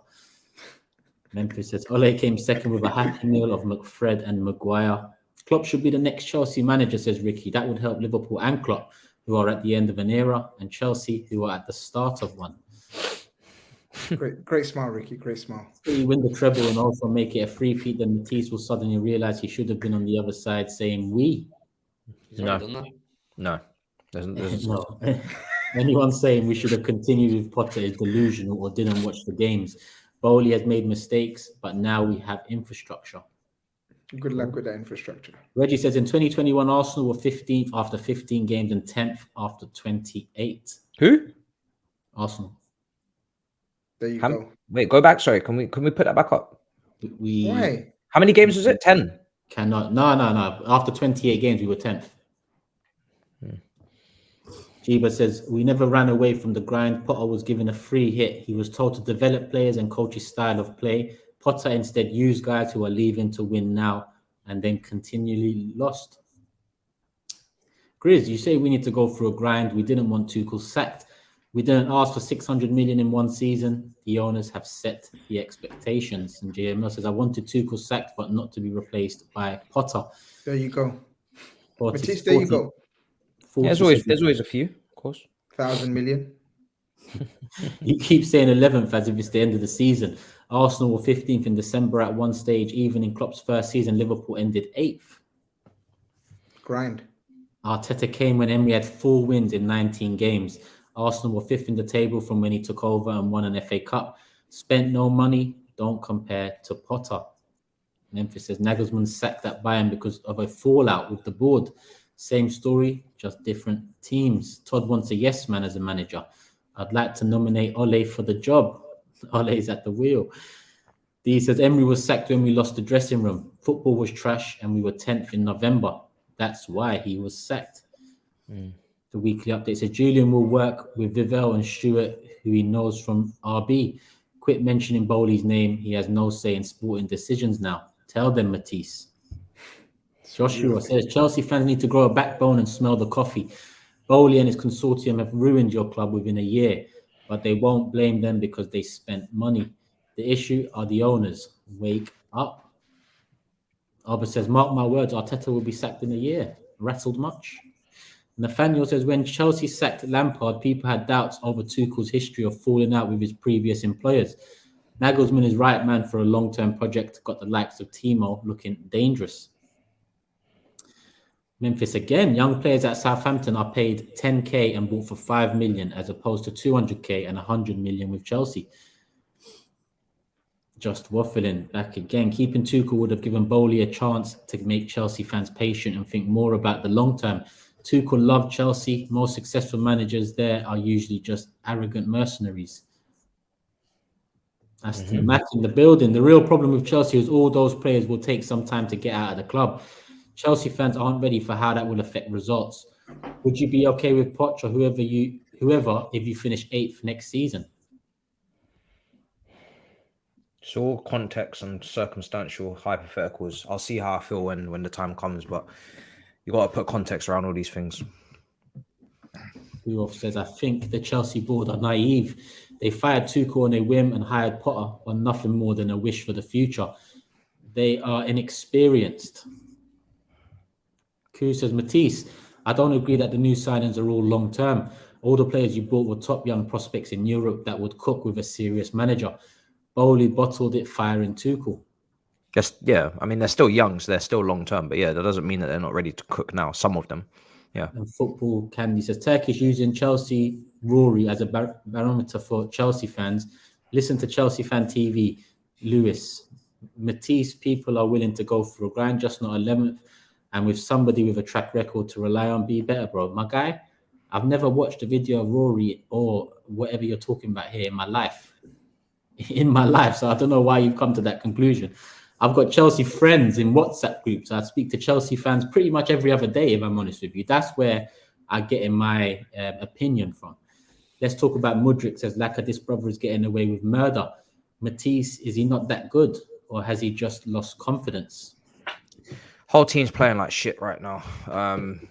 Memphis says Ole came second with a happy meal of McFred and Maguire. Klopp should be the next Chelsea manager, says Ricky. That would help Liverpool and Klopp, who are at the end of an era, and Chelsea, who are at the start of one. Great smile, Ricky. Great smile. You win the treble and also make it a free-peat, then Matisse will suddenly realize he should have been on the other side saying we. No. There's no. Anyone saying we should have continued with Potter is delusional or didn't watch the games. Bowley has made mistakes, but now we have infrastructure. Good luck with that infrastructure. Reggie says in 2021, Arsenal were 15th after 15 games and 10th after 28. Who? Arsenal. There you go. Wait, go back. Sorry, can we put that back up? Why? How many games was it? 10. Cannot. No. After 28 games, we were 10th. Jiba says, we never ran away from the grind. Potter was given a free hit. He was told to develop players and coach his style of play. Potter instead used guys who are leaving to win now and then continually lost. Grizz, you say we need to go through a grind. We didn't want Tuchel sacked. We didn't ask for 600 million in one season. The owners have set the expectations. And JML says, I wanted Tuchel sacked, but not to be replaced by Potter. There you go. 40, Matisse, there you go. There's always a few, of course. 1,000 million. You keep saying 11th as if it's the end of the season. Arsenal were 15th in December at one stage. Even in Klopp's first season, Liverpool ended 8th. Grind. Arteta came when Emery had 4 wins in 19 games. Arsenal were 5th in the table from when he took over and won an FA Cup. Spent no money. Don't compare to Potter. Memphis says Nagelsmann sacked at Bayern because of a fallout with the board. Same story, just different teams. Todd wants a yes man as a manager. I'd like to nominate Ole for the job. Ole's at the wheel. D says Emery was sacked when we lost the dressing room. Football was trash and we were 10th in November. That's why he was sacked. The weekly update says Julian will work with Vivell and Stewart, who he knows from RB. Quit mentioning Bowley's name. He has no say in sporting decisions now. Tell them, Matisse. Joshua says Chelsea fans need to grow a backbone and smell the coffee. Bowley and his consortium have ruined your club within a year, but they won't blame them because they spent money. The issue are the owners. Wake up. Albert says, mark my words, Arteta will be sacked in a year. Rattled much? Nathaniel says, when Chelsea sacked Lampard, people had doubts over Tuchel's history of falling out with his previous employers. Nagelsmann is right man for a long-term project, got the likes of Timo looking dangerous. Memphis again, young players at Southampton are paid 10k and bought for 5 million as opposed to 200k and 100 million with Chelsea. Just waffling back again. Keeping Tuchel would have given Bowley a chance to make Chelsea fans patient and think more about the long term. Tuchel loved Chelsea. Most successful managers there are usually just arrogant mercenaries. That's the Mac in the building. The real problem with Chelsea is all those players will take some time to get out of the club. Chelsea fans aren't ready for how that will affect results. Would you be okay with Poch or whoever if you finish 8th next season? It's all context and circumstantial hypotheticals. I'll see how I feel when the time comes, but you got to put context around all these things. Rudolph says, I think the Chelsea board are naive. They fired Tuchel on a whim and hired Potter on nothing more than a wish for the future. They are inexperienced. Koo says, Matisse, I don't agree that the new signings are all long-term. All the players you bought were top young prospects in Europe that would cook with a serious manager. Bowley bottled it, firing Tuchel. Yes, yeah. I mean, they're still young, so they're still long-term. But yeah, that doesn't mean that they're not ready to cook now. Some of them, yeah. And Football Candy says, Turkish using Chelsea Rory as a barometer for Chelsea fans. Listen to Chelsea Fan TV, Lewis. Matisse, people are willing to go for a grind, just not 11th. And with somebody with a track record to rely on, be better, bro. My guy, I've never watched a video of Rory or whatever you're talking about here in my life. So I don't know why you've come to that conclusion. I've got Chelsea friends in WhatsApp groups. I speak to Chelsea fans pretty much every other day, if I'm honest with you. That's where I get in my opinion from. Let's talk about Mudryk. Says Laka, this brother is getting away with murder. Matisse, is he not that good? Or has he just lost confidence? Whole team's playing like shit right now.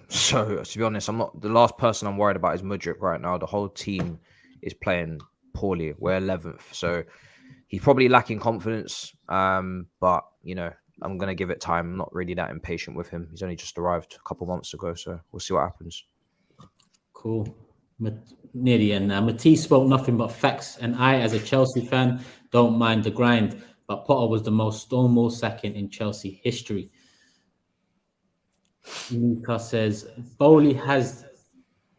So to be honest, I'm not the last person I'm worried about is Mudryk right now. The whole team is playing poorly. We're 11th. So he's probably lacking confidence. But you know, I'm gonna give it time. I'm not really that impatient with him. He's only just arrived a couple months ago, so we'll see what happens. Cool. Near the end now. Matisse spoke nothing but facts, and I, as a Chelsea fan, don't mind the grind. But Potter was the most Stonewall sacking in Chelsea history. Luca says Bowley has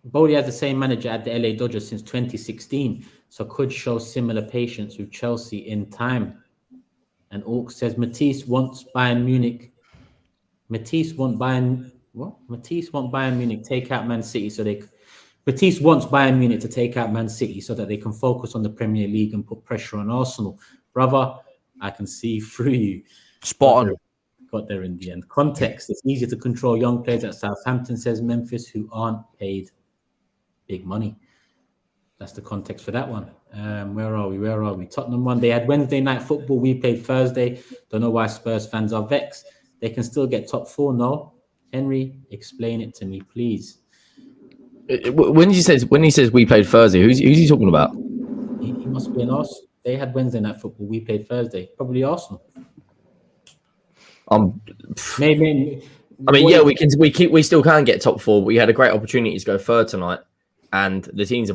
the same manager at the LA Dodgers since 2016, so could show similar patience with Chelsea in time. And Orc says Matisse wants Bayern Munich. Matisse wants Bayern Munich take out Man City so they. Matisse wants Bayern Munich to take out Man City so that they can focus on the Premier League and put pressure on Arsenal. Brother, I can see through you. Spot on. Got there in the end. Context. It's easier to control young players at Southampton, says Memphis, who aren't paid big money. That's the context for that one. Where are we? Tottenham won. They had Wednesday night football. We played Thursday. Don't know why Spurs fans are vexed. They can still get top 4, no? Henry, explain it to me, please. When he says we played Thursday, who's he talking about? He must be an Arsenal. They had Wednesday night football. We played Thursday. Probably Arsenal. Maybe. I mean, yeah, we still can get top 4. But we had a great opportunity to go third tonight, and the teams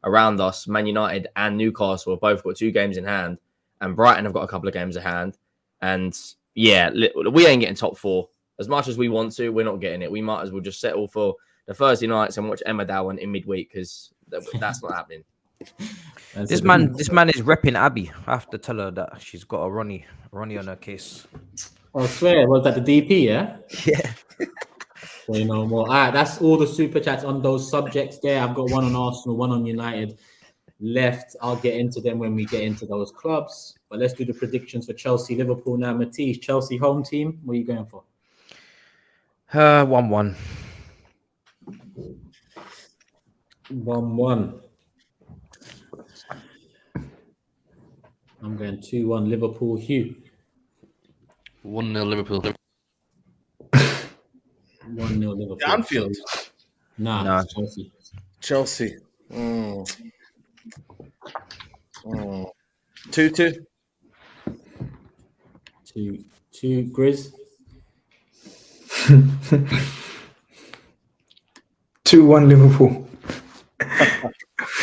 around us, Man United and Newcastle, have both got 2 games in hand, and Brighton have got a couple of games in hand. And yeah, we ain't getting top 4 as much as we want to. We're not getting it. We might as well just settle for the Thursday nights and watch Emma Dowan in midweek because that's not happening. This man is repping Abby. I have to tell her that she's got a Ronnie on her case. I swear, was that the DP? Yeah. Yeah. Say no more. All right, that's all the super chats on those subjects there. I've got one on Arsenal, one on United left. I'll get into them when we get into those clubs. But let's do the predictions for Chelsea, Liverpool now. Matisse, Chelsea home team. What are you going for? 1-1. 1-1. I'm going 2-1 Liverpool. Hugh. 1-0 Liverpool. 1-0 Liverpool. Anfield. Nah. Chelsea. 2-2. 2-2 GRIZZ. 2-1 Liverpool.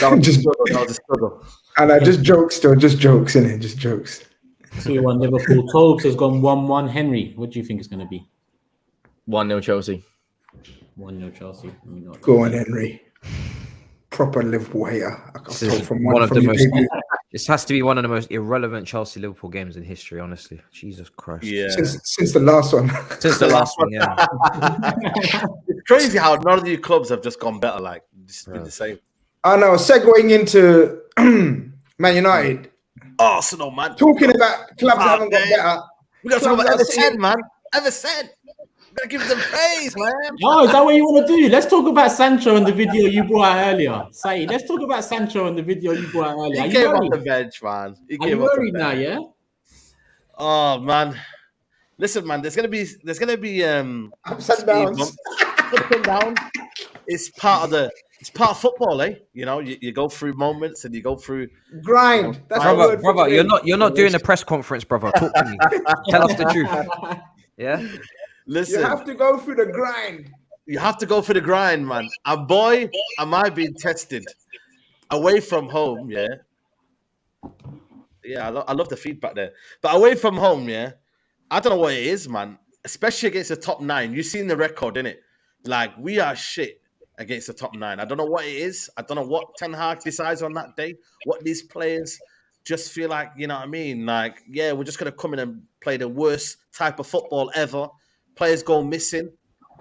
That was a struggle. And I just jokes, innit? Just jokes. 2-1 Liverpool. Tobes has gone 1-1. Henry, what do you think it's going to be? 1-0 Chelsea. 1-0 Chelsea. Go on, Henry. Proper Liverpool hater. This has to be one of the most irrelevant Chelsea Liverpool games in history, honestly. Jesus Christ. Yeah. Since the last one. Since the last one, yeah. It's crazy how none of these clubs have just gone better. Like, just been the same. I know. Segueing into Man United. Arsenal, man. Talking about clubs that haven't got better. We got to talk about Everton, man. Everton. Gotta give them praise, man. Oh, is that what you want to do? Let's talk about Sancho in the video you brought out earlier. Say, let's talk about Sancho in the video you brought out earlier. He came off the bench, man. Are you worried now, yeah? Oh man. Listen, man, there's gonna be ups and downs. Up and down. It's part of football, eh? You know, you go through moments and you go through grind. That's brother. You're not doing a press conference, brother. Talk to me. Tell us the truth. Yeah. Listen, you have to go through the grind. You have to go for the grind, man. And boy, am I being tested away from home, yeah. Yeah, I love the feedback there. But away from home, yeah, I don't know what it is, man. Especially against the top 9. You've seen the record, innit? Like, we are shit against the top 9. I don't know what it is. I don't know what Ten Hag decides on that day. What these players just feel like, you know what I mean? Like, yeah, we're just going to come in and play the worst type of football ever. Players go missing.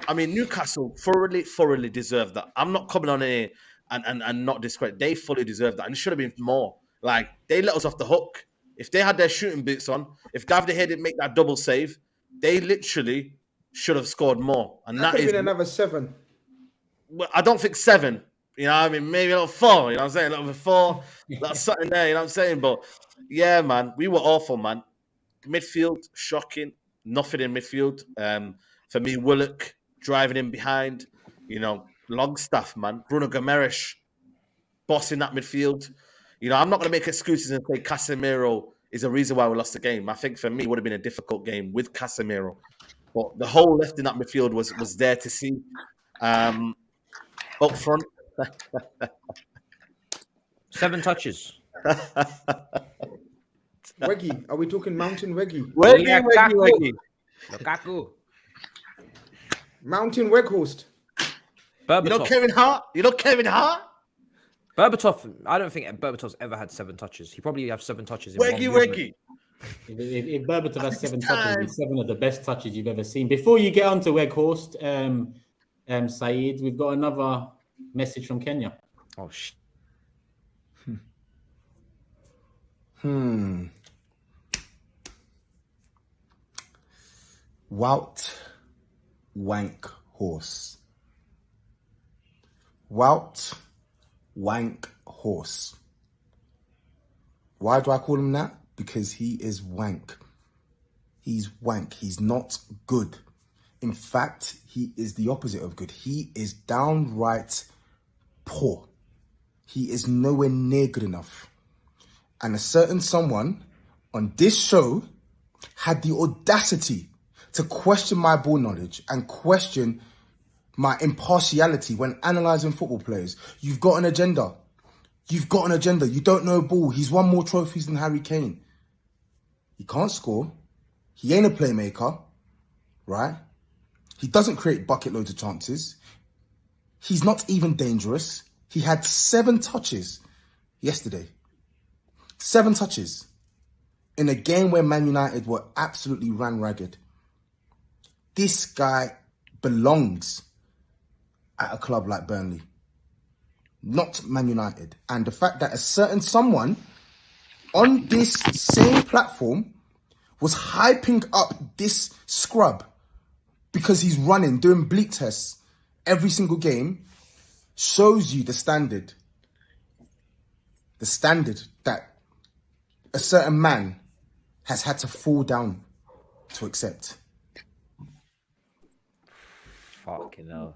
I mean, Newcastle thoroughly deserve that. I'm not coming on here and not discredit. They fully deserve that. And it should have been more. Like, they let us off the hook. If they had their shooting boots on, if Gav De Gea didn't make that double save, they literally should have scored more. And that could have is been another 7. Well, I don't think 7. You know what I mean? Maybe a little 4. You know what I'm saying? A little 4. That's something there. You know what I'm saying? But yeah, man, we were awful, man. Midfield, shocking. Nothing in midfield. For me, Willock driving in behind. You know, Longstaff, man. Bruno Gomes bossing that midfield. You know, I'm not going to make excuses and say Casemiro is a reason why we lost the game. I think for me, it would have been a difficult game with Casemiro. But the hole left in that midfield was there to see. Up front. 7 touches. Weggy. Are we talking Mountain Weggy? Weggy. Lukaku. Mountain Weghorst. Berbatov. You know Kevin Hart? Berbatov, I don't think Berbatov's ever had 7 touches. He probably has 7 touches in Weggy. If Berbatov has 7 touches, it's 7 of the best touches you've ever seen. Before you get on to Weghorst, SAEED, we've got another message from Kenya. Oh, shit. Wout Wank Horse. Wout Wank Horse. Why do I call him that? Because he is wank. He's wank. He's not good. In fact, he is the opposite of good. He is downright poor. He is nowhere near good enough. And a certain someone on this show had the audacity to question my ball knowledge and question my impartiality when analysing football players. You've got an agenda. You've got an agenda. You don't know ball. He's won more trophies than Harry Kane. He can't score. He ain't a playmaker, right? He doesn't create bucket loads of chances. He's not even dangerous. He had 7 touches yesterday. 7 touches in a game where Man United were absolutely ran ragged. This guy belongs at a club like Burnley, not Man United. And the fact that a certain someone on this same platform was hyping up this scrub because he's running, doing bleak tests every single game, shows you the standard. The standard that a certain man has had to fall down to accept. Fucking hell.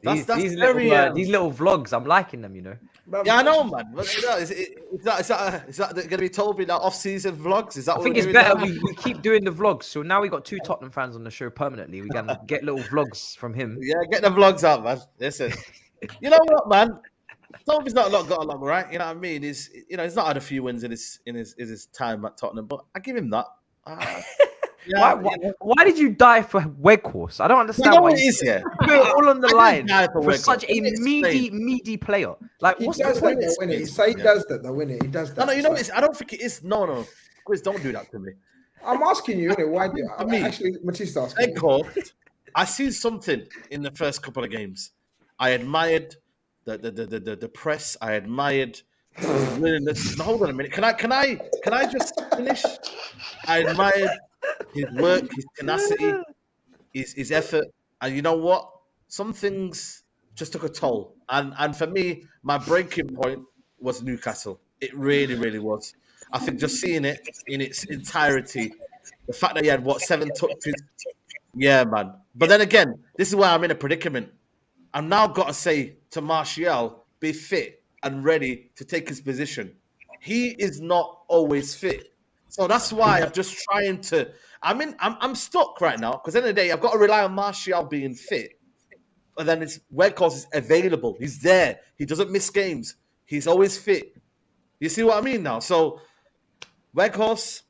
That's These very, little vlogs, I'm liking them, you know. Yeah, I know, man. But, is that going to be told in our off-season vlogs? Is that I think it's better we keep doing the vlogs. So now we got 2 Tottenham fans on the show permanently. We can get little vlogs from him. Yeah, get the vlogs out, man. Listen, you know what, man? Toby's not got a lot, right? You know what I mean? He's not had a few wins in his time at Tottenham, but I give him that. Yeah, why did you die for Weghorst? I don't understand. You know what it is, yeah. Put it all on the line for such a meaty player. Like, he what's does the point? That, though, he say he does that, though, innit? He does that. No, you know, I don't think it is. No, Grizz, don't do that to me. I'm asking you, innit? Why do you? I mean, actually, Matisse asking. I seen something in the first couple of games. I admired the press. I admired his willingness. Now, hold on a minute. Can I just finish? I admired his work, his tenacity, his effort, and you know what? Some things just took a toll. And for me, my breaking point was Newcastle. It really, really was. I think just seeing it in its entirety, the fact that he had 7 touches, yeah, man. But then again, this is where I'm in a predicament. I've now got to say to Martial, be fit and ready to take his position. He is not always fit. So that's why I'm just trying to. I'm stuck right now because at the end of the day, I've got to rely on Martial being fit. And then it's Weghorst is available. He's there. He doesn't miss games. He's always fit. You see what I mean now? So Weghorst,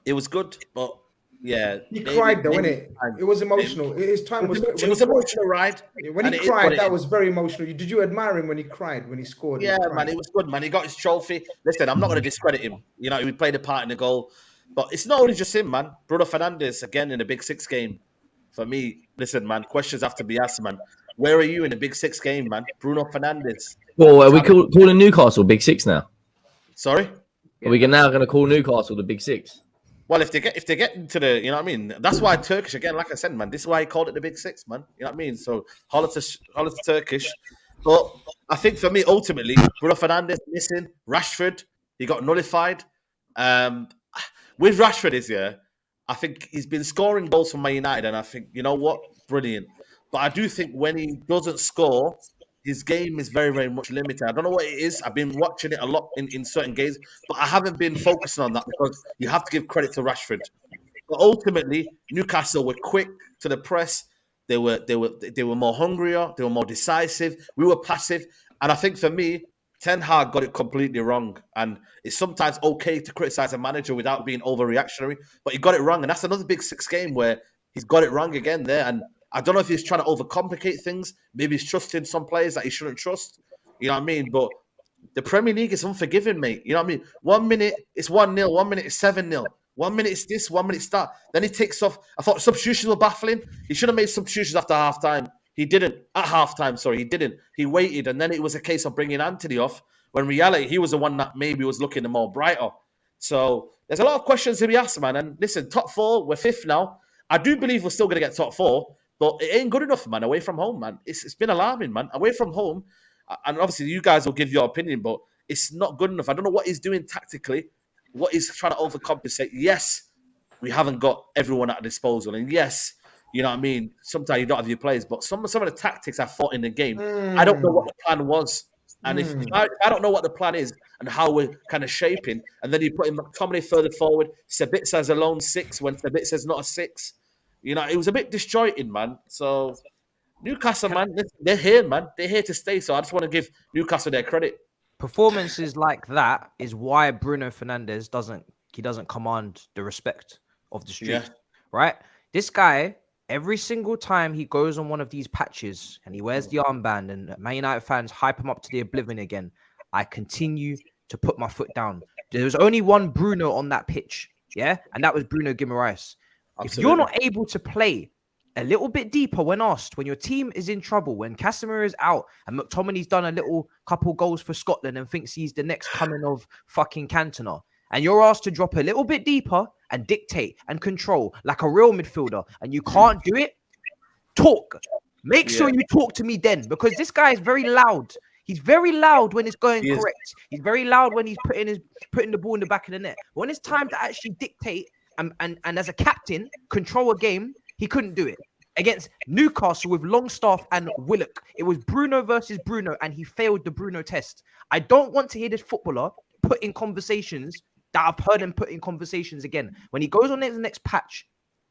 it was good, but Yeah, he cried though, innit? It was emotional. His time was. It was an emotional ride. When he cried, that was very emotional. Did you admire him when he cried when he scored? Yeah, man, it was good, man. He got his trophy. Listen, I'm not going to discredit him. You know, he played a part in the goal, but it's not only just him, man. Bruno Fernandes again in the Big Six game. For me, listen, man, questions have to be asked, man. Where are you in the Big Six game, man? Bruno Fernandes. Well, are we calling Newcastle Big Six now? Sorry? Are we now going to call Newcastle the Big Six? Well, if they get into the, you know what I mean? That's why Turkish, again, like I said, man, this is why he called it the Big Six, man. You know what I mean? So, holla to Turkish. But I think for me, ultimately, Bruno Fernandes missing, Rashford, he got nullified. With Rashford I think he's been scoring goals for Man United, and I think, you know what? Brilliant. But I do think when he doesn't score, his game is very, very much limited. I don't know what it is. I've been watching it a lot in certain games, but I haven't been focusing on that because you have to give credit to Rashford. But ultimately, Newcastle were quick to the press. They were more hungrier. They were more decisive. We were passive. And I think for me, Ten Hag got it completely wrong. And it's sometimes okay to criticize a manager without being overreactionary, but he got it wrong. And that's another Big Six game where he's got it wrong again there. And I don't know if he's trying to overcomplicate things. Maybe he's trusting some players that he shouldn't trust. You know what I mean? But the Premier League is unforgiving, mate. You know what I mean? 1 minute it's 1-0, 1 minute it's 7-0. 1 minute it's this, 1 minute it's that. Then he takes off. I thought substitutions were baffling. He should have made substitutions after half-time. He didn't. At half-time, sorry, he didn't. He waited, and then it was a case of bringing Anthony off, when in reality, he was the one that maybe was looking the more brighter. So there's a lot of questions to be asked, man. And listen, top four, we're fifth now. I do believe we're still going to get top four, but it ain't good enough, man, away from home, man. It's been alarming, man. Away from home, and obviously you guys will give your opinion, but it's not good enough. I don't know what he's doing tactically, what he's trying to overcompensate. Yes, we haven't got everyone at disposal. And yes, you know what I mean? Sometimes you don't have your players, but some of the tactics I thought in the game, I don't know what the plan was. And if I don't know what the plan is and how we're kind of shaping, and then you put in McTominay further forward, Sabitzer as a lone six when Sabitzer's not a six. You know, it was a bit disjointed, man. So Newcastle, man, they're here, man. They're here to stay. So I just want to give Newcastle their credit. Performances like that is why Bruno Fernandes doesn't command the respect of the streets, right? This guy, every single time he goes on one of these patches and he wears the armband and Man United fans hype him up to the oblivion again, I continue to put my foot down. There was only one Bruno on that pitch, and that was Bruno Guimaraes. If you're not able to play a little bit deeper when asked, when your team is in trouble, when Casemiro is out and McTominay's done a couple goals for Scotland and thinks he's the next coming of fucking Cantona, and you're asked to drop a little bit deeper and dictate and control like a real midfielder, and you can't do it, talk. Make sure you talk to me then, because this guy is very loud. He's very loud when it's going correct. He's very loud when he's putting the ball in the back of the net. When it's time to actually dictate and as a captain control a game, he couldn't do it. Against Newcastle with Longstaff and Willock, it was Bruno versus Bruno, and he failed the Bruno test. I don't want to hear this footballer put in conversations that I've heard him put in conversations again. When he goes on the next patch,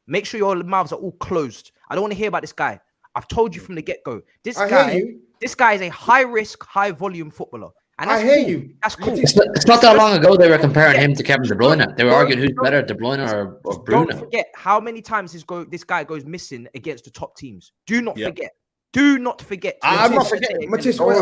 make sure your mouths are all closed. I don't want to hear about this guy. I've told you from the get-go. This guy is a high-risk, high-volume footballer. And that's cool. That's cool. It's not that long ago they were comparing him to Kevin De Bruyne. They were arguing who's better, De Bruyne or Bruno. Don't forget how many times this guy goes missing against the top teams. Do not forget. Do not forget. I'm not forgetting. Matisse, hold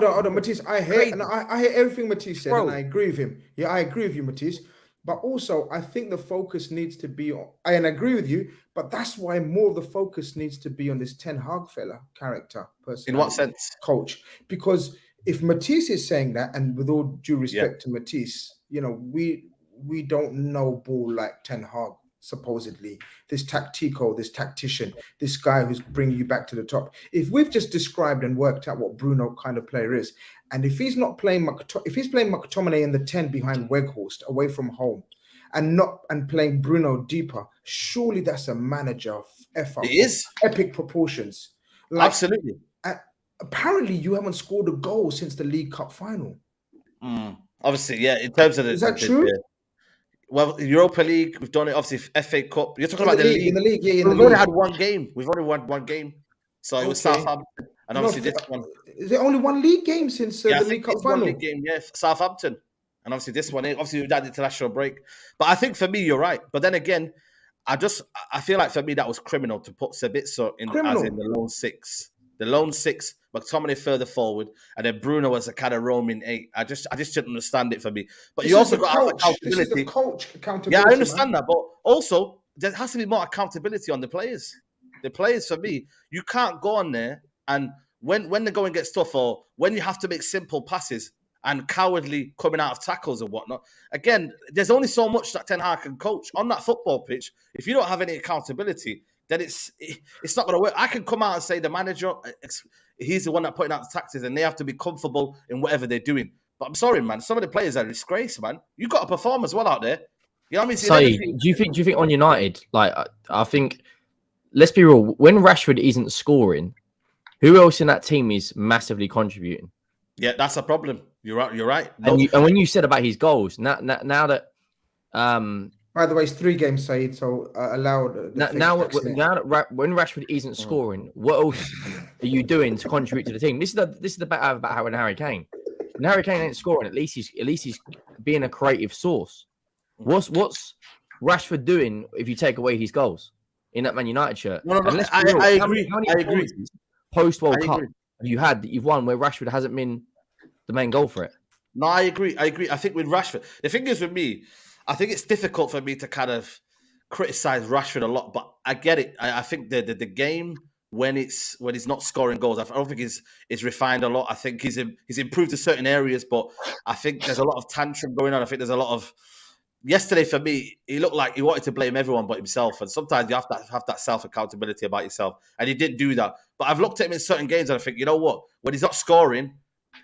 on. Matisse, I hear everything Matisse said, and I agree with him. Yeah, I agree with you, Matisse. But also, I think the focus needs to be on, and I agree with you, but that's why more of the focus needs to be on this Ten Hag fella character person. In what sense? Coach. Because if Matisse is saying that, and with all due respect to Matisse, you know, we don't know ball like Ten Hag. Supposedly, this tactico, this tactician, this guy who's bringing you back to the top. If we've just described and worked out what Bruno kind of player is, and if he's not playing, if he's playing McTominay in the 10 behind Weghorst away from home, and playing Bruno deeper, surely that's a manager of effort. It is epic proportions. Absolutely. Apparently, you haven't scored a goal since the League Cup final. Obviously, yeah. In terms of is that true? Well, Europa League, we've done it. Obviously, FA Cup. You're talking about the league. In the league, yeah. We've only had one game. We've only won one game. So it was Southampton, and obviously this one. Is there only one league game since the League Cup final? One league game, Southampton, and obviously this one. Obviously, we've had the international break. But I think for me, you're right. But then again, I feel like for me that was criminal to put Sabitzer in as in the lone six. The lone six, McTominay further forward, and then Bruno as a kind of roaming 8. I just didn't understand it for me. But you also got to have accountability. This is the coach accountability. Yeah, I understand that, but also there has to be more accountability on the players. The players, for me, you can't go on there and when the going gets tough, or when you have to make simple passes and cowardly coming out of tackles and whatnot. Again, there's only so much that Ten Hag can coach on that football pitch. If you don't have any accountability, then it's not going to work. I can come out and say the manager, he's the one that putting out the tactics, and they have to be comfortable in whatever they're doing. But I'm sorry, man. Some of the players are a disgrace, man. You got to perform as well out there. You know what I mean? SAEED, do you think on United, like I think, let's be real, when Rashford isn't scoring, who else in that team is massively contributing? Yeah, that's a problem. You're right. No. And when you said about his goals, now that by the way, it's 3 games, SAEED, so allowed. Now when Rashford isn't scoring, what else are you doing to contribute to the team? This is the debate about how when Harry Kane. When Harry Kane ain't scoring, at least he's being a creative source. What's Rashford doing if you take away his goals in that Man United shirt? No, I agree. I agree. Post World Cup have you had that you've won where Rashford hasn't been the main goal for it? No, I agree. I think with Rashford, the thing is with me, I think it's difficult for me to kind of criticize Rashford a lot, but I get it. I think the game when he's not scoring goals, I don't think he's refined a lot. I think he's improved to certain areas, but I think there's a lot of tantrum going on. I think there's a lot of. Yesterday for me, he looked like he wanted to blame everyone but himself, and sometimes you have to have that self accountability about yourself, and he didn't do that. But I've looked at him in certain games and I think, you know what? When he's not scoring,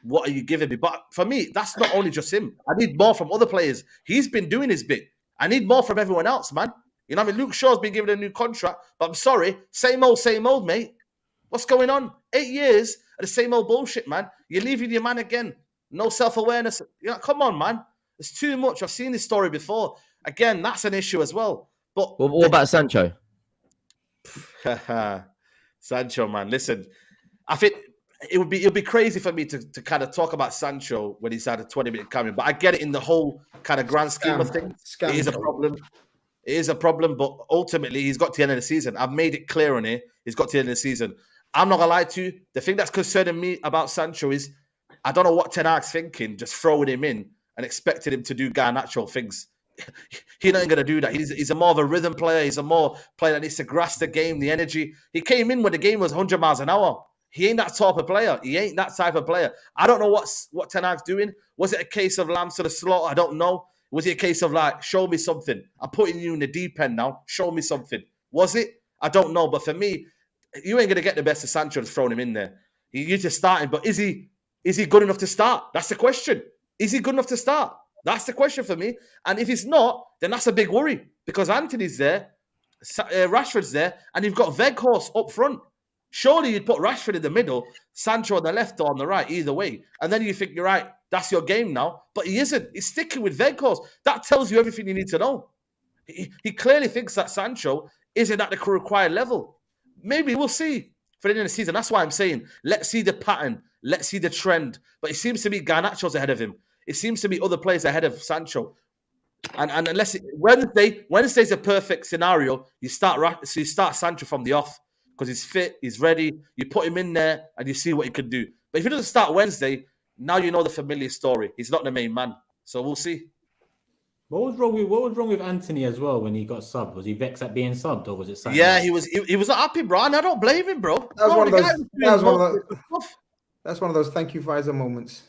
what are you giving me? But for me, that's not only just him. I need more from other players. He's been doing his bit. I need more from everyone else, man. You know what I mean? Luke Shaw's been given a new contract, but I'm sorry, same old, mate. What's going on? 8 years of the same old bullshit, man. You're leaving your man again. No self-awareness. You know, come on, man. It's too much. I've seen this story before. Again, that's an issue as well. But what about Sancho? Sancho, man. Listen, I think it'd be crazy for me to kind of talk about Sancho when he's had a 20-minute cameo. But I get it in the whole kind of grand scheme of things. It is a problem. It is a problem, but ultimately he's got to the end of the season. I've made it clear on it. He's got to the end of the season. I'm not gonna lie to you. The thing that's concerning me about Sancho is I don't know what Ten Hag's thinking, just throwing him in and expected him to do Garnacho things. He's not going to do that. He's a more of a rhythm player. He's a more player that needs to grasp the game, the energy. He came in when the game was 100 miles an hour. He ain't that type of player. He ain't that type of player. I don't know what Ten Hag's doing. Was it a case of lambs to the slaughter? I don't know. Was it a case of like, show me something? I'm putting you in the deep end now. Show me something. Was it? I don't know. But for me, you ain't going to get the best of Sancho just throwing him in there. You're just starting. But is he good enough to start? That's the question. Is he good enough to start? That's the question for me. And if he's not, then that's a big worry because Anthony's there, Rashford's there, and you've got Weghorst up front. Surely you'd put Rashford in the middle, Sancho on the left or on the right, either way. And then you think, you're right, that's your game now. But he isn't. He's sticking with Weghorst. That tells you everything you need to know. He clearly thinks that Sancho isn't at the required level. Maybe we'll see for the end of the season. That's why I'm saying, let's see the pattern. Let's see the trend. But it seems to be Garnacho's ahead of him. It seems to be other players ahead of Sancho. And unless Wednesday's a perfect scenario, you start Sancho from the off because he's fit, he's ready. You put him in there and you see what he can do. But if he doesn't start Wednesday, now you know the familiar story. He's not the main man. So we'll see. What was wrong with Anthony as well when he got subbed? Was he vexed at being subbed or was it something? Yeah, he was not happy, bro. And I don't blame him, bro. That's one of those thank you, Pfizer moments.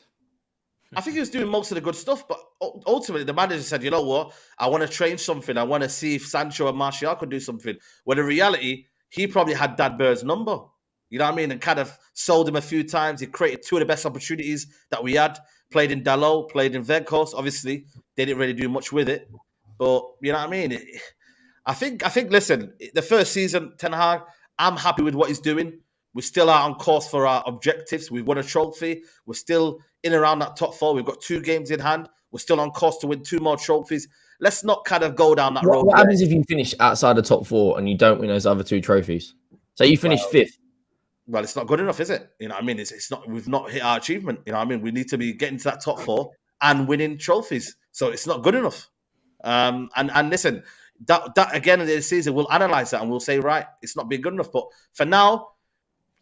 I think he was doing most of the good stuff, but ultimately the manager said, you know what? I want to train something. I want to see if Sancho and Martial could do something. When in reality, he probably had Dad Bird's number. You know what I mean? And kind of sold him a few times. He created 2 of the best opportunities that we had. Played in Dalot, played in Weghorst. Obviously, they didn't really do much with it. But, you know what I mean? I think. Listen, the first season, Ten Hag, I'm happy with what he's doing. We still are on course for our objectives. We've won a trophy. We're still in around that top 4. We've got 2 games in hand. We're still on course to win 2 more trophies. Let's not kind of go down that road. What happens if you finish outside the top 4 and you don't win those other 2 trophies? So you finish 5th. Well, it's not good enough, is it? You know what I mean? It's not. We've not hit our achievement. You know what I mean? We need to be getting to that top 4 and winning trophies. So it's not good enough. And listen, that again in the season, we'll analyze that and we'll say, right, it's not been good enough. But for now,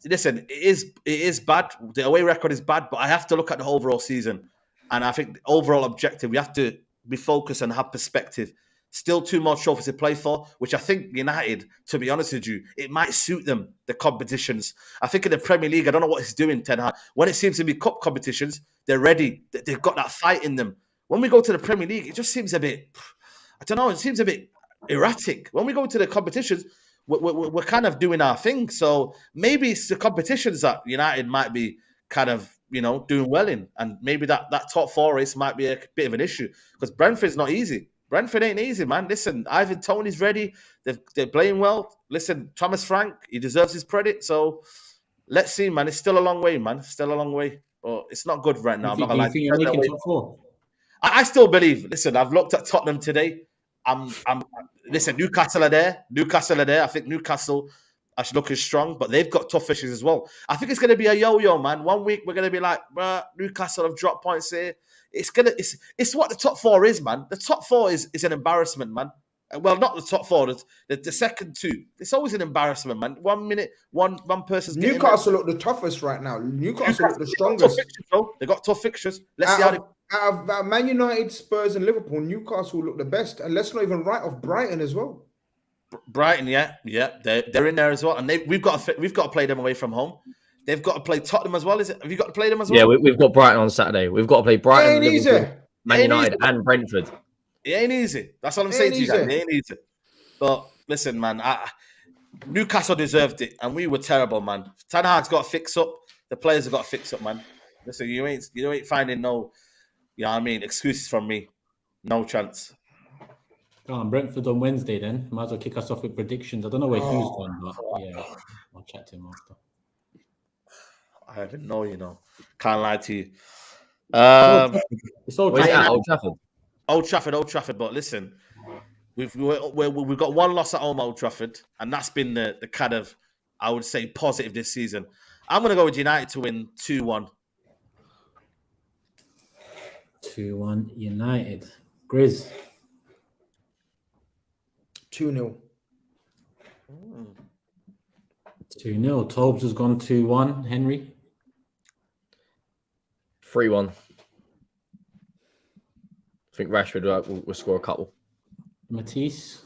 listen, it is bad. The away record is bad, but I have to look at the overall season. And I think the overall objective, we have to be focused and have perspective. Still 2 more trophies to play for, which I think United, to be honest with you, it might suit them, the competitions. I think in the Premier League, I don't know what he's doing, Ten Hag. When it seems to be cup competitions, they're ready. They've got that fight in them. When we go to the Premier League, it just seems a bit, I don't know, it seems a bit erratic. When we go to the competitions, we're kind of doing our thing. So maybe it's the competitions that United might be kind of, doing well in. And maybe that top 4 race might be a bit of an issue because Brentford's not easy. Brentford ain't easy, man. Listen, Ivan Toney's ready. They're playing well. Listen, Thomas Frank, he deserves his credit. So let's see, man. It's still a long way, man. Still a long way. But it's not good right now. Do you think you're making top 4? I still believe. Listen, I've looked at Tottenham today. Listen, Newcastle are there. I think Newcastle are looking strong, but they've got tough issues as well. I think it's going to be a yo-yo, man. 1 week we're going to be like, Newcastle have dropped points here. It's what the top 4 is, man. The top 4 is an embarrassment, man. Well, not the top 4, the second 2. It's always an embarrassment, man. 1 minute, one person's Newcastle look the toughest right now. Newcastle look the strongest. They got tough fixtures. Let's see how they... Out of Man United, Spurs, and Liverpool, Newcastle look the best. And let's not even write off Brighton as well. Brighton, yeah, they're in there as well, and we've got to play them away from home. They've got to play Tottenham as well. Is it? Have you got to play them as well? Yeah, we've got Brighton on Saturday. We've got to play Brighton, Liverpool, Man United, and Brentford. It ain't easy. That's all I'm saying to you guys. It ain't easy. But listen, man, Newcastle deserved it, and we were terrible, man. Ten Hag's got to fix up. The players have got to fix up, man. Listen, you ain't finding no, excuses from me. No chance. Brentford on Wednesday then. Might as well kick us off with predictions. I don't know where Hugh's gone, but yeah, I'll chat to him after. I don't know, Can't lie to you. It's Old Trafford. Old Trafford. But listen, we've got 1 loss at home, Old Trafford, and that's been the kind of, I would say, positive this season. I'm going to go with United to win 2-1. 2-1 United. GRIZZ. 2-0. 2-0. Tobes has gone 2-1. Henry? 3-1. I think Rashford will score a couple. Matisse?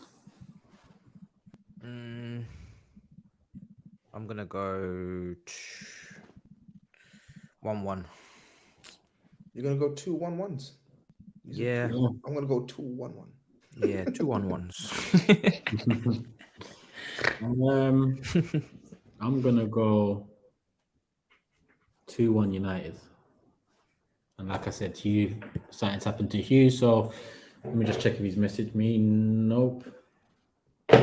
I'm going to go 1-1. You're going to go 2-1-1s? Yeah. I'm going to go 2-1-1. Yeah, 2-1-1s. I'm going to go 2-1 United. And like I said to you, something's happened to Hugh, so let me just check if he's messaged me. Nope.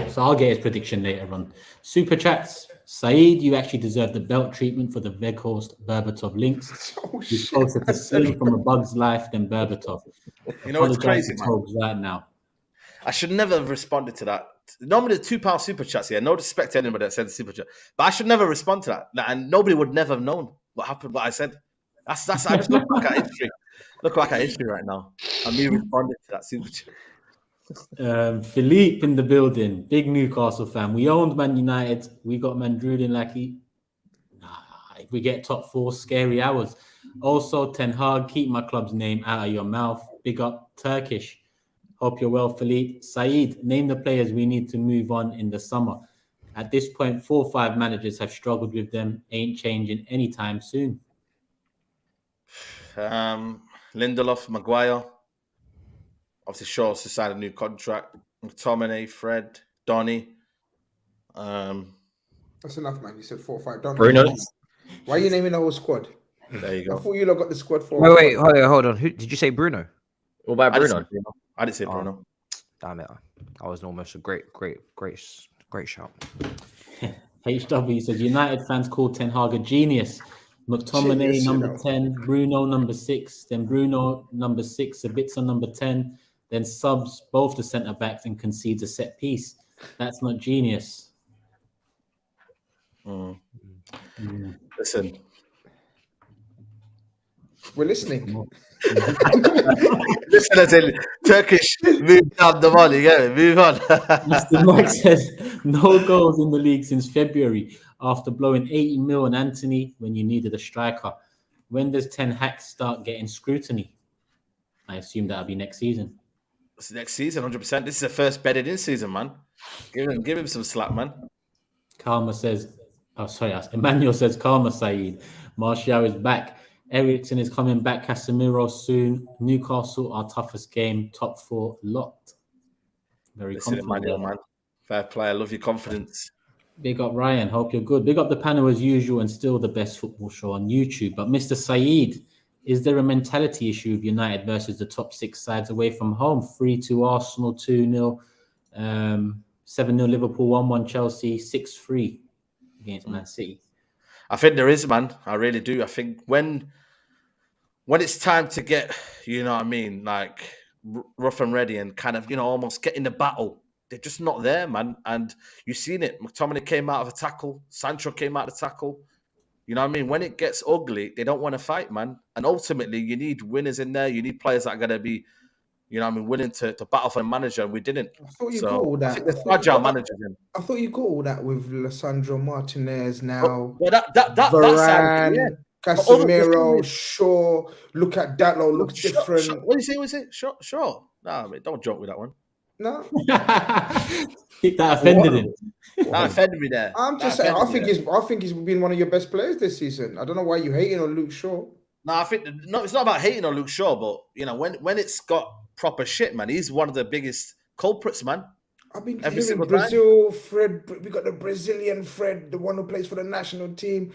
So I'll get his prediction later on. Super chats. SAEED, you actually deserve the belt treatment for the Veghorst Berbatov links. You're closer to Slim from A Bug's Life than Berbatov. You know what's crazy, man? Right now. I should never have responded to that. Normally the £2 super chats here. No disrespect to anybody that said the super chat, but I should never respond to that, and nobody would never have known what happened. What I said. That's. I just look back at history. Look back at history right now, and me responding to that super chat. Philippe in the building, big Newcastle fan. We owned Man United. We got man drooling like if we get top 4, scary hours. Also, Ten Hag, keep my club's name out of your mouth. Big up Turkish. Hope you're well, Philippe. SAEED, name the players we need to move on in the summer. At this point, 4 or 5 managers have struggled with them. Ain't changing anytime soon. Lindelof, Maguire. Obviously, Shaw's to sign a new contract. McTominay, Fred, Donny. That's enough, man. You said 4 or 5. Don't Bruno. Why are you naming the whole squad? There you go. I thought you lot got the squad for. Wait, hold on. Who did you say? Bruno? What about Bruno? I didn't say Bruno. Damn it! I was almost a great shout. HW says United fans call Ten Hag a genius. McTominay number 10, Bruno number 6, then Bruno number 6, Sabitzer number 10, then subs both the centre backs and concedes a set piece. That's not genius. Listen, We're listening. Listen, as in Turkish, move down the money, yeah, move on. Mr. Mike says no goals in the league since February after blowing 80 mil on Anthony when you needed a striker. When does Ten Hag start getting scrutiny? I assume that'll be next season. It's next season, 100%. This is the first bedded in season, man. Give him some slack, man. Karma says, Emmanuel says, Karma SAEED. Martial is back. Eriksen is coming back. Casemiro soon. Newcastle, our toughest game. Top 4 locked. Very confident. Emmanuel, man. Fair play. I love your confidence. Big up Ryan. Hope you're good. Big up the panel as usual and still the best football show on YouTube. But Mr. SAEED, is there a mentality issue of United versus the top 6 sides away from home? 3-2 Arsenal, 2-0, 7-0 Liverpool, 1-1 Chelsea, 6-3 against Man City. I think there is, man. I really do. I think when it's time to get, you know what I mean, like rough and ready and kind of, you know, almost get in the battle, they're just not there, man. And you've seen it. McTominay came out of a tackle. Sancho came out of the tackle. You know what I mean? When it gets ugly, they don't want to fight, man. And ultimately, you need winners in there. You need players that are going to be, you know what I mean, willing to battle for the manager. And we didn't. I thought you got all that. I thought you got all that with Lissandro Martinez now. Well, that Varane, yeah. Casemiro, Shaw. Look at Dalot. Looks different. Sure. What do you say? Was it? Sure. No, mate, don't joke with that one. No. That offended him. That offended me there. I'm just saying. I think he's been one of your best players this season. I don't know why you're hating on Luke Shaw. No, it's not about hating on Luke Shaw, but you know when it's got proper shit, man, he's one of the biggest culprits, man. I've been hearing Brazil, Fred. We got the Brazilian Fred, the one who plays for the national team.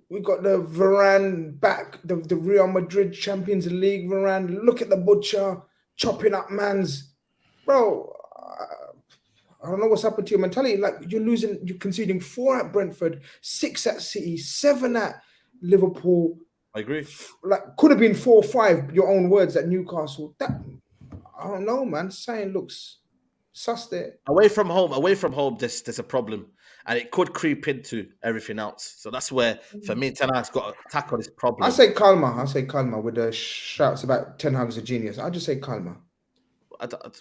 We got the Varane back, the Real Madrid Champions League Varane. Look at the butcher chopping up mans, bro. I don't know what's happened to your mentality. Like you're conceding 4 at Brentford, 6 at City, 7 at Liverpool. I agree. Like could have been 4 or 5. Your own words at Newcastle. That I don't know, man. Saying looks sus there. Away from home, there's a problem, and it could creep into everything else. So that's where, for me, Ten Hag's got to tackle this problem. I say calma with the shouts about Ten Hag's a genius. I just say calma.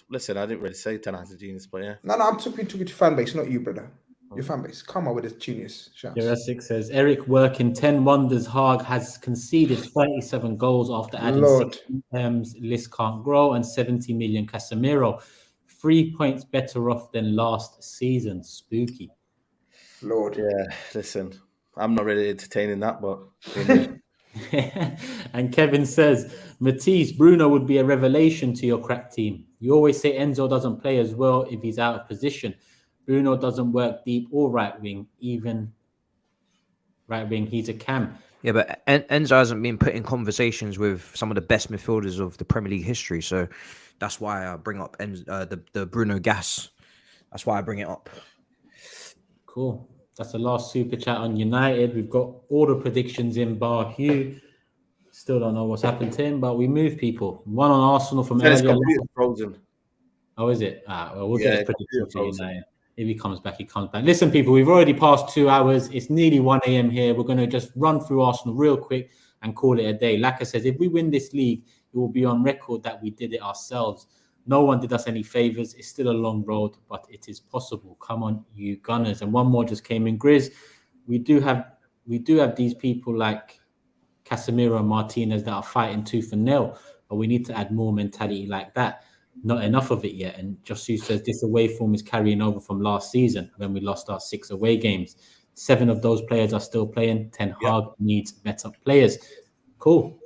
Listen, I didn't really say Ten Hag's a genius, but yeah. No, I'm talking to fan base, not you, brother. Your fan base. Calma with his genius shouts. Jurassic says, Eric working 10 wonders. HUGH has conceded 37 goals after adding 6 terms. List can't grow and 70 million Casemiro. 3 points better off than last season. Spooky. Lord. Yeah, listen, I'm not really entertaining that, but... And Kevin says, Matisse, Bruno would be a revelation to your crack team. You always say Enzo doesn't play as well if he's out of position. Bruno doesn't work deep or right wing, even right wing, he's a cam. Yeah, but Enzo hasn't been put in conversations with some of the best midfielders of the Premier League history. So that's why I bring up the Bruno Gas. That's why I bring it up. Cool. That's the last super chat on United. We've got all the predictions in bar HUGH. Still don't know what's happened to him, but we move people. One on Arsenal from earlier. Frozen. Oh, is it? Well, we'll get his prediction for United. If he comes back, he comes back. Listen, people, we've already passed 2 hours. It's nearly 1 a.m. here. We're going to just run through Arsenal real quick and call it a day. Laka says, if we win this league, it will be on record that we did it ourselves. No one did us any favors. It's still a long road, but it is possible. Come on, you Gunners. And one more just came in. GRIZZ, we do have these people like Casemiro and Martinez that are fighting tooth and nail, but we need to add more mentality like that. Not enough of it yet. And Josu says this away form is carrying over from last season when we lost our 6 away games. 7 of those players are still playing. Ten Hag needs better players. Cool.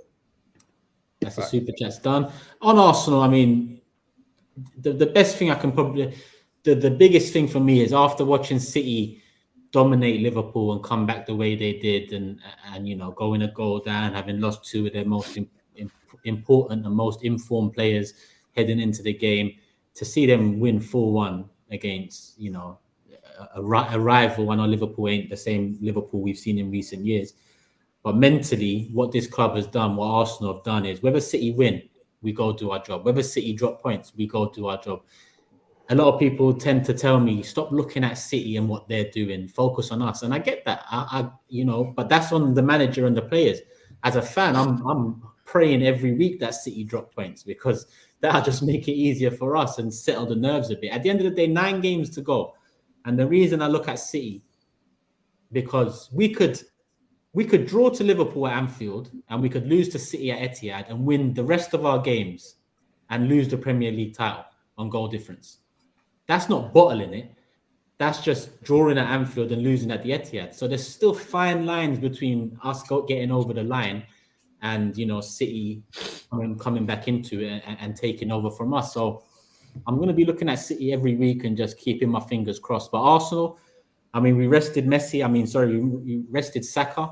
That's the super chat's done. On Arsenal, I mean, the best thing I can probably, the biggest thing for me is after watching City dominate Liverpool and come back the way they did, and you know, going a goal down, having lost 2 of their most important and most informed players heading into the game, to see them win 4-1 against, you know, a rival. I know Liverpool ain't the same Liverpool we've seen in recent years, but mentally, what this club has done, what Arsenal have done, is whether City win, we go do our job. Whether City drop points, we go do our job. A lot of people tend to tell me, stop looking at City and what they're doing, focus on us. And I get that, I you know, but that's on the manager and the players. As a fan, I'm praying every week that City drop points, because that'll just make it easier for us and settle the nerves a bit. At the end of the day, 9 games to go. And the reason I look at City, because we could draw to Liverpool at Anfield and we could lose to City at Etihad and win the rest of our games and lose the Premier League title on goal difference. That's not bottling it. That's just drawing at Anfield and losing at the Etihad. So there's still fine lines between us getting over the line and, you know, City coming back into it and taking over from us. So I'm going to be looking at City every week and just keeping my fingers crossed. But Arsenal, I mean, we rested Messi. We rested Saka,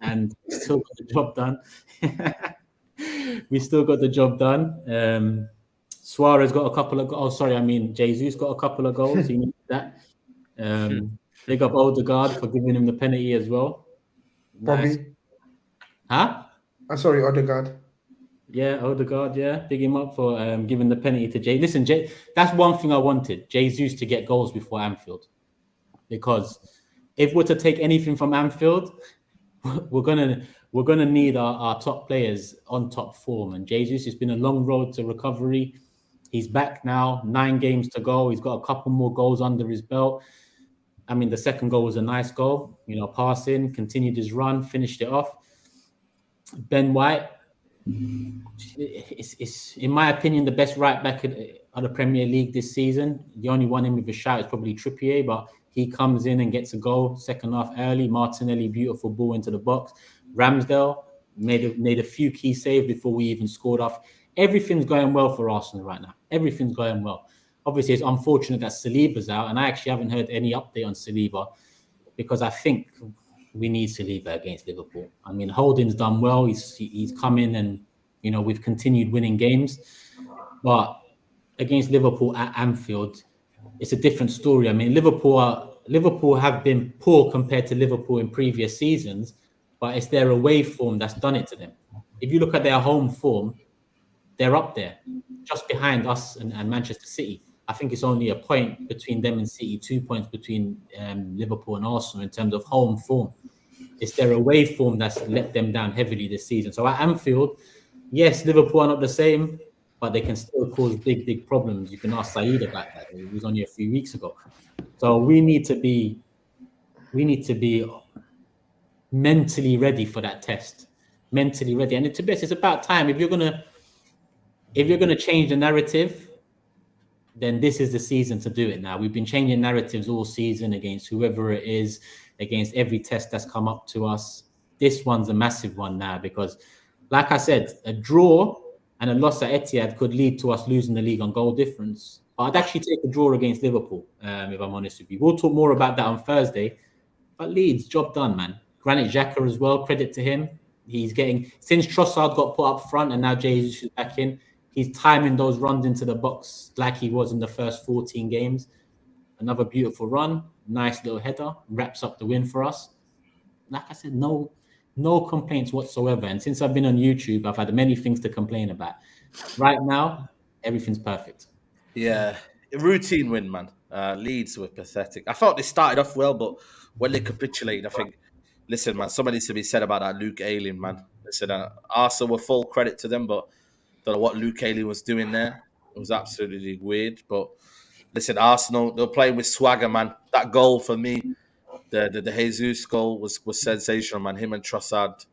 and still got the job done. We still got the job done. Suarez got a couple of goals. Jesus got a couple of goals. He needs that. Big up Odegaard for giving him the penalty as well. Nice. Bobby. Huh? I'm sorry, Odegaard. Yeah, Odegaard, yeah. Big him up for giving the penalty to Jay. Listen, that's one thing I wanted, Jesus to get goals before Anfield. Because if we're to take anything from Anfield, we're gonna need our top players on top form. And Jesus, it's been a long road to recovery. He's back now, 9 games to go. He's got a couple more goals under his belt. I mean, the second goal was a nice goal. You know, passing, continued his run, finished it off. Ben White, it's in my opinion the best right back of the Premier League this season. The only one in with a shout is probably Trippier, but he comes in and gets a goal second half early. Martinelli, beautiful ball into the box. Ramsdale made a few key saves before we even scored off. Everything's going well for Arsenal right now. Everything's going well. Obviously, it's unfortunate that Saliba's out, and I actually haven't heard any update on Saliba because I think we need Saliba against Liverpool. I mean, Holding's done well. He's come in and, you know, we've continued winning games. But against Liverpool at Anfield, it's a different story. I mean, Liverpool have been poor compared to Liverpool in previous seasons, but it's their away form that's done it to them. If you look at their home form, they're up there, just behind us and Manchester City. I think it's only a point between them and City, 2 points between Liverpool and Arsenal in terms of home form. It's their away form that's let them down heavily this season. So at Anfield, yes, Liverpool are not the same, but they can still cause big problems. You can ask SAEED about that. It was only a few weeks ago. So we need to be mentally ready for that test. Mentally ready. And to be honest, it's about time. If you're gonna change the narrative, then this is the season to do it now. We've been changing narratives all season against whoever it is, against every test that's come up to us. This one's a massive one now because, like I said, a draw and a loss at Etihad could lead to us losing the league on goal difference. But I'd actually take a draw against Liverpool, if I'm honest with you. We'll talk more about that on Thursday. But Leeds, job done, man. Granit Xhaka as well, credit to him. He's getting, since Trossard got put up front and now Jesus is back in, he's timing those runs into the box like he was in the first 14 games. Another beautiful run, nice little header, wraps up the win for us. Like I said, no complaints whatsoever. And since I've been on YouTube, I've had many things to complain about. Right now, everything's perfect. Yeah, routine win, man. Leeds were pathetic. I thought they started off well, but when they capitulated, I think, listen, man, something needs to be said about that Luke Ayling, man. Listen, Arsenal were full credit to them, but don't know what Luke Ayling was doing there. It was absolutely weird. But listen, Arsenal, they were playing with swagger, man. That goal for me, the Jesus goal was sensational, man. Him and Trossard,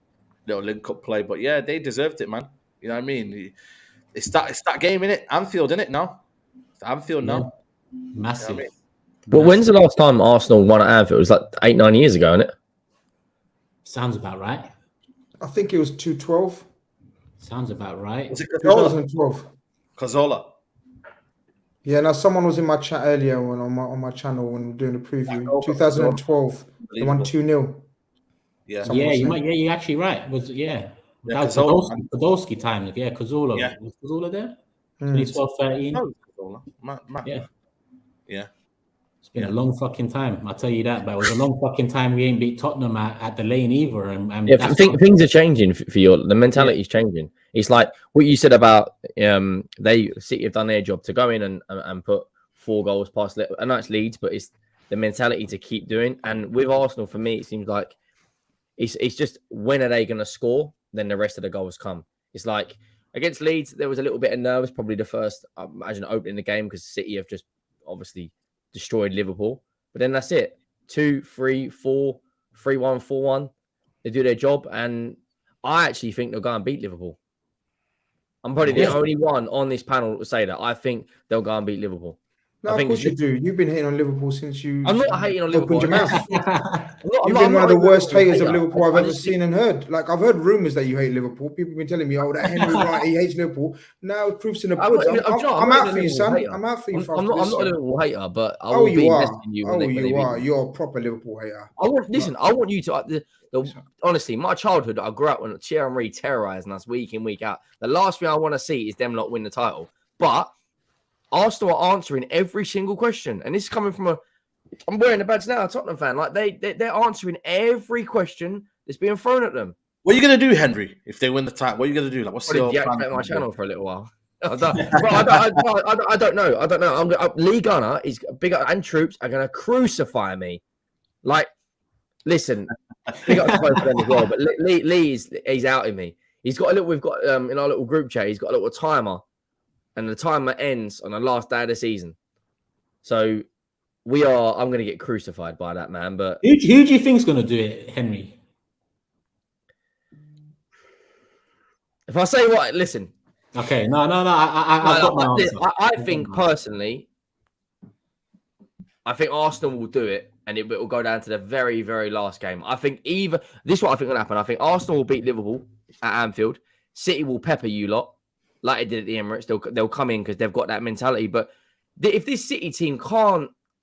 little link-up play. But yeah, they deserved it, man. You know what I mean? It's that game, innit? Anfield, innit, now? It's Anfield now. Massive. You know what I mean? But when's the last time Arsenal won at Anfield? It was like 8-9 years ago, isn't it? Sounds about right. I think it was 2012. Sounds about right. Was it Cazorla? 2012. Cazorla. Yeah, now someone was in my chat earlier when on my channel when we were doing the preview. 2012. They won 2-0. Yeah. You're actually right. That was Podolski time. Yeah, Cazorla. Yeah. Was Cazorla there? 2012-13. Yeah. It's been a long fucking time. I'll tell you that. But it was a long fucking time we ain't beat Tottenham at the Lane either. And things are changing for you. The mentality is changing. It's like what you said about City have done their job to go in and put 4 goals past. I know it's Leeds, but it's the mentality to keep doing. And with Arsenal, for me, it seems like it's just when are they going to score? then the rest of the goals come. It's like against Leeds, there was a little bit of nerves, probably the first, I imagine, opening the game because City have just obviously destroyed Liverpool. But then that's it. 2, 3, 4, 3-1, 4-1. They do their job, and I actually think they'll go and beat Liverpool. I'm probably the only one on this panel to say that. I think they'll go and beat Liverpool. No, of course you do. You've been hating on Liverpool since you. I'm not hating on Liverpool. Opened your mouth. You've been one of the worst haters of Liverpool I've ever seen and heard. Like, I've heard rumors that you hate Liverpool. People have been telling me, "Oh, that Henry Wright, he hates Liverpool." Now it proves in the pudding. I'm out for you, son. I'm out for you. I'm not a Liverpool hater, but I will be investing in you. You are. You're a proper Liverpool hater. I want you to. Honestly, my childhood, I grew up when Thierry Henry terrorizing us week in, week out. The last thing I want to see is them not win the title. But Arsenal are answering every single question. And this is coming from I'm wearing the badge now, a Tottenham fan. Like, they're answering every question that's being thrown at them. What are you going to do, Henry, if they win the title? What are you going to do? Like, what's your plan? Deactivate my channel for a little while. I don't know. Lee Gunner is bigger, and troops are going to crucify me. Like, listen, big up to both of them as well. But Lee he's outing me. He's got a little. We've got in our little group chat. He's got a little timer, and the timer ends on the last day of the season. So I'm going to get crucified by that man. But who do you think's going to do it, Henry? If I say what, listen. Okay, no. I've got my answer. I think personally, I think Arsenal will do it, and it will go down to the very, very last game. I think this is what I think will happen. I think Arsenal will beat Liverpool at Anfield. City will pepper you lot like they did at the Emirates. They'll come in because they've got that mentality. But if this City team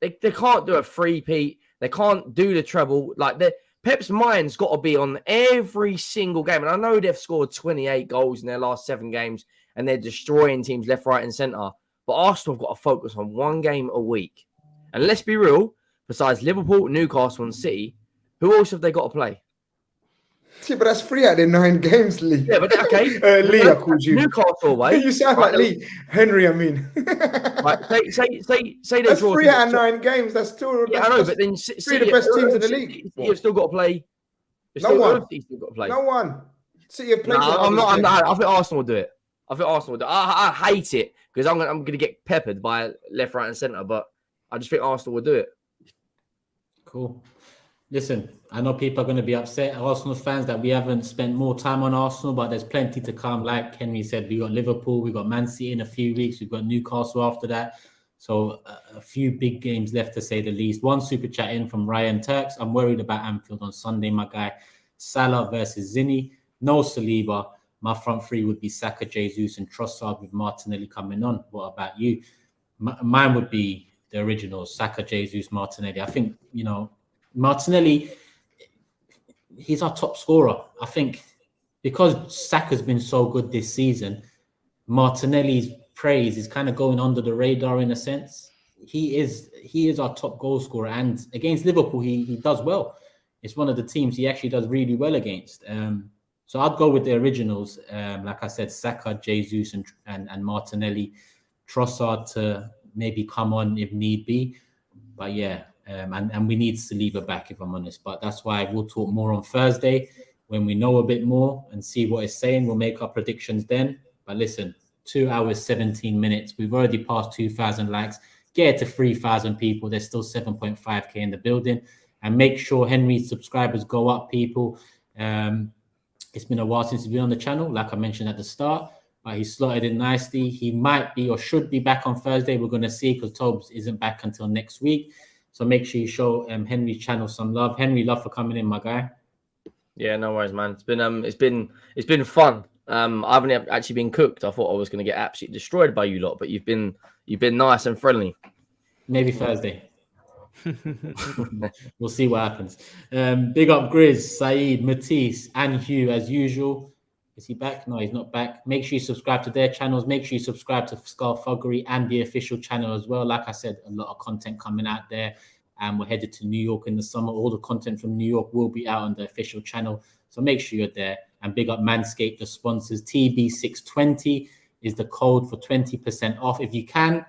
they can't do a three-peat, they can't do the treble. Like, Pep's mind's got to be on every single game. And I know they've scored 28 goals in their last 7 games, and they're destroying teams left, right, and centre. But Arsenal have got to focus on one game a week. And let's be real, besides Liverpool, Newcastle, and City, who else have they got to play? See, but that's 3 out of 9 games, Lee. Yeah, but okay. Lee, I called you. Newcastle away. You sound like Lee. Henry, I mean. Right, say that's 3 out of 9 games. That's 2. Yeah, I know, but then 3 of the best teams in the league. You've still got to play. No one. Still got to play. No one. City have played. I'm not. I think Arsenal will do it. I hate it because I'm going to get peppered by left, right, and centre. But I just think Arsenal will do it. Cool. Listen, I know people are going to be upset, Arsenal fans, that we haven't spent more time on Arsenal, but there's plenty to come. Like Henry said, we got Liverpool, we got Man City in a few weeks, we've got Newcastle after that. So a few big games left, to say the least. One super chat in from Ryan Turks. I'm worried about Anfield on Sunday, my guy. Salah versus Zinni. No Saliba. My front three would be Saka, Jesus, and Trossard with Martinelli coming on. What about you? Mine would be the original, Saka, Jesus, Martinelli. I think, Martinelli, he's our top scorer. I think because Saka's been so good this season, Martinelli's praise is kind of going under the radar in a sense. He is our top goal scorer, and against Liverpool, he does well. It's one of the teams he actually does really well against. So I'd go with the originals. Like I said, Saka, Jesus, and Martinelli. Trossard to maybe come on if need be. But yeah, and we need Saliba back, if I'm honest. But that's why we'll talk more on Thursday when we know a bit more and see what it's saying. We'll make our predictions then. But listen, 2 hours, 17 minutes. We've already passed 2,000 likes. Get it to 3,000 people. There's still 7.5K in the building. And make sure Henry's subscribers go up, people. It's been a while since he's been on the channel, like I mentioned at the start. But he slotted in nicely. He might be or should be back on Thursday. We're going to see, because Tobes isn't back until next week. So make sure you show Henry's channel some love. Henry, love for coming in, my guy. Yeah, no worries, man. It's been fun. I haven't actually been cooked. I thought I was going to get absolutely destroyed by you lot, but you've been nice and friendly. Maybe Thursday. We'll see what happens. Big up GRIZZ, SAEED, Matisse, and HUGH as usual. Is he back? No, he's not back. Make sure you subscribe to their channels. Make sure you subscribe to THUGGERY and the official channel as well. Like I said, a lot of content coming out there. And we're headed to New York in the summer. All the content from New York will be out on the official channel. So make sure you're there. And big up Manscaped, the sponsors. TB620 is the code for 20% off. If you can,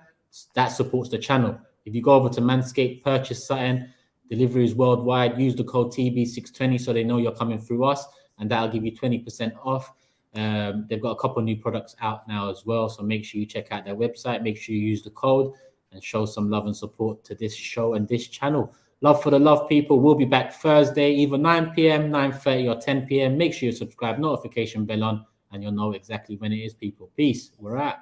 that supports the channel. If you go over to Manscaped, purchase something, delivery is worldwide. Use the code TB620 so they know you're coming through us. and that'll give you 20% off. They've got a couple of new products out now as well, so make sure you check out their website. Make sure you use the code and show some love and support to this show and this channel. Love for the love, people. We'll be back Thursday, either 9 p.m., 9:30 or 10 p.m. Make sure you subscribe, notification bell on, and you'll know exactly when it is, people. Peace. We're out.